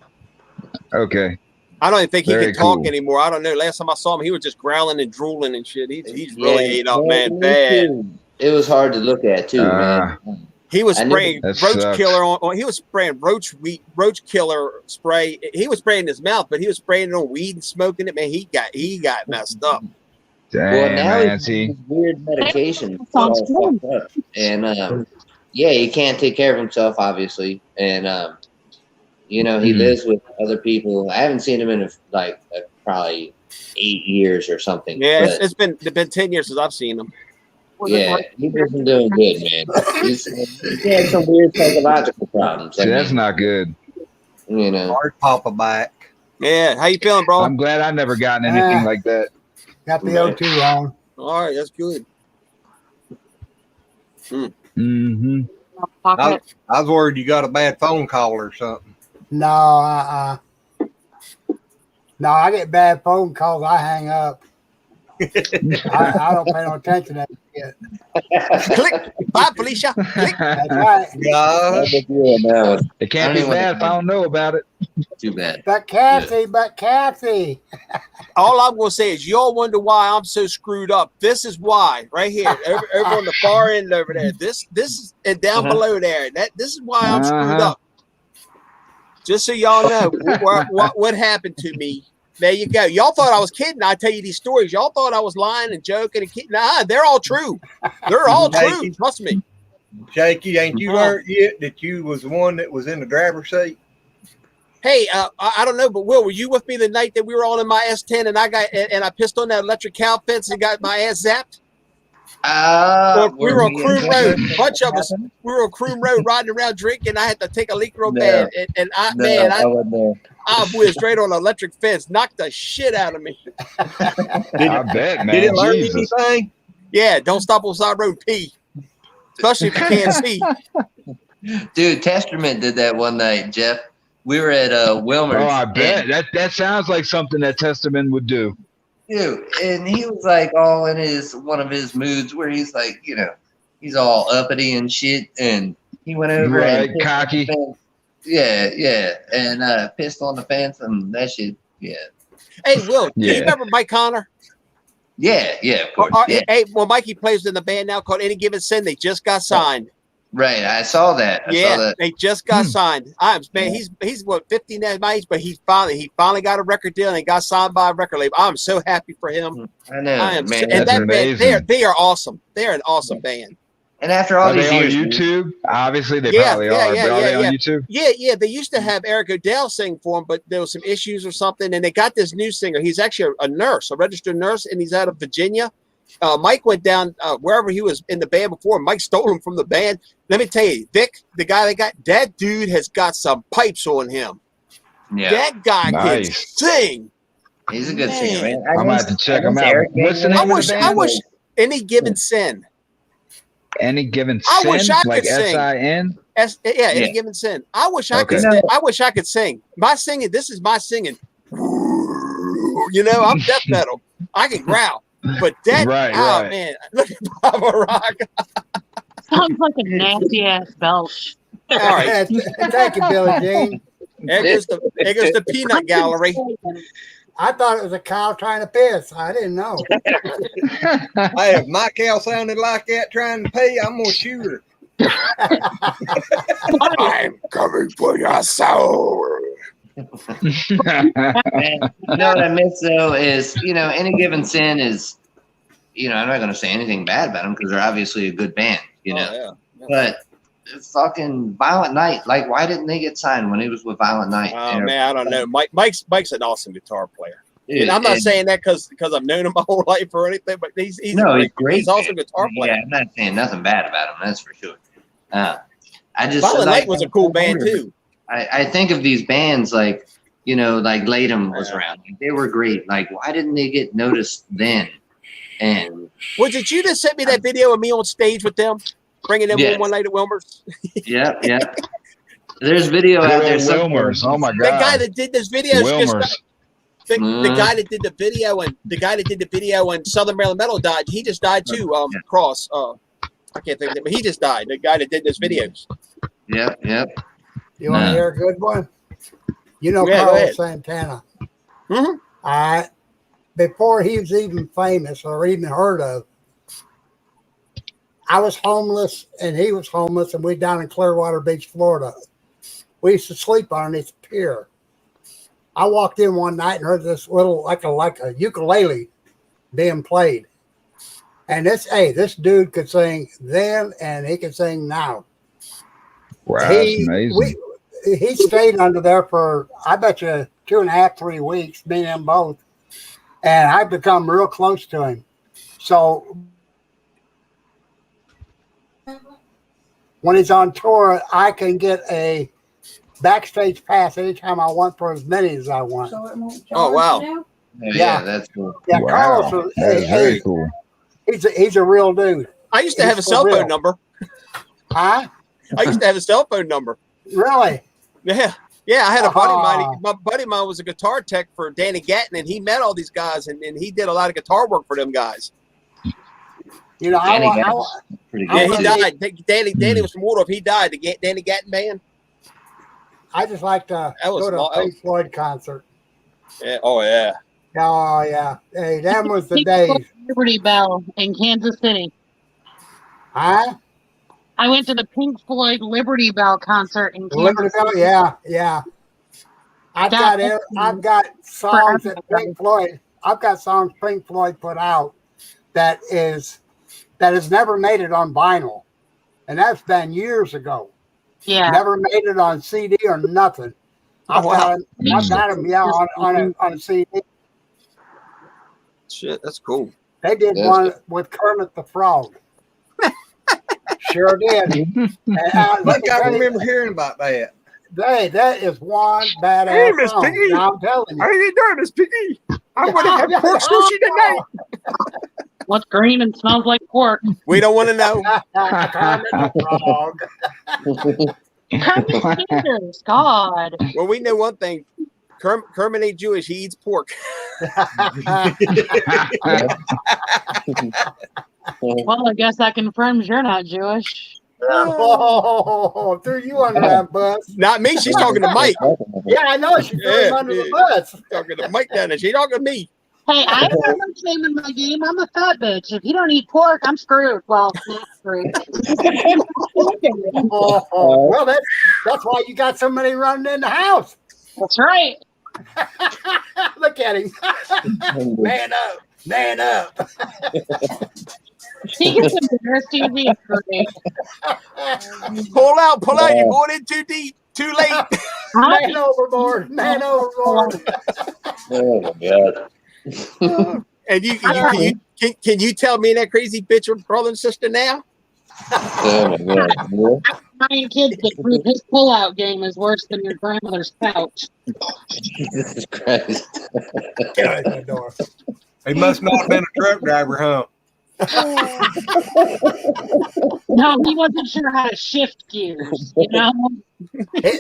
Okay. I don't even think he can talk anymore. I don't know. Last time I saw him, he was just growling and drooling and shit. He's really ate up, man, bad. It was hard to look at too, man. He was spraying roach killer on. He was spraying roach killer spray. He was spraying his mouth, but he was spraying it on weed and smoking it. Man, he got messed up. Dang, well, now man, he's weird medication, and he can't take care of himself, obviously, and he lives with other people. I haven't seen him in probably 8 years or something. Yeah, it's been 10 years since I've seen him. Yeah, he wasn't doing good, man. He had some weird psychological problems. See, that's not good. Hard papa back. Yeah, how you feeling, bro? I'm glad I've never gotten anything like that. Got the O2 on. All right, that's good. Mm-hmm. I was worried you got a bad phone call or something. No, no, I get bad phone calls. I hang up. I don't pay no attention to that shit. Click. Bye, Felicia. Click. That's right. Gosh. It can't be bad if I don't know about it. Too bad. But Kathy. All I'm going to say is y'all wonder why I'm so screwed up. This is why, right here, over on the far end over there. This is and down below there. This is why I'm screwed up. Just so y'all know what happened to me. There you go. Y'all thought I was kidding. I tell you these stories. Y'all thought I was lying and joking and kidding. Nah, they're all true. They're all true. Trust me. Jakey, ain't you learned yet that you was the one that was in the driver's seat? Hey, I don't know, but Will, were you with me the night that we were all in my S10 and I pissed on that electric cow fence and got my ass zapped? We were on Croom Road. A bunch of us. We were on Croom Road riding around drinking. I had to take a leak real bad, and I went straight on an electric fence, knocked the shit out of me. I bet, man. Did it learn anything? Yeah, don't stop on side road, pee, especially if you can't see. Dude, Testament did that one night, Jeff. We were at Wilmer's. Oh, I bet that sounds like something that Testament would do. Dude, and he was like all in one of his moods where he's like, he's all uppity and shit, and he went over and cocky. Yeah, and pissed on the fence and that shit. Yeah. Hey, Will, do you remember Mike Connor? Yeah, of course. Yeah. Hey, well, Mikey plays in the band now called Any Given Sin. They just got signed. Right, I saw that. I saw that. They just got signed. He's what 15 at my age, but he finally got a record deal and he got signed by a record label. I'm so happy for him. I know, man. And that band, they are awesome. They're an awesome band. And after all these years, on YouTube, obviously they probably are. But are they on YouTube? Yeah. They used to have Eric O'Dell sing for them, but there was some issues or something, and they got this new singer. He's actually a nurse, a registered nurse, and he's out of Virginia. Mike went down wherever he was in the band before. Mike stole him from the band. Let me tell you, Vic, the guy that dude has got some pipes on him. Yeah, that guy can sing. He's a good singer, man. I'm gonna have to check him out. What's the name of the band? I wish Any Given Sin. Any given I wish sin, I like could sing. S-I-N? Any given sin. I wish I could. Okay. I wish I could sing. My singing. This is my singing. You know, I'm death metal. I can growl, but that. Right. Man, look at Baba Rock. Sounds like a nasty ass belch. All right. Thank you, Billie Jean. There goes the peanut gallery. I thought it was a cow trying to piss. I didn't know. Hey, if my cow sounded like that trying to pee, I'm gonna shoot her. I'm coming for your soul. And you know what I miss though is, Any Given Sin is, I'm not going to say anything bad about them because they're obviously a good band, Yeah. But fucking Violent Night, like why didn't they get signed when he was with Violent Night? Oh man, I don't know. Mike's an awesome guitar player. Dude, and I'm not saying that because I've known him my whole life or anything, but he's great. He's also a guitar player. Yeah, I'm not saying nothing bad about him, that's for sure. I just Violent Night was a cool band too. I think of these bands like Latham was around. They were great. Like, why didn't they get noticed then? And Did you just send me that video of me on stage with them, bringing them one night at Wilmer's? Yeah. There's video out there. Wilmer's. Oh my god. That guy that did this video. Wilmer's. The guy that did the video and Southern Maryland Metal died. He just died too. Cross. I can't think of it, but he just died. The guy that did those videos. Yep. You want to hear a good one? Carlos Santana. Mm-hmm. Before he was even famous or even heard of, I was homeless and he was homeless, and we down in Clearwater Beach, Florida. We used to sleep underneath the pier. I walked in one night and heard this little like a ukulele being played. And this dude could sing then and he could sing now. Wow, that's amazing. He stayed under there for, I bet you, 2.5, 3 weeks, me and him both. And I've become real close to him. So when he's on tour, I can get a backstage pass anytime I want for as many as I want. So it won't Oh, wow. Yeah, that's cool. Yeah, Wow. Carlos, That's very cool. He's a real dude. I used to have a He's cell for phone real. number. Huh? I used to have a cell phone number. Really? Yeah. I had a buddy of mine. My buddy of mine was a guitar tech for Danny Gatton, and he met all these guys, and he did a lot of guitar work for them guys. Pretty Pretty Yeah, good. he died. Danny was from Waldorf. He died. The Danny Gatton band. I just like to go to a Pink Floyd concert. Yeah. Oh yeah. Oh yeah. Hey, that was the days. Liberty Bell in Kansas City. Huh? I went to the Pink Floyd Liberty Bell concert in Kansas Liberty Bell, City. yeah. I've got songs that Pink Floyd. I've got songs Pink Floyd put out that has never made it on vinyl, and that's been years ago. Yeah. Never made it on CD or nothing. I've got them, on a CD. Shit, that's cool. They did one with Kermit the Frog. Sure did. I think I remember hearing about that. That is one badass Hey, Miss song. Piggy. I'm telling How you. you doing, Miss Piggy? I'm going to have pork sushi tonight. What's green and smells like pork? We don't want to know. Kermit the Frog. Kermit Sanders, God. Well, we know one thing. Kermit ain't Jewish. He eats pork. Well, I guess that confirms you're not Jewish. Oh, threw you under that bus. Not me. She's talking to Mike. Yeah, I know. She threw him under the bus. Talking to Mike down there. She's talking to me. Hey, I have no shame in my game. I'm a fat bitch. If you don't eat pork, I'm screwed. Well, not screwed. Well, that's why you got so many running in the house. That's right. Look at him. Man up. Man up. He gets embarrassed easy. Pull out. You're going in too deep. Too late. Man overboard. Man overboard. Oh my god. And can you tell me and that crazy bitch are brother and sister now? Oh my god. Nine kids that prove his pull-out game is worse than your grandmother's couch. Jesus Christ. Get out of the door. He must not have been a truck driver, huh? No, he wasn't sure how to shift gears, you know?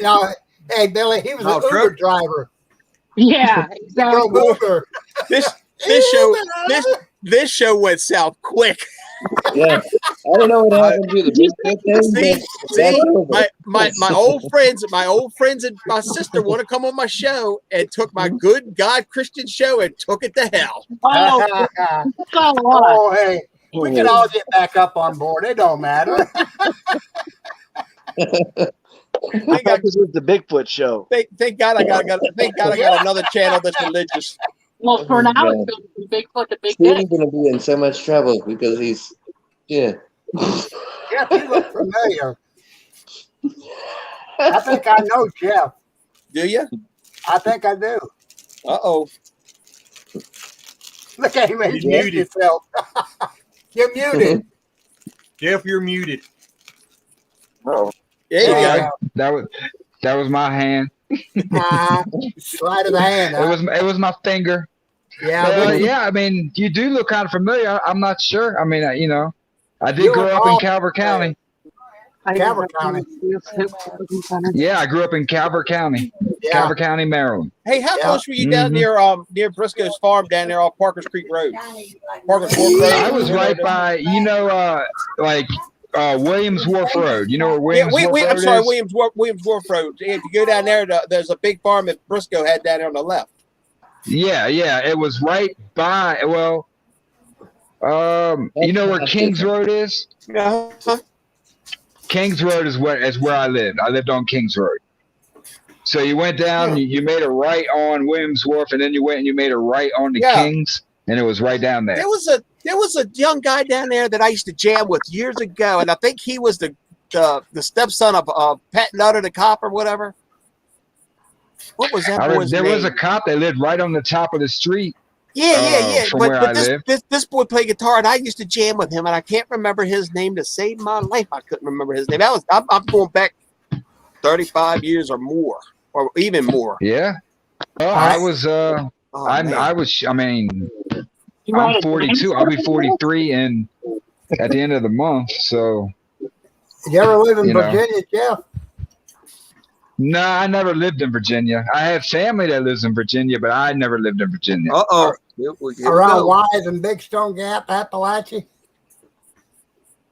No, hey, Billy, he was No, an Uber true. driver. Yeah, He exactly. drove Uber. This show went south quick. Yeah. I don't know what happened to the Bigfoot thing, but that's over. My old friends and my sister want to come on my show and took my good God Christian show and took it to hell. Oh, Oh, hey, we can all get back up on board. It don't matter. I thought this was the Bigfoot show. Thank God I got another channel that's religious. well, for now, God. it's Bigfoot the Big Steve's Dick. gonna be in so much trouble because he's Jeff, you look familiar. I think I know Jeff. Do you? I think I do. Uh-oh. Look at him. He's He's muted muted. himself. You're muted. Jeff, you're muted. Oh, There you Yeah. go. That was my hand. Slide of the hand. Huh? It was my finger. Yeah. Yeah. I mean, you do look kind of familiar. I'm not sure. I mean, I did You grow were up in all- Calvert County. Calvert County. Yeah, I grew up in Calvert County, Yeah. Calvert County, Maryland. Hey, how Yeah. close were you down near Briscoe's farm down there on Parker's Creek Road? Parker's Fork Road. I was right by, Williams Wharf Road. You know where Williams Wharf Road I'm sorry, is? Williams Wharf Road. If you go down there, there's a big farm that Briscoe had down there on the left. Yeah. It was right by. Well, you know where Kings Road is? Uh-huh. Kings Road is where I lived. I lived on Kings Road. So you went down, you made a right on Williams Wharf, and then you went and you made a right on the Kings, and it was right down there. There was a young guy down there that I used to jam with years ago, and I think he was the stepson of Pat Nutter, the cop or whatever. What was that boy's There name? was a cop that lived right on the top of the street. Yeah. From where I live. This boy played guitar, and I used to jam with him, and I can't remember his name to save my life. I couldn't remember his name. I'm going back 35 years or more, or even more. Yeah. Well, I was. man. I mean, I'm 42. I'll be 43 at the end of the month. So. Did you ever live in You know. Virginia, Jeff? No, I never lived in Virginia. I have family that lives in Virginia, but I never lived in Virginia. Uh-oh. Around Wise and Big Stone Gap, Appalachia?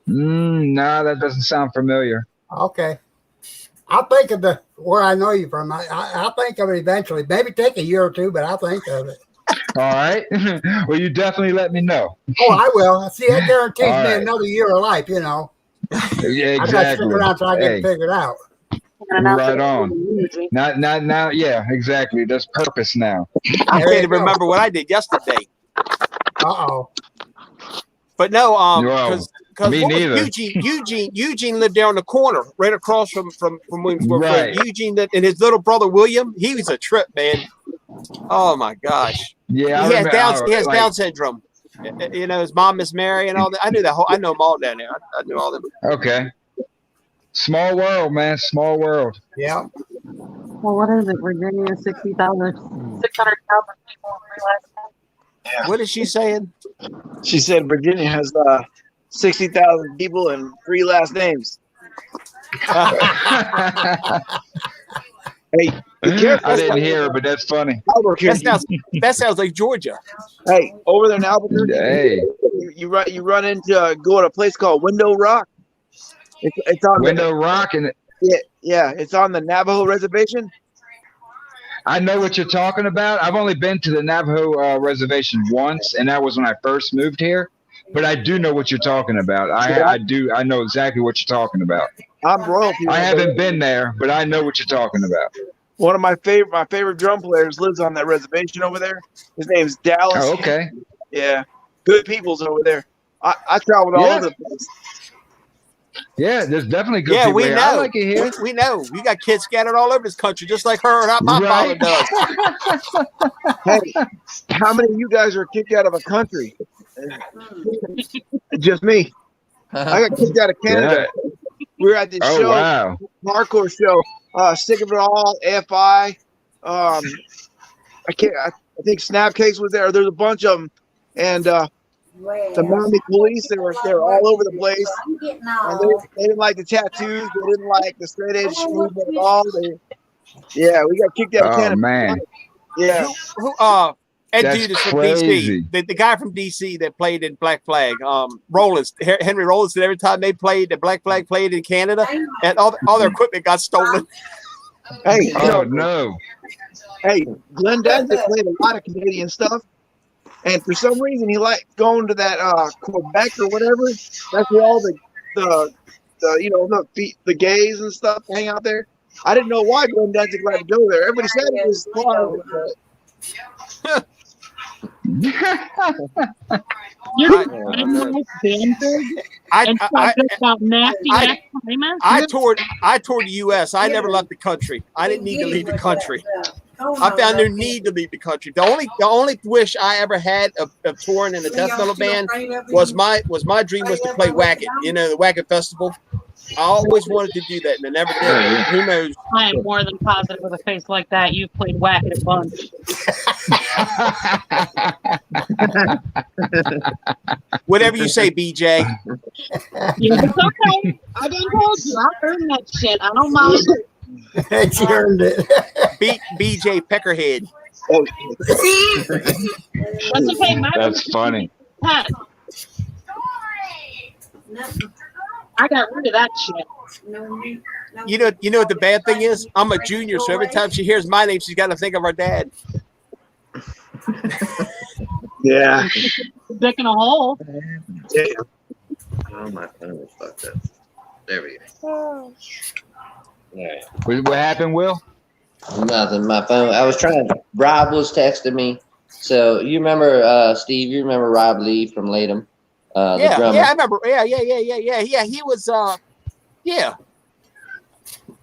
No, that doesn't sound familiar. Okay. I'll think of where I know you from. I'll think of it eventually. Maybe take a year or two, but I'll think of it. All right. Well, you definitely let me know. Oh, I will. See, that guarantees All me right. another year of life, you know. Yeah, I got to stick exactly. around until I get Hey, it figured out. right on. Not. Yeah, exactly. There's purpose now. I There can't you even go. remember what I did yesterday. Uh-oh. But no, Well, because me neither. Eugene lived there on the corner, right across from Williamsburg. Right. Eugene and his little brother William, he was a trip, man. Oh my gosh. Yeah, He has Down syndrome. You know, his mom Miss Mary and all that. I knew them all down there. I knew all them. Okay. Small world, man. Small world. Yeah. Well, what is it? Virginia, 600,000 people last What is she saying? she said Virginia has 60,000 people and 3 last names. Hey, be careful. I didn't hear her, but that's funny. Albuquerque. That sounds like Georgia. Hey, over there in Albuquerque, Hey, you run into go to a place called Window Rock. It's on Window Rock, and it's on the Navajo reservation. I know what you're talking about. I've only been to the Navajo reservation once, and that was when I first moved here. But I do know what you're talking about. I know exactly what you're talking about. I'm royalty. I haven't been there, but I know what you're talking about. One of my favorite drum players lives on that reservation over there. His name's Dallas. Oh, okay. Yeah, good people's over there. I traveled all over the place. Yeah, there's definitely good Yeah, people we here. know. I like it here. We know. We got kids scattered all over this country, just like her and my father Right. does. Hey, how many of you guys are kicked out of a country? Just me. I got kicked out of Canada. We were at this Oh, show, wow. hardcore show, Sick of It All, AFI. I think Snapcase was there. There's a bunch of them, and the mounted police. They were all over the place, and they didn't like the tattoos. They didn't like the straight edge movement at all. Yeah, we got kicked out of Oh Canada. man, Yeah, Who that That's dude is from crazy. DC. The guy from DC that played in Black Flag, Rollins, Henry Rollins, and every time they played, the Black Flag played in Canada, and all their equipment got stolen. hey, oh no. hey, Glenn Danzig played a lot of Canadian stuff, and for some reason he liked going to that Quebec or whatever. That's where all the gays and stuff hang out there. I didn't know why Glenn Danzig liked to go there. Everybody said it was fun. You're Danzig and talking about nasty ass women. I toured the U.S. I never left the country. I didn't need to leave the country. I found no need to leave the country. The only wish I ever had of touring in a death metal band was my dream was to play Wacket. You know, the Wacket Festival. I always wanted to do that, and I never did. Who knows? I am more than positive with a face like that. You've played whack at a bunch. Whatever you say, BJ. Yeah, it's okay. I didn't told you. I earned that shit. I don't mind. She earned it. BJ Peckerhead. That's okay. That's funny. Pat. I got rid of that shit. You know what the bad thing is? I'm a junior, so every time she hears my name, she's got to think of her dad. Yeah. Dick in a hole. Yeah. Oh, my phone is fucked up. There we go. Yeah. What happened, Will? Nothing. My phone. I was trying. Rob was texting me. So you remember, Steve? You remember Rob Lee from Latham? The drummer. I remember. Yeah. He was. Yeah.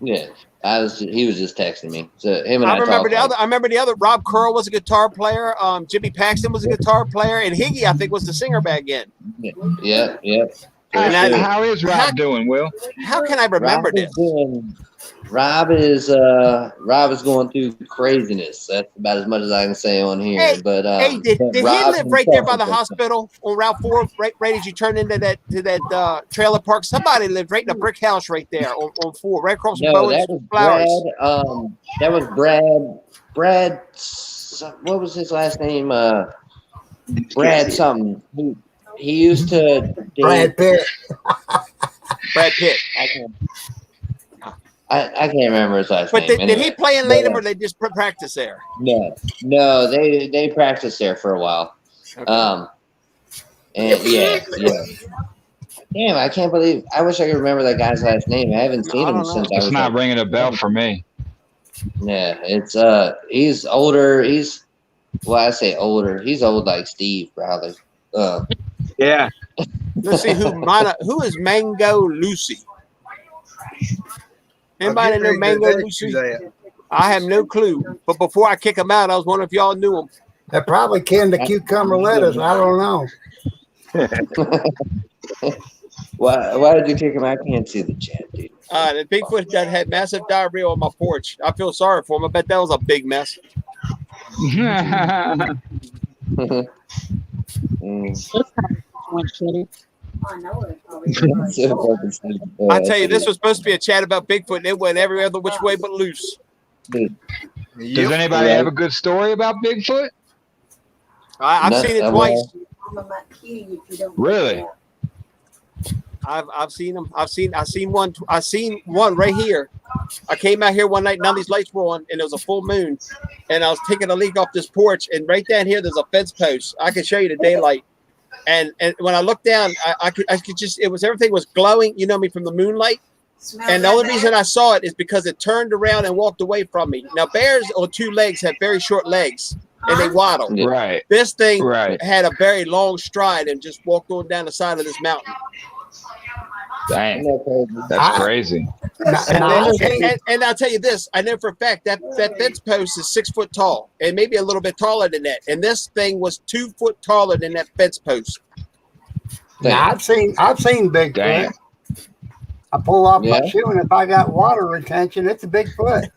Yeah. He was just texting me. So him and I remember talked, I remember the other. Rob Curl was a guitar player. Jimmy Paxton was a guitar player, and Higgy, I think, was the singer back then. Yeah. And how is Rob doing, Will? How can I remember this? Rob is going through craziness. That's about as much as I can say on here. Hey, did he Rob live right there by the hospital on Route 4, right as you turn into that trailer park? Somebody lived right in a brick house right there on 4, right across from Bowen's Flowers. That was Brad. What was his last name? Brad something. He used to. Brad Pitt. Brad Pitt. I can't remember his last name. But did he play in Latham, or they just practice there? No, they practiced there for a while. Okay. And yeah. Damn, I can't believe. I wish I could remember that guy's last name. I haven't seen him since I was. It's not ringing a bell for me. Yeah, it's he's older. I say older. He's old like Steve, probably. Yeah. Let's see who is Mango Lucy. Anybody know Mango Lucy? I have no clue. But before I kick him out, I was wondering if y'all knew him. They're probably canned the cucumber lettuce. I don't know. Why did you kick him out? I can't see the chat, dude. The Bigfoot that had massive diarrhea on my porch. I feel sorry for him. I bet that was a big mess. I tell you, this was supposed to be a chat about Bigfoot, and it went every other which way but loose. Does anybody have a good story about Bigfoot? I've seen it twice. Really? I've seen them. I've seen one right here. I came out here one night, none of these lights were on, and it was a full moon. And I was taking a leak off this porch, and right down here there's a fence post. I can show you the daylight. And when I looked down, I could just, everything was glowing, from the moonlight. And the only reason I saw it is because it turned around and walked away from me. Now, bears on 2 legs have very short legs, and they waddle. Right. This thing had a very long stride and just walked on down the side of this mountain. Dang, that's crazy. And I'll tell you this, I know for a fact that fence post is 6 foot tall, and maybe a little bit taller than that. And this thing was 2 foot taller than that fence post. Now, I've seen Bigfoot. I pull off my shoe, and if I got water retention, it's a Bigfoot.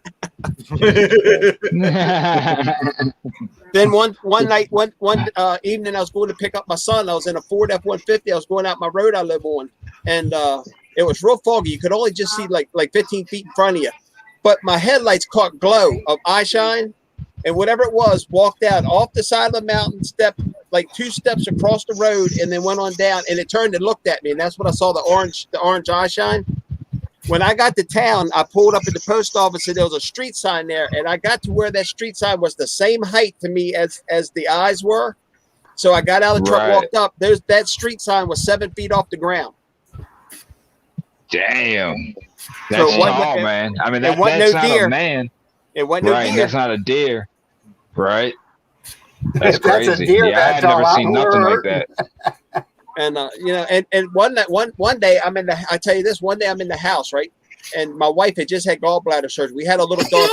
Then one night, one evening, I was going to pick up my son. I was in a Ford F-150. I was going out my road I live on, and it was real foggy. You could only just see like 15 feet in front of you. But my headlights caught glow of eye shine, and whatever it was walked out off the side of the mountain, step like 2 steps across the road, and then went on down. And it turned and looked at me, and that's when I saw the orange eye shine. When I got to town, I pulled up at the post office and there was a street sign there. And I got to where that street sign was the same height to me as the eyes were. So I got out of the truck, walked up. That street sign was 7 feet off the ground. Damn. That's tall, man. I mean, that's not a man. It wasn't no deer. That's not a deer. Right. That's crazy. That's a deer. Yeah, I had never seen nothing like that. And and one day I'm in the. I tell you this. One day I'm in the house, right, and my wife had just had gallbladder surgery. We had a little dog.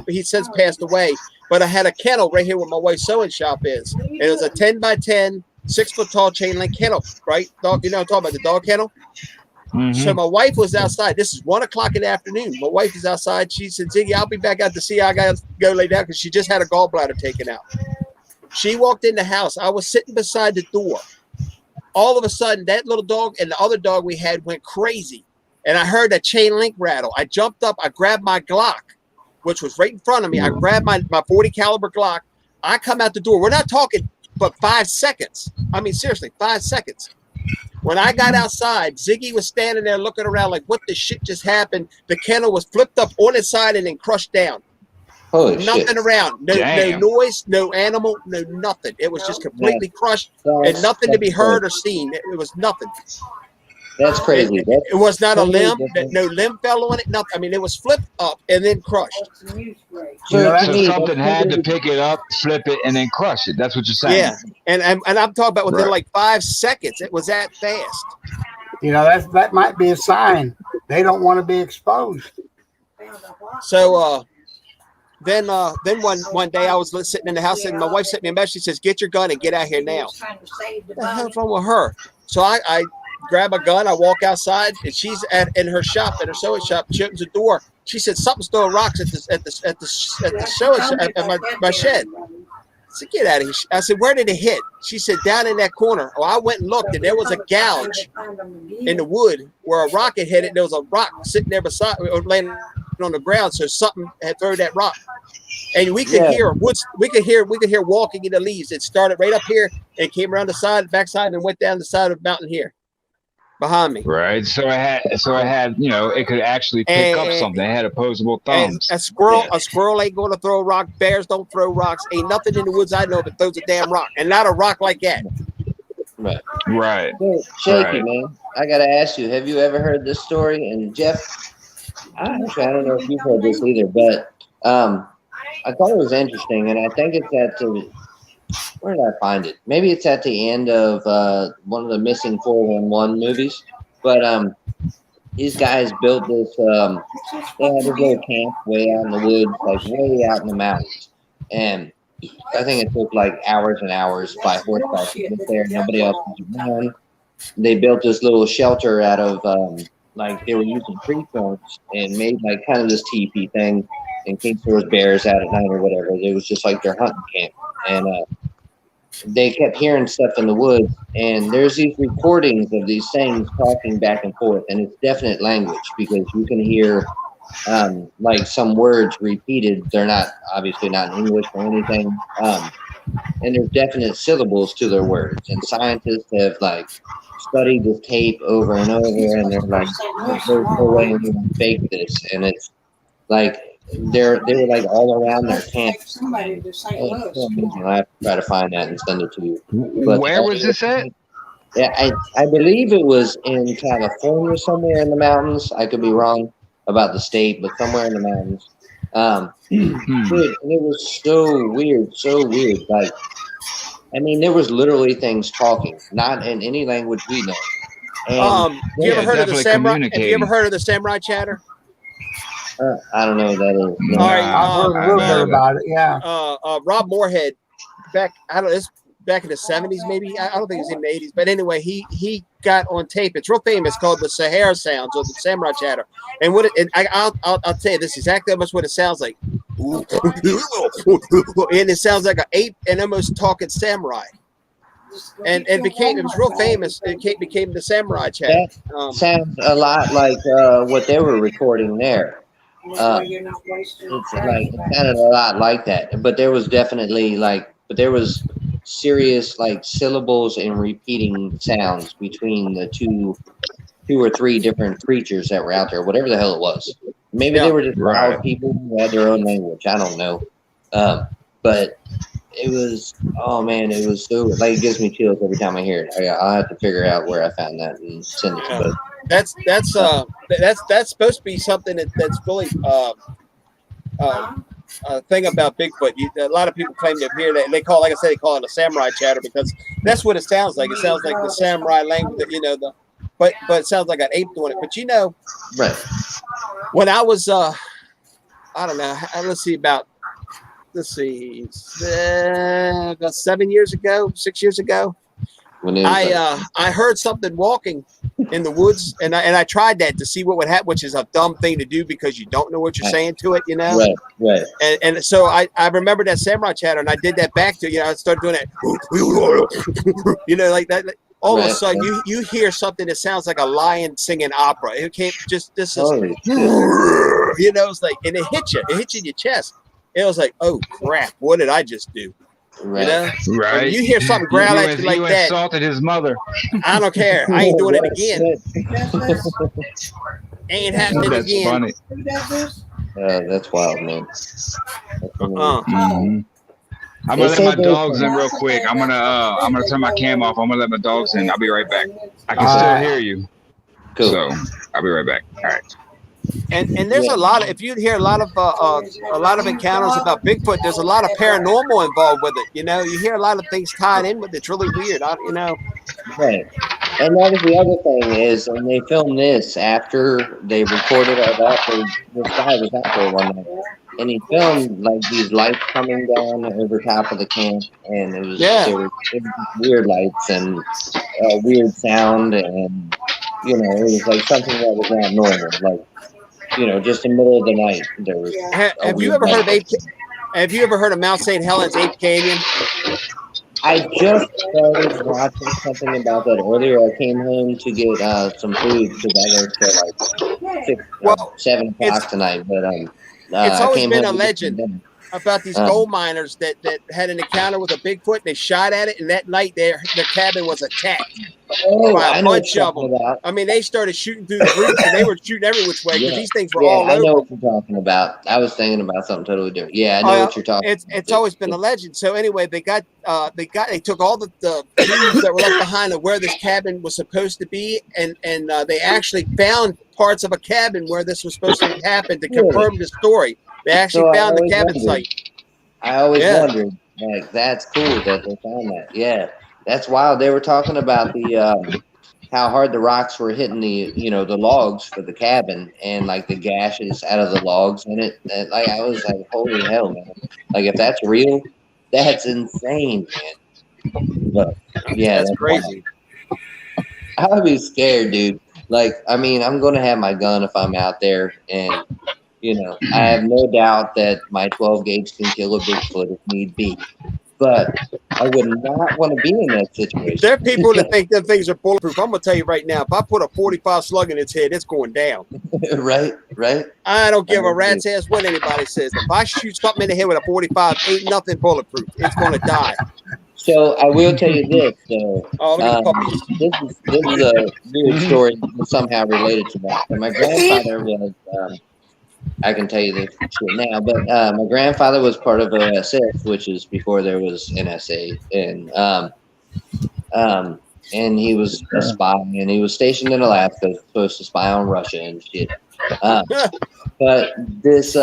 He since passed away, but I had a kennel right here where my wife's sewing shop is. And it was a 10 by 10, 6 foot tall chain link kennel, right? Dog, you know, I'm talking about the dog kennel. Mm-hmm. So my wife was outside. This is 1 o'clock in the afternoon. My wife is outside. She said, "Ziggy, I'll be back out to see. I got to go lay down because she just had a gallbladder taken out." She walked in the house. I was sitting beside the door. All of a sudden, that little dog and the other dog we had went crazy. And I heard a chain link rattle. I jumped up. I grabbed my Glock, which was right in front of me. I grabbed my 40 caliber Glock. I come out the door. We're not talking but 5 seconds. I mean, seriously, 5 seconds. When I got outside, Ziggy was standing there looking around like, what the shit just happened? The kennel was flipped up on its side and then crushed down. Holy nothing shit. Around. No noise, no animal, no nothing. It was just completely crushed and nothing to be heard or seen. It was nothing. That's crazy. It was not a limb. No limb fell on it. Nothing. I mean, it was flipped up and then crushed. So something had to pick it up, flip it, and then crush it. That's what you're saying. Yeah, and I'm talking about within like 5 seconds. It was that fast. You know, that might be a sign they don't want to be exposed. So then one day I was sitting in the house and my wife sent me a message. She says, "Get your gun and get out here now." What the hell's wrong with her? So I grab a gun. I walk outside and she's in her shop, in her sewing shop. She opens the door. She said, "Something's throwing rocks at the sewing shop, at my shed." I said, "Get out of here." I said, "Where did it hit?" She said, "Down in that corner." Oh, I went and looked, and there was a gouge in the wood where a rock had hit it. There was a rock sitting there beside, or laying on the ground. So something had thrown that rock, and we could hear woods. We could hear walking in the leaves. It started right up here and came around the backside, and went down the side of the mountain here behind me. Right. So it had, you know, it could actually pick up something. It had opposable thumbs. A squirrel ain't going to throw a rock. Bears don't throw rocks. Ain't nothing in the woods I know that throws a damn rock, and not a rock like that. Right. So, Shaky, man, I gotta ask you, have you ever heard this story? And Jeff, I don't know if you've heard this either, but I thought it was interesting, and I think it's at where did I find it? Maybe it's at the end of one of the Missing 411 movies. But these guys built this. They had this little camp way out in the woods, like way out in the mountains, and I think it took like hours and hours by horseback to get there. Nobody else was around. They built this little shelter out of like they were using tree trunks and made like kind of this teepee thing in case there was bears out at night or whatever. It was just like their hunting camp, and they kept hearing stuff in the woods. And there's these recordings of these things talking back and forth, and it's definite language because you can hear like some words repeated. They're not obviously not in English or anything, and there's definite syllables to their words. And scientists have like studied this tape over and over, and they're like, "There's no way we can fake this." And it's like they were like all around their camp. I have to try to find that and send it to you. But where was this at? Yeah, I believe it was in California, somewhere in the mountains. I could be wrong about the state, but somewhere in the mountains. Dude, and it was so weird. Like, I mean, there was literally things talking, not in any language we know. And, have you ever heard of the samurai? Have you ever heard of the samurai chatter? I don't know what that is. No. All right, I've heard a little bit about it. Yeah. Rob Moorhead, back in the 70s, maybe. I don't think it was in the 80s, but anyway, he got on tape. It's real famous, called the Sahara Sounds or the Samurai Chatter. And I'll tell you, this is exactly how much what it sounds like. and it sounds like an ape and almost talking samurai. And it was real famous. It became the samurai chatter. That sounds a lot like what they were recording there. It's like it sounded a lot like that, but there was definitely there was serious like syllables and repeating sounds between the two or three different creatures that were out there, whatever the hell it was. Maybe they were just wild people who had their own language. I don't know, but it was, oh man, it was so like it gives me chills every time I hear it. I'll have to figure out where I found that and send it to both. That's supposed to be something that's really a thing about Bigfoot. A lot of people claim to hear that. They call, like I said, they call it a samurai chatter because that's what it sounds like. It sounds like the samurai language, but it sounds like an ape doing it. But right. When I was, I don't know, about 7 years ago, 6 years ago, I heard something walking in the woods, and I tried that to see what would happen, which is a dumb thing to do because you don't know what you're saying to it, Right. And so I remember that samurai chatter, and I did that back to I started doing it, like that. All of a sudden, you hear something that sounds like a lion singing opera. It came it's like, and it hit you in your chest. It was like, oh crap, what did I just do? Right. When you hear something growl at you like that. You insulted his mother. I don't care. I ain't doing it again. Ain't happening again. That's funny. That's wild, man. Mm-hmm. I'm gonna let my dogs in real quick. I'm gonna turn my cam off. I'm gonna let my dogs in. I'll be right back. I can still hear you. Cool. So I'll be right back. All right. And there's a lot of, if you hear a lot of encounters about Bigfoot, there's a lot of paranormal involved with it. You hear a lot of things tied in with it. It's really weird. Right. And that is the other thing is, when they filmed this after they recorded all that, this guy was out there one night, and he filmed like these lights coming down over top of the camp, and it was there was weird lights and weird sound, and it was like something that was not normal, like. Just in the middle of the night, there was. Have you ever heard of Mount St. Helens Ape Canyon? I just started watching something about that earlier. I came home to get some food because I worked till like 7 o'clock tonight. But it's always been a legend about these gold miners that had an encounter with a Bigfoot. They shot at it, and that night their cabin was attacked by a bunch of them. I mean, they started shooting through the roof, and they were shooting every which way because these things were all over. I know what you're talking about. I was thinking about something totally different. Yeah, I know what you're talking about. It's always been a legend. So anyway, they took all the clues that were left behind of where this cabin was supposed to be, and they actually found parts of a cabin where this was supposed to happen to confirm the story. They actually found the cabin site. I always wondered, like, that's cool that they found that. Yeah, that's wild. They were talking about the how hard the rocks were hitting the the logs for the cabin, and like the gashes out of the logs in it. And, like, I was like, holy hell, man! Like, if that's real, that's insane, man. But yeah, that's crazy. I would be scared, dude. Like, I mean, I'm gonna have my gun if I'm out there, and I have no doubt that my 12 gauge can kill a Bigfoot if need be. But I would not want to be in that situation. There are people that think them things are bulletproof. I'm gonna tell you right now, if I put a 45 slug in its head, it's going down. Right. I don't give a rat's ass what anybody says. If I shoot something in the head with a 45, ain't nothing bulletproof. It's gonna die. So I will tell you this, though. This is a weird story somehow related to that. But my grandfather was. I can tell you this shit now, but my grandfather was part of OSS, which is before there was NSA, and he was a spy, and he was stationed in Alaska, supposed to spy on Russia and shit. But this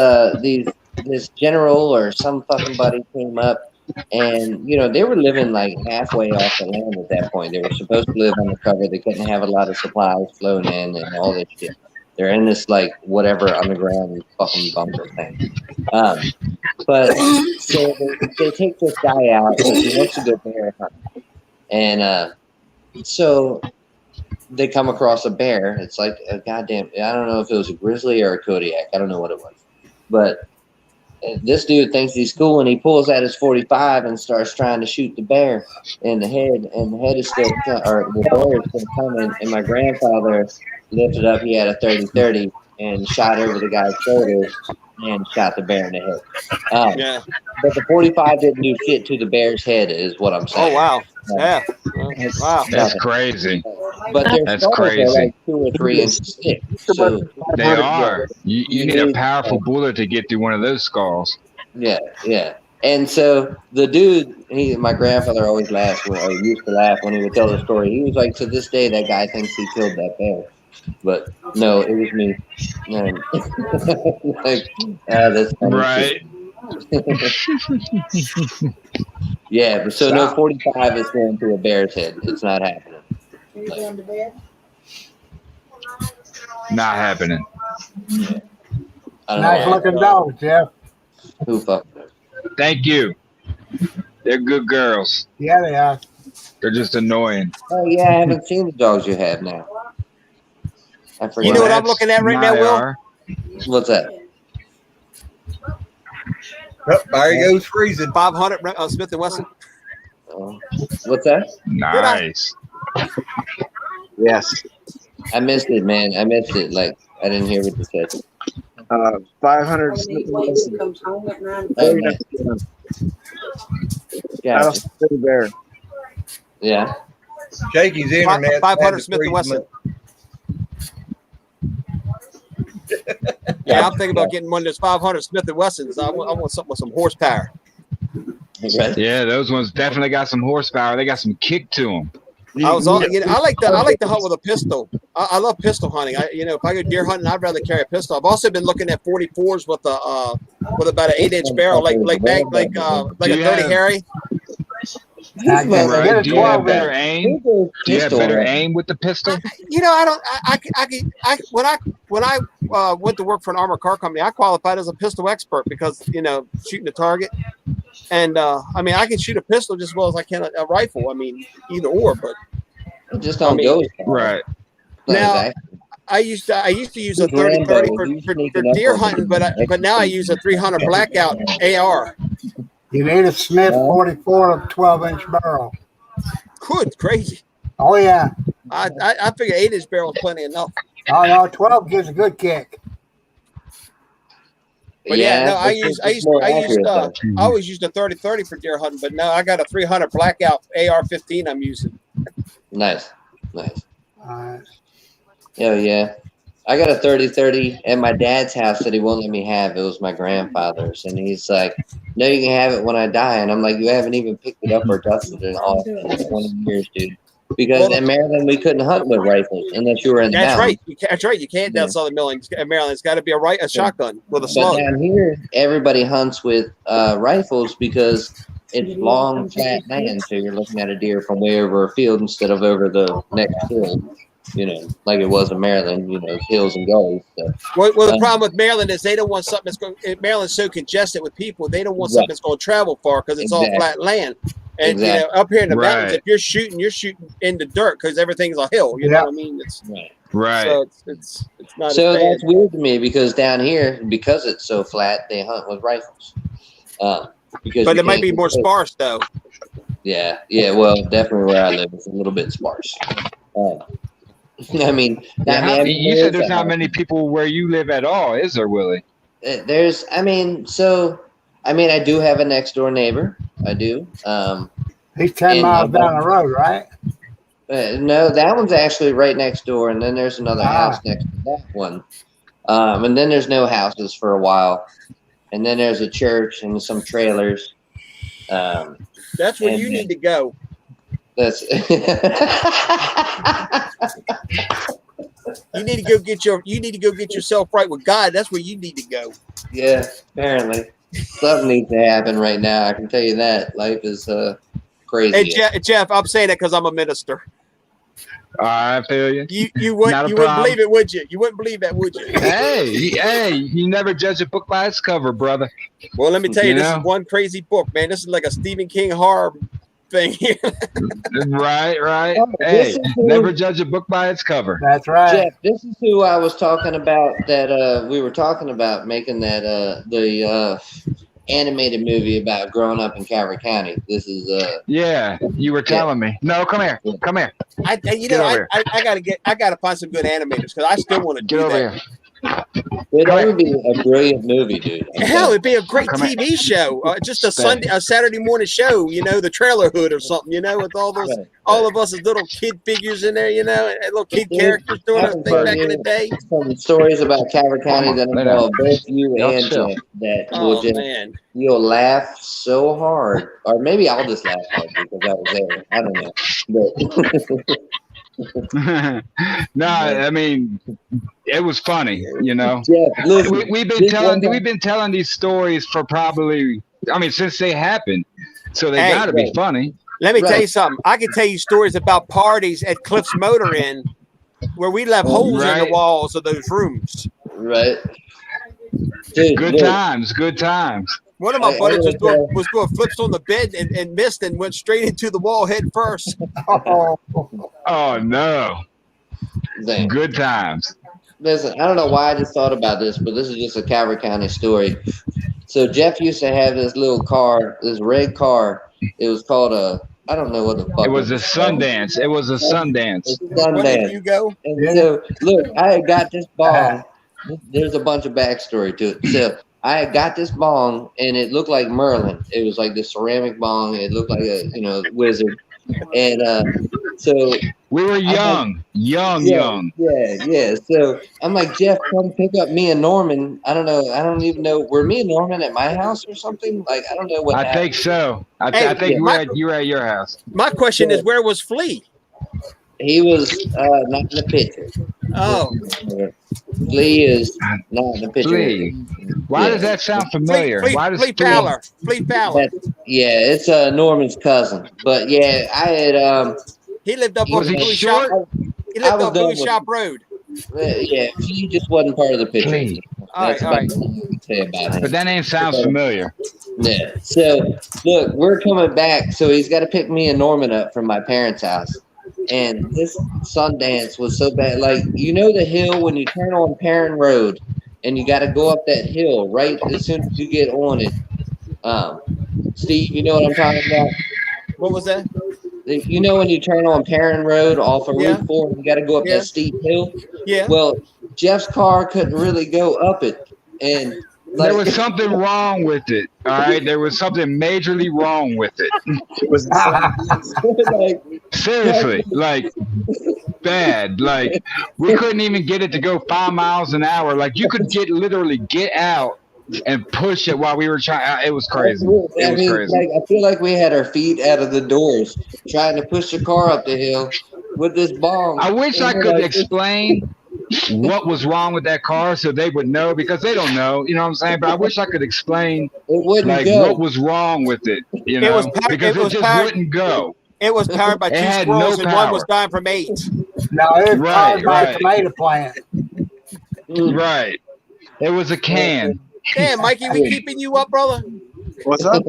general or some fucking buddy came up, and they were living like halfway off the land at that point. They were supposed to live undercover. They couldn't have a lot of supplies flown in and all this shit. They're in this like whatever underground fucking bunker thing. But so they take this guy out and he wants to go bear hunting. And so they come across a bear. It's like a goddamn, I don't know if it was a grizzly or a Kodiak. I don't know what it was. But this dude thinks he's cool, and he pulls out his 45 and starts trying to shoot the bear in the head, and the head is still, or the bear is still coming. And my grandfather lifted up. He had a 30-30 and shot over the guy's shoulder and shot the bear in the head. Yeah. But the 45 didn't do shit to the bear's head, is what I'm saying. Oh wow. Yeah. Wow. That's crazy. But their That's skulls crazy. are like 2 or 3 inches thick. So They are. You need a powerful bullet to get through one of those skulls. yeah. And so the dude, my grandfather always laughed, or used to laugh when he would tell the story. He was like, to this day, that guy thinks he killed that bear. But no, it was me. And like, that's funny. Right. Yeah, but so no 45 is going to a bear's head. It's not happening. Not happening. I don't Nice know. looking dog, Jeff. Who fucked her? Thank you. They're good girls. Yeah, they are. They're just annoying. Oh yeah, I haven't seen the dogs you have now. I forgot. You know what I'm looking at right now, Will? What's that? Oh, there he goes freezing. 500 Smith and Wesson. What's that? Nice. Yes. I missed it, man. I missed it. Like I didn't hear what you said. 500 Smith & Wesson. Oh, man. That'll Gotcha. stay there. Yeah. Shaky's internet. 500 Smith and Wesson. Yeah, I'm thinking about getting one of those 500 Smith and Wessons. I want something with some horsepower. Yeah, those ones definitely got some horsepower. They got some kick to them. I like to hunt with a pistol. I love pistol hunting. If I go deer hunting, I'd rather carry a pistol. I've also been looking at 44s with about an 8-inch barrel, like a 30 Harry. Right. Do you have better inch. aim? Do you have better aim with the pistol? When I went to work for an armored car company, I qualified as a pistol expert because shooting the target, and I can shoot a pistol just as well as I can a rifle. I mean, either or, but It just don't go. Right. Now, I used to use a 30-30 for deer hunting, but now I use a 300 blackout AR. You need a Smith 44 of 12-inch barrel. Good, crazy. Oh yeah. I figure 8-inch barrel is plenty enough. Oh no, 12 gives a good kick. But I always used a 30-30 for deer hunting, but now I got a 300 blackout AR-15 I'm using. Nice. Oh yeah. I got a 30-30 at my dad's house that he won't let me have. It was my grandfather's, and he's like, "No, you can have it when I die." And I'm like, "You haven't even picked it up or dusted it in all 20 years, dude." Because in Maryland, we couldn't hunt with rifles unless you were in the mountains. That's right. You can't down Southern Maryland. It's got to be a shotgun with a slug. But down here, everybody hunts with rifles because it's long, flat land. So you're looking at a deer from way over a field instead of over the next hill. Like it was in Maryland, hills and gullies. So. Well, the problem with Maryland is they don't want something that's going. Maryland's so congested with people, they don't want something that's going to travel far because it's all flat land. And up here in the mountains, if you're shooting in the dirt because everything's a hill. You know what I mean? It's right. So it's not. So that's weird to me because down here, because it's so flat, they hunt with rifles. But it might be more sparse though. Yeah. Well, definitely where I live, it's a little bit sparse. You said there's not many people where you live at all, is there, Willie? I do have a next door neighbor. I do. He's 10 miles down the road, right? No, that one's actually right next door, and then there's another house next to that one. And then there's no houses for a while, and then there's a church and some trailers. That's where you need to go. That's you need to go get yourself right with God. That's where you need to go. Yeah, apparently something needs to happen right now. I can tell you that life is crazy. Hey Jeff, I'm saying that because I'm a minister. I feel you. You wouldn't believe it, would you? You wouldn't believe that, would you? Hey, you never judge a book by its cover, brother. Well, let me tell you, this is one crazy book, man. This is like a Stephen King horror thing here. Right. Oh, this Hey, is who- never judge a book by its cover. That's right. Jeff, this is who I was talking about. That we were talking about making that the animated movie about growing up in Calvert County. This is Yeah, you were telling me. No, come here. Come here. I Get over here. I gotta find some good animators because I still want to Get do over that. here. that would be a brilliant movie, dude. Hell, it'd be a great Come here. TV show. Just a Stay. Saturday morning show. The Trailer Hood or something. With all those, Right. all of us as little kid figures in there. And little kid characters doing our thing back in the day. Some stories about Calvert County that Lay involve both you Y'all and chill. Jeff that will Oh just man. you'll laugh so hard, or maybe I'll just laugh hard because I was there. I don't know, but No, I mean, it was funny. Jeff, listen, We've been telling these stories for probably, since they happened. So they Hey. got to be funny. Let me tell Right. you something. I can tell you stories about parties at Cliff's Motor Inn where we left holes in the Right. walls of those rooms. right? Dude, Good look, times. Good times. One of my I buddies was, was doing flips on the bed and missed and went straight into the wall head first. Oh, Oh no. damn. Good times. Listen, I don't know why I just thought about this, but this is just a Calvert County story. So Jeff used to have this little car, this red car. It was called I don't know what the fuck. It was a Sundance. It was a Sundance. It's Where did Sundance. you go? And so, look, I had got this bong. There's a bunch of backstory to it. So I had got this bong, and it looked like Merlin. It was like this ceramic bong. It looked like a wizard. And so We were young. Young. yeah. So I'm like, Jeff, come pick up me and Norman. I don't know. I don't even know. Were me and Norman at my house or something? Like, I don't know what I happened. think so. I Hey, think yeah. you were at your house. My question is, where was Flea? He was not in the picture. Oh, Flea is not in the picture. Flea. Why Yeah. does that sound familiar? Why does Flea Fowler. Flea Fowler. Yeah, it's Norman's cousin. But yeah, I had He lived up Was on he Bowie short? Shop. He I lived was on done Bowie with- Shop Road. yeah, he just wasn't part of the picture. Flea. All right, That's all right. about all I can say about him. But that name sounds familiar. Yeah. So look, we're coming back. So he's got to pick me and Norman up from my parents' house. And this Sundance was so bad. Like, the hill when you turn on Perrin Road and you got to go up that hill right as soon as you get on it. Steve, you know what I'm talking about? What was that? When you turn on Perrin Road off of Yeah. Route 4, you got to go up Yeah. that steep hill. Yeah. Well, Jeff's car couldn't really go up it. And There was something wrong with it. All right. There was something majorly wrong with it. It was like, Seriously. Like bad. Like we couldn't even get it to go 5 miles an hour. Like you could literally get out and push it while we were trying. It was crazy. It was crazy. Like, I feel like we had our feet out of the doors trying to push the car up the hill with this bong. I wish I And we're could like, explain what was wrong with that car so they would know, because they don't know, you know what I'm saying? But I wish I could explain It wouldn't like go. what was wrong with it, you know, was powered- because it it was just powered- wouldn't go. It was powered by It two had no squirrels and one was power. dying from AIDS. no, it was Right, powered by right. a tomato plant. Right. It was a can. Damn, Mikey, we keeping you up, brother? What's up?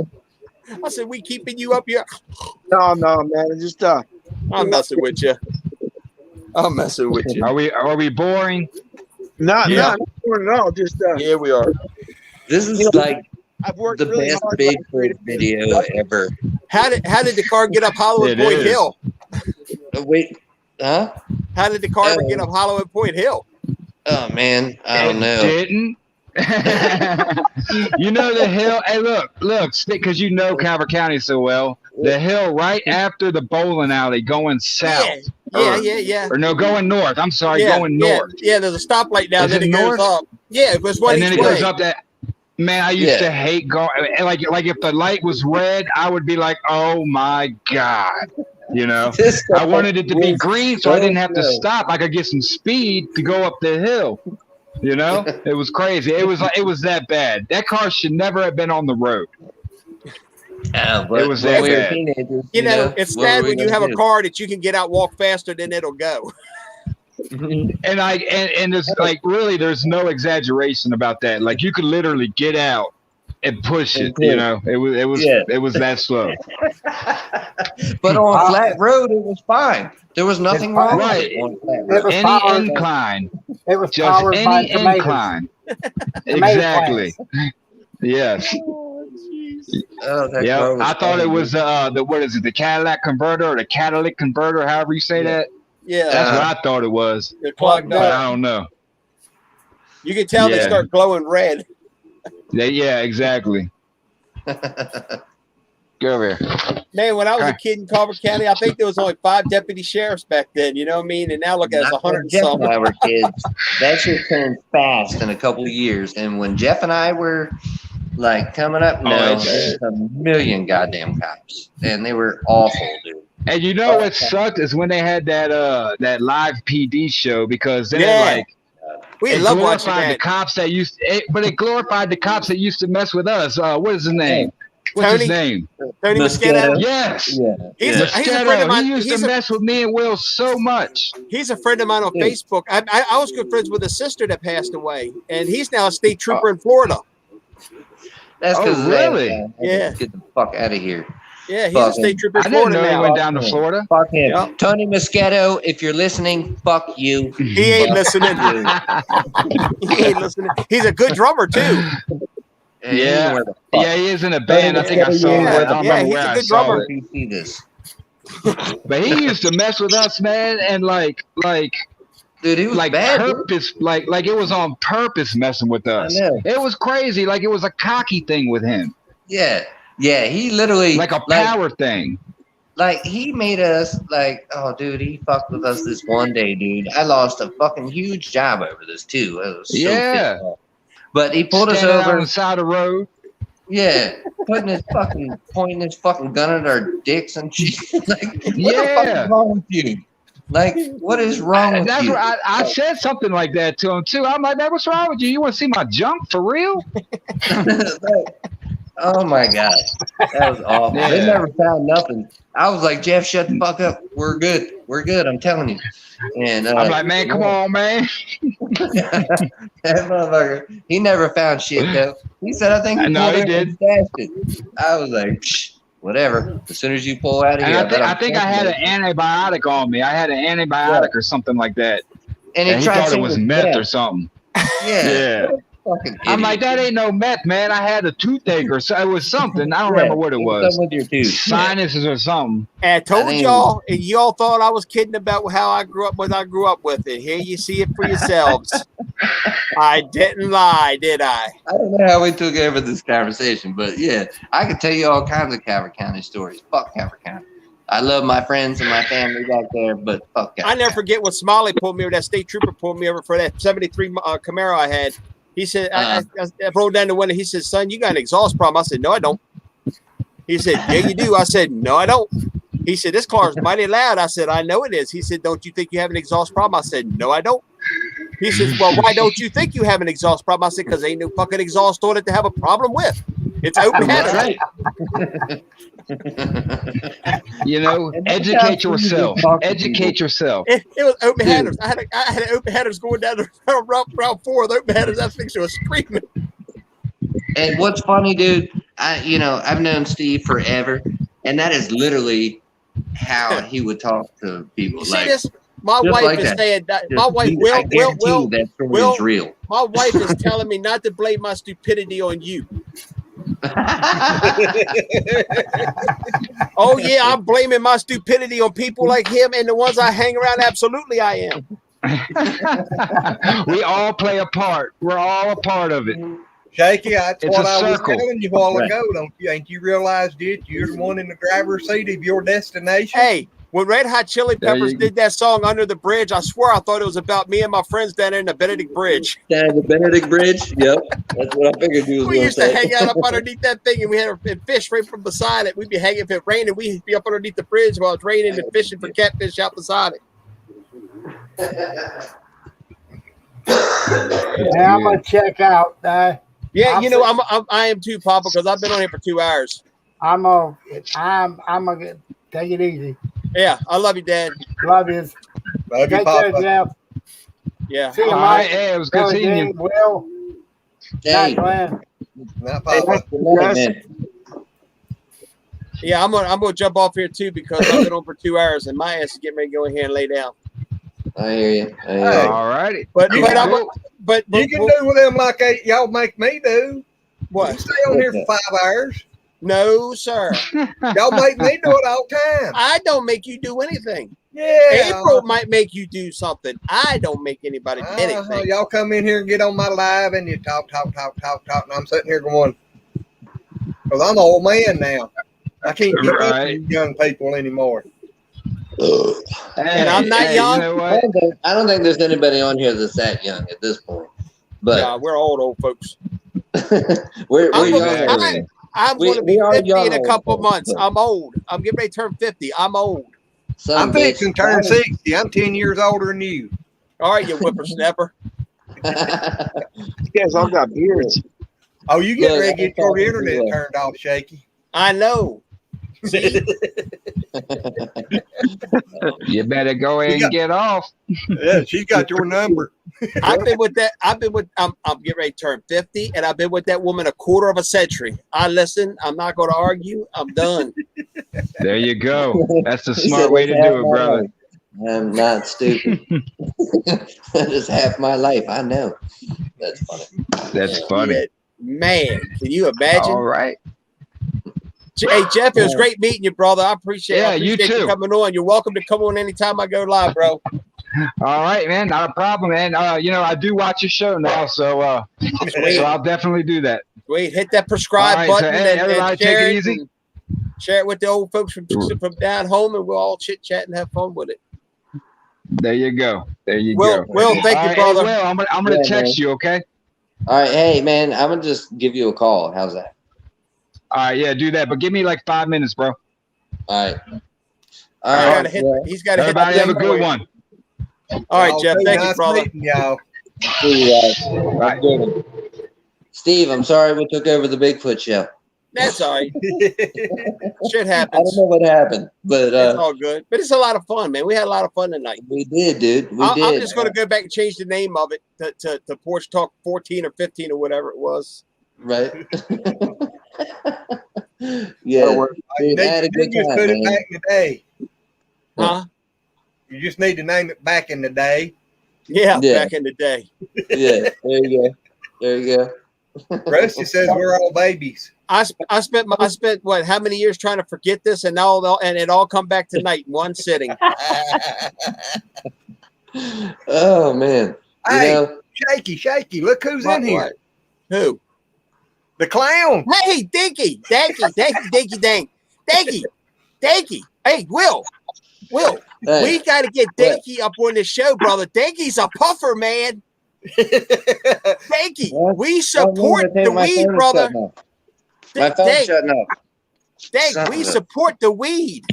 I said, we keeping you up here. No, man. It's just I'm messing with you. I'm messing with you. Are we boring? not Yeah. at all. Just Yeah, we are. This is like I've worked the really best hard. Bigfoot video ever. How did the car get up Hollywood It Point is. Hill? Wait, huh? How did the car ever get up Hollywood Point Hill? Oh man, I don't It know. didn't. You know the hill. Hey, look, because you know Calvert County so well. The hill right after the bowling alley going south. Yeah. Or no, going north. I'm sorry, going north. Yeah, there's a stoplight down Is there it that goes north? up. Yeah, it was one And each then it way. goes up that. Man, I used to hate going. Like if the light was red, I would be like, "Oh my god," you know. This I wanted it to be was green so I didn't have to slow. stop. I could get some speed to go up the hill. You know, it was crazy. It was that bad. That car should never have been on the road. But It was when that we were bad. teenagers, You know, it's what were sad we when you gonna have a do? car that you can get out, walk faster than it'll go. And there's like really there's no exaggeration about that. Like you could literally get out and push it. push. You know, it was that slow. But on flat road, it was fine. There was nothing wrong with Right. it on flat It road. was Any powered. incline, It was just powered by any tomatoes. incline. Tomato Exactly. plants. Yes. Oh, that Yeah. car was I thought it fine, was the what is it? The Cadillac converter or the catalytic converter, however you say that. Yeah, That's what I thought it was, they're clogged but up. I don't know. You can tell they Yeah. start glowing red. Yeah, exactly. Go over here. Man, when I was a Huh. kid in Carver County, I think there was only 5 deputy sheriffs back then. You know what I mean? And now look at us, Not 100 when and Jeff some. and I were kids. That shit turned fast in a couple of years. And when Jeff and I were like coming up, no, there's a million goddamn cops, and they were awful, dude. And you know what sucked is when they had that live PD show, because then Yeah. We it love watching glorified the that. cops that but it glorified the cops that used to mess with us. What is his name? What's Tony? his name? Tony Mosquito. Yes. Yeah. He's a friend of mine. He used to mess with me and Will so much. He's a friend of mine on Facebook. I was good friends with his sister that passed away, and he's now a state trooper in Florida. That's because really? Yeah. Get the fuck out of here. Yeah, he's a state trooper in I didn't Florida know he now. went down to Florida. Fuck him. Yep. Tony Mosquito, if you're listening, fuck you. He ain't listening. He ain't listening. He's a good drummer too. And Yeah. where the fuck- Yeah, he is in a band. I think I saw Yeah, that. I don't yeah, remember he's where a I good saw drummer. it. You see this. But he used to mess with us, man, and like Dude, he was bad. dude. purpose, like it was on purpose messing with us. I know. It was crazy. Like it was a cocky thing with him, Yeah. Yeah, he literally like a power thing. Like he made us like, oh dude, he fucked with us this one day, dude. I lost a fucking huge job over this too. I was so Yeah. pissed off. But he pulled us Standing out over. on the side of the road. Yeah, pointing his fucking gun at our dicks and shit. Like, what the fuck Yeah. is wrong with you? Like, what is wrong with That's you? what I said something like that to him too. I'm like, man, what's wrong with you? You want to see my junk for real? Oh my god, that was awful. Yeah. They never found nothing. I was like, Jeff, shut the fuck up. We're good. We're good. I'm telling you. And I'm like, man, come on, man. That motherfucker, he never found shit though. He said, I think No, he pulled it and stashed it. I was like, Psh, whatever. As soon as you pull out of And here, I think I had an antibiotic on me. I had an antibiotic or something like that. and And he tried thought to it was say meth yeah. or something. Yeah. Yeah. Fucking I'm like, idiot. that ain't no meth, man. I had a toothache or so. It was something. I don't remember what it was. Something with your tooth. Sinuses or something. And I told I think- y'all, and y'all thought I was kidding about how I grew up, what I grew up with, and here you see it for yourselves. I didn't lie, did I? I don't know how we took over this conversation, but yeah, I could tell you all kinds of Calvert County stories. Fuck Calvert County. I love my friends and my family back there, but fuck Calvert I never County. forget when Smiley pulled me over, that state trooper pulled me over for that 73 Camaro I had. He said, I rolled down the window. He said, son, you got an exhaust problem. I said, no, I don't. He said, yeah, you do. I said, no, I don't. He said, this car is mighty loud. I said, I know it is. He said, don't you think you have an exhaust problem? I said, no, I don't. He says, well, why don't you think you have an exhaust problem? I said, because ain't no fucking exhaust on it to have a problem with. It's open headers. You know, And that's educate how you yourself. talk to Educate yourself. It was open headers. I had an open headers going down the route 4 of the open headers. That thing was screaming. And what's funny, dude, I've known Steve forever, and that is literally how he would talk to people. You see Like, this? My just wife like is that. saying that. just My wife I will guarantee you that story Will- is real. My wife is telling me not to blame my stupidity on you. Oh yeah, I'm blaming my stupidity on people like him and the ones I hang around. Absolutely, I am. We all play a part. We're all a part of it. Shaky, that's It's what a I was circle. telling you a while Right. ago. Ain't you realized it? You're the one in the driver's seat of your destination. Hey, when Red Hot Chili There Peppers you- did that song "Under the Bridge," I swear I thought it was about me and my friends down there in the Benedict Bridge. Down the Benedict Bridge. Yep, that's what I figured you was We going used to hang out up underneath that thing, and we had and fish right from beside it. We'd be hanging if it rained, and we'd be up underneath the bridge while it's raining and fishing for catfish out beside it. Hey, I'm gonna check out. Yeah, I'm you know, so- I am too, Papa, because I've been on here for 2 hours. I'm gonna take it easy. Yeah, I love you, Dad. Love you. Love you, Take care, Papa. Jeff. Yeah. See you, All right, Mike. hey, it was good Billy seeing Jean, you. Will. Hey, Glenn. Not Papa. Good night, man. Yeah, I'm gonna jump off here too because I've been on for 2 hours and my ass is getting ready to go in here and lay down. I hear you. I hear you. Hey. All righty. But You but can I'm do- but You can do with them like y'all make me do. You what? stay on here for 5 hours. No, sir. Y'all make me do it all the time. I don't make you do anything. Yeah. April might make you do something. I don't make anybody do anything. Y'all come in here and get on my live and you talk, and I'm sitting here going, because I'm an old man now. I can't keep up Right. with young people anymore. And I'm not young. You know what? I don't think there's anybody on here that's that young at this point. But Yeah, we're old folks. we're I'm young. gonna- over here. I'm We- going to be we are 50 young in a old couple folks, months. but- I'm old. I'm getting ready to turn 50. I'm old. Son I'm of a bitch. fixing to turn 60. I'm 10 years older than you. All right, you whippersnapper. You guys all got beards. Oh, you get Look, ready to get I'm your talking internet to you. turned off, Shaky. I know. See, You better go ahead and get off. Yeah, she's got your number. I'm getting ready to turn 50, and I've been with that woman a quarter of a century. I listen. I'm not going to argue. I'm done. There you go. That's the He smart said, way to "That's do half it, my brother. life." I'm not stupid. That is half my life. I know. That's funny. That's funny. Yeah, man, can you imagine? All right. Hey, Jeff, it was great meeting you, brother. I appreciate Yeah, you you too. coming on. You're welcome to come on anytime I go live, bro. All right, man. Not a problem, man. You know, I do watch your show now, so I'll definitely do that. Wait, hit that subscribe All right, so, button hey, and everybody share take it it easy. and share it with the old folks from down home, and we'll all chit chat and have fun with it. There you go. There you Will, go. Will, thank All you, right, brother. Hey, Will, I'm gonna Yeah, text man. you, okay? All right, hey man, I'm gonna just give you a call. How's that? All right, yeah, do that. But give me like 5 minutes, bro. All right. He's got to hit. Everybody the have a thing good for you. one. All right, Jeff. Thank you, Nice brother. meeting y'all. See you guys. Have a good one. Steve, I'm sorry we took over the Bigfoot show. That's all right. Shit I happens. don't know what happened, but It's all good. But it's a lot of fun, man. We had a lot of fun tonight. we did, dude. I'm just going to go back and change the name of it to Porch Talk 14 or 15 or whatever it was. Right. Yeah. Dude, I had a good just time, put it man. back in the day. Huh? You just need to name it back in the day. Yeah, Yeah. back in the day. Yeah, there you go. There you go. Rusty says we're all babies. I spent what, how many years trying to forget this, and it all come back tonight in one sitting. Oh man. You Hey, know, Shaky, look who's in here. What? Who? The clown. Hey, Dinky. Hey, Will. hey, We got to get Dinky up on the show, brother. Dinky's a puffer, man. Dinky, What? we support the weed, brother. My phone's shutting off. Son We of a- support the weed.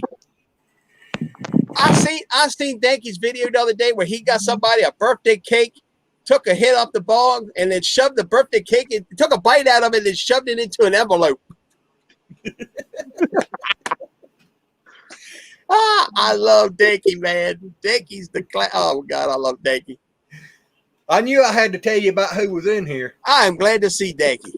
I seen Dinky's video the other day where he got somebody a birthday cake, took a hit off the bong, and then shoved the birthday cake and took a bite out of it and shoved it into an envelope. I love Dinky, man. Dinky's the oh God, I love Dinky. I knew I had to tell you about who was in here. I am glad to see Dinky.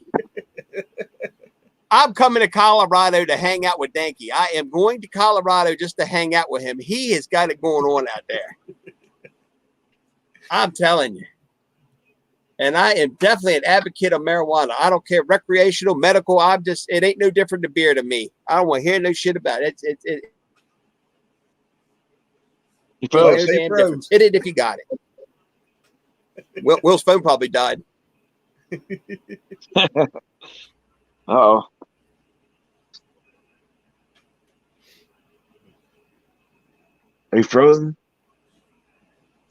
I'm coming to Colorado to hang out with Dinky. I am going to Colorado just to hang out with him. He has got it going on out there. I'm telling you. And I am definitely an advocate of marijuana. I don't care, recreational, medical. It ain't no different than beer to me. I don't want to hear no shit about it. It ain't no damn difference. Hit it if you got it. Will's phone probably died. Uh-oh. Are you frozen?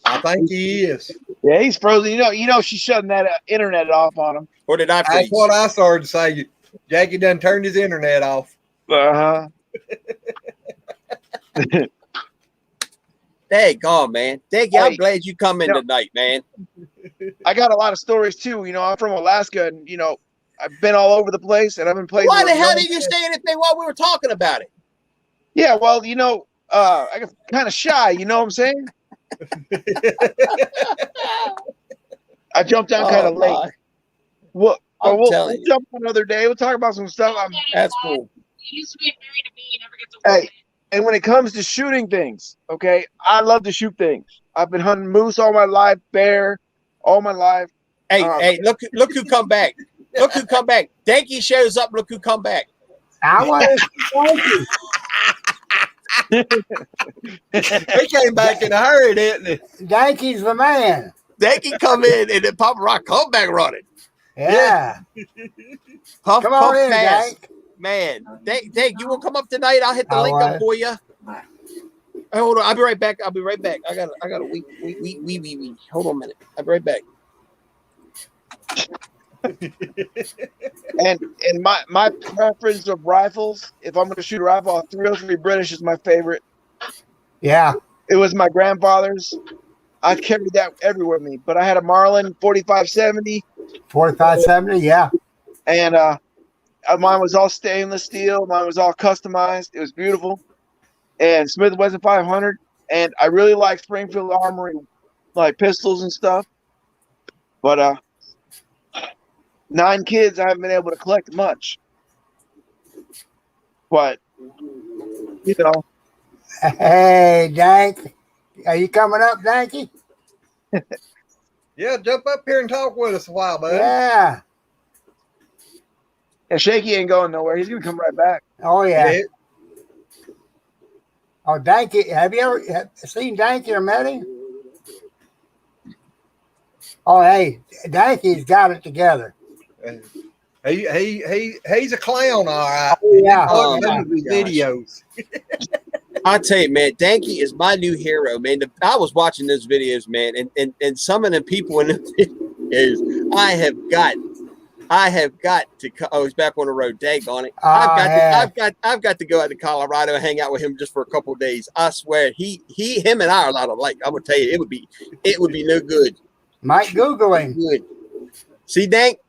I think he is. Yeah, he's frozen. You know, she's shutting that internet off on him. Or did I That's freeze? what I started to say. Jackie done turned his internet off. Uh-huh. Daggone, man. Dinky, I'm Hey, glad you come in yeah. tonight, man. I got a lot of stories too. I'm from Alaska, and I've been all over the place, and I've been places. Why the where hell no did you say anything while we were talking about it? Yeah, well, I got kind of shy. You know what I'm saying? I jumped down kind of late. my. Well, I'm we'll telling you, jump on another day. We'll talk about some stuff. that's cool. He used to be married to me. He never gets away. Hey, and when it comes to shooting things, okay, I love to shoot things. I've been hunting moose all my life, bear all my life. Hey, look who come back. Look who come back. Danky shows up. Look who come back. I want to He came back in a hurry, didn't he? Yankees the man. Danky come in and then Papa Rock come back running. Yeah. Puff, Come puff, on in, pass. Dank. Man, Dank, you want to come up tonight? I'll hit the I link up will. for you. Hey, hold on, I'll be right back. I got a week. Hold on a minute. I'll be right back. And my preference of rifles, if I'm going to shoot a rifle, a 303 British is my favorite. Yeah. It was my grandfather's. I carried that everywhere with me. But I had a Marlin 4570, 4570. Yeah. and mine was all stainless steel. Mine was all customized. It was beautiful. And Smith & Wesson 500. And I really like Springfield Armory, like pistols and stuff. But 9 kids, I haven't been able to collect much. But, you know. Hey, Dank. Are you coming up, Danky? Yeah, jump up here and talk with us a while, bud. Yeah. And Shaky ain't going nowhere. He's going to come right back. Oh, yeah. Oh, Danky. Have you ever seen Danky or met him? Oh, hey, Danky's got it together. He's a clown, all right. Yeah. Oh, my his videos. I tell you, man, Danky is my new hero, man. I was watching those videos, man, and some of the people in the videos, I have got to. Oh, he's back on the road. Daggone it! I've got to go out to Colorado and hang out with him just for a couple of days. I swear, him and I are a lot alike. I'm gonna tell you, it would be no good. Might Google him. Good. See, Dank,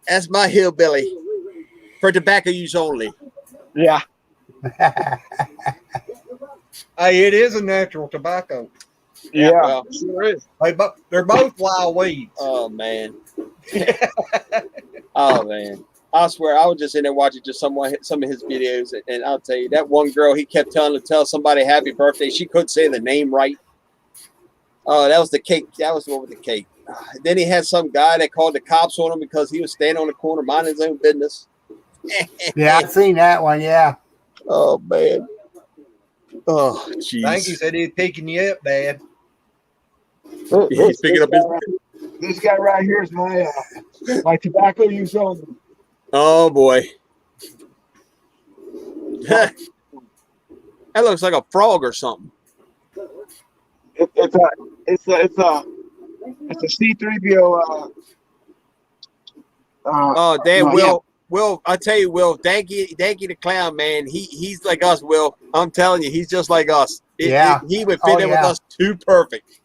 that's my hillbilly for tobacco use only. Yeah. Hey, it is a natural tobacco. Yeah, well, sure is. They're both wild weeds. Oh man. Oh man. I swear I was just in there watching just some of his videos, and I'll tell you, that one girl, he kept tell somebody happy birthday. She couldn't say the name right. Oh, that was the cake. That was the one with the cake. Then he had some guy that called the cops on him because he was standing on the corner minding his own business. Yeah, I've seen that one. Yeah. Oh man. Oh jeez. Thank you. Said he's picking you up, Dad. He's picking up his. This guy right here is my tobacco use only. Oh boy. That looks like a frog or something. It's a C3PO. Oh damn, no, Will, I tell you, Will, Danky the clown, man. He's like us, Will. I'm telling you, he's just like us. He would fit in with us too perfect.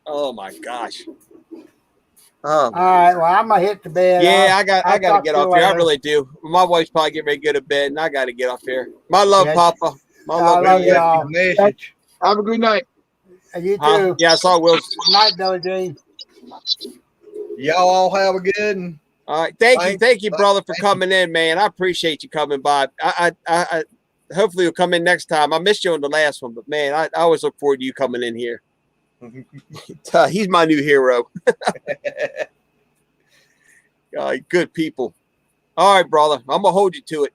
Oh my gosh. All right. Well, I'm gonna hit the bed. Yeah, I got to get off here. I later. really do. My wife's probably getting ready to go to bed, and I got to get off here. My love, Yes. Papa. My I love, love baby. y'all. Message. Have a good night. And you Huh? too. Yeah, I saw Will. Night, Billy Jean. Y'all all have a good one. All right, thank you, brother, for coming in, man. I appreciate you coming by. I hopefully you'll come in next time. I missed you on the last one, but man, I always look forward to you coming in here. He's my new hero. Good people. All right, brother, I'm gonna hold you to it.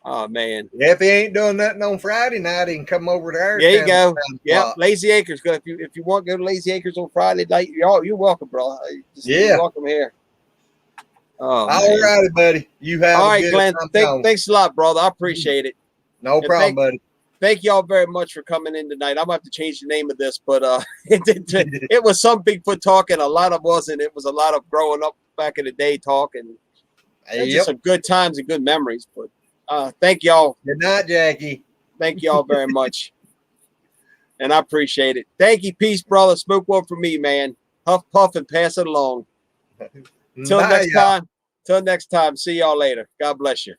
Oh man. Yeah, if he ain't doing nothing on Friday night, he can come over there. There you go. Yeah, Lazy Acres. If you want to go to Lazy Acres on Friday night, you're welcome, brother. You're welcome here. Oh, all righty, buddy. You have all a right, good Glenn. time. Thanks a lot, brother. I appreciate it. No problem, buddy. Thank y'all very much for coming in tonight. I'm gonna have to change the name of this, but it was some Bigfoot talk and a lot of wasn't. It was a lot of growing up back in the day talking. Just some good times and good memories. But thank y'all. Good night, Jackie. Thank y'all very much. And I appreciate it. Thank you. Peace, brother. Smoke one for me, man. Huff, puff, and pass it along. Till next time. See y'all later. God bless you.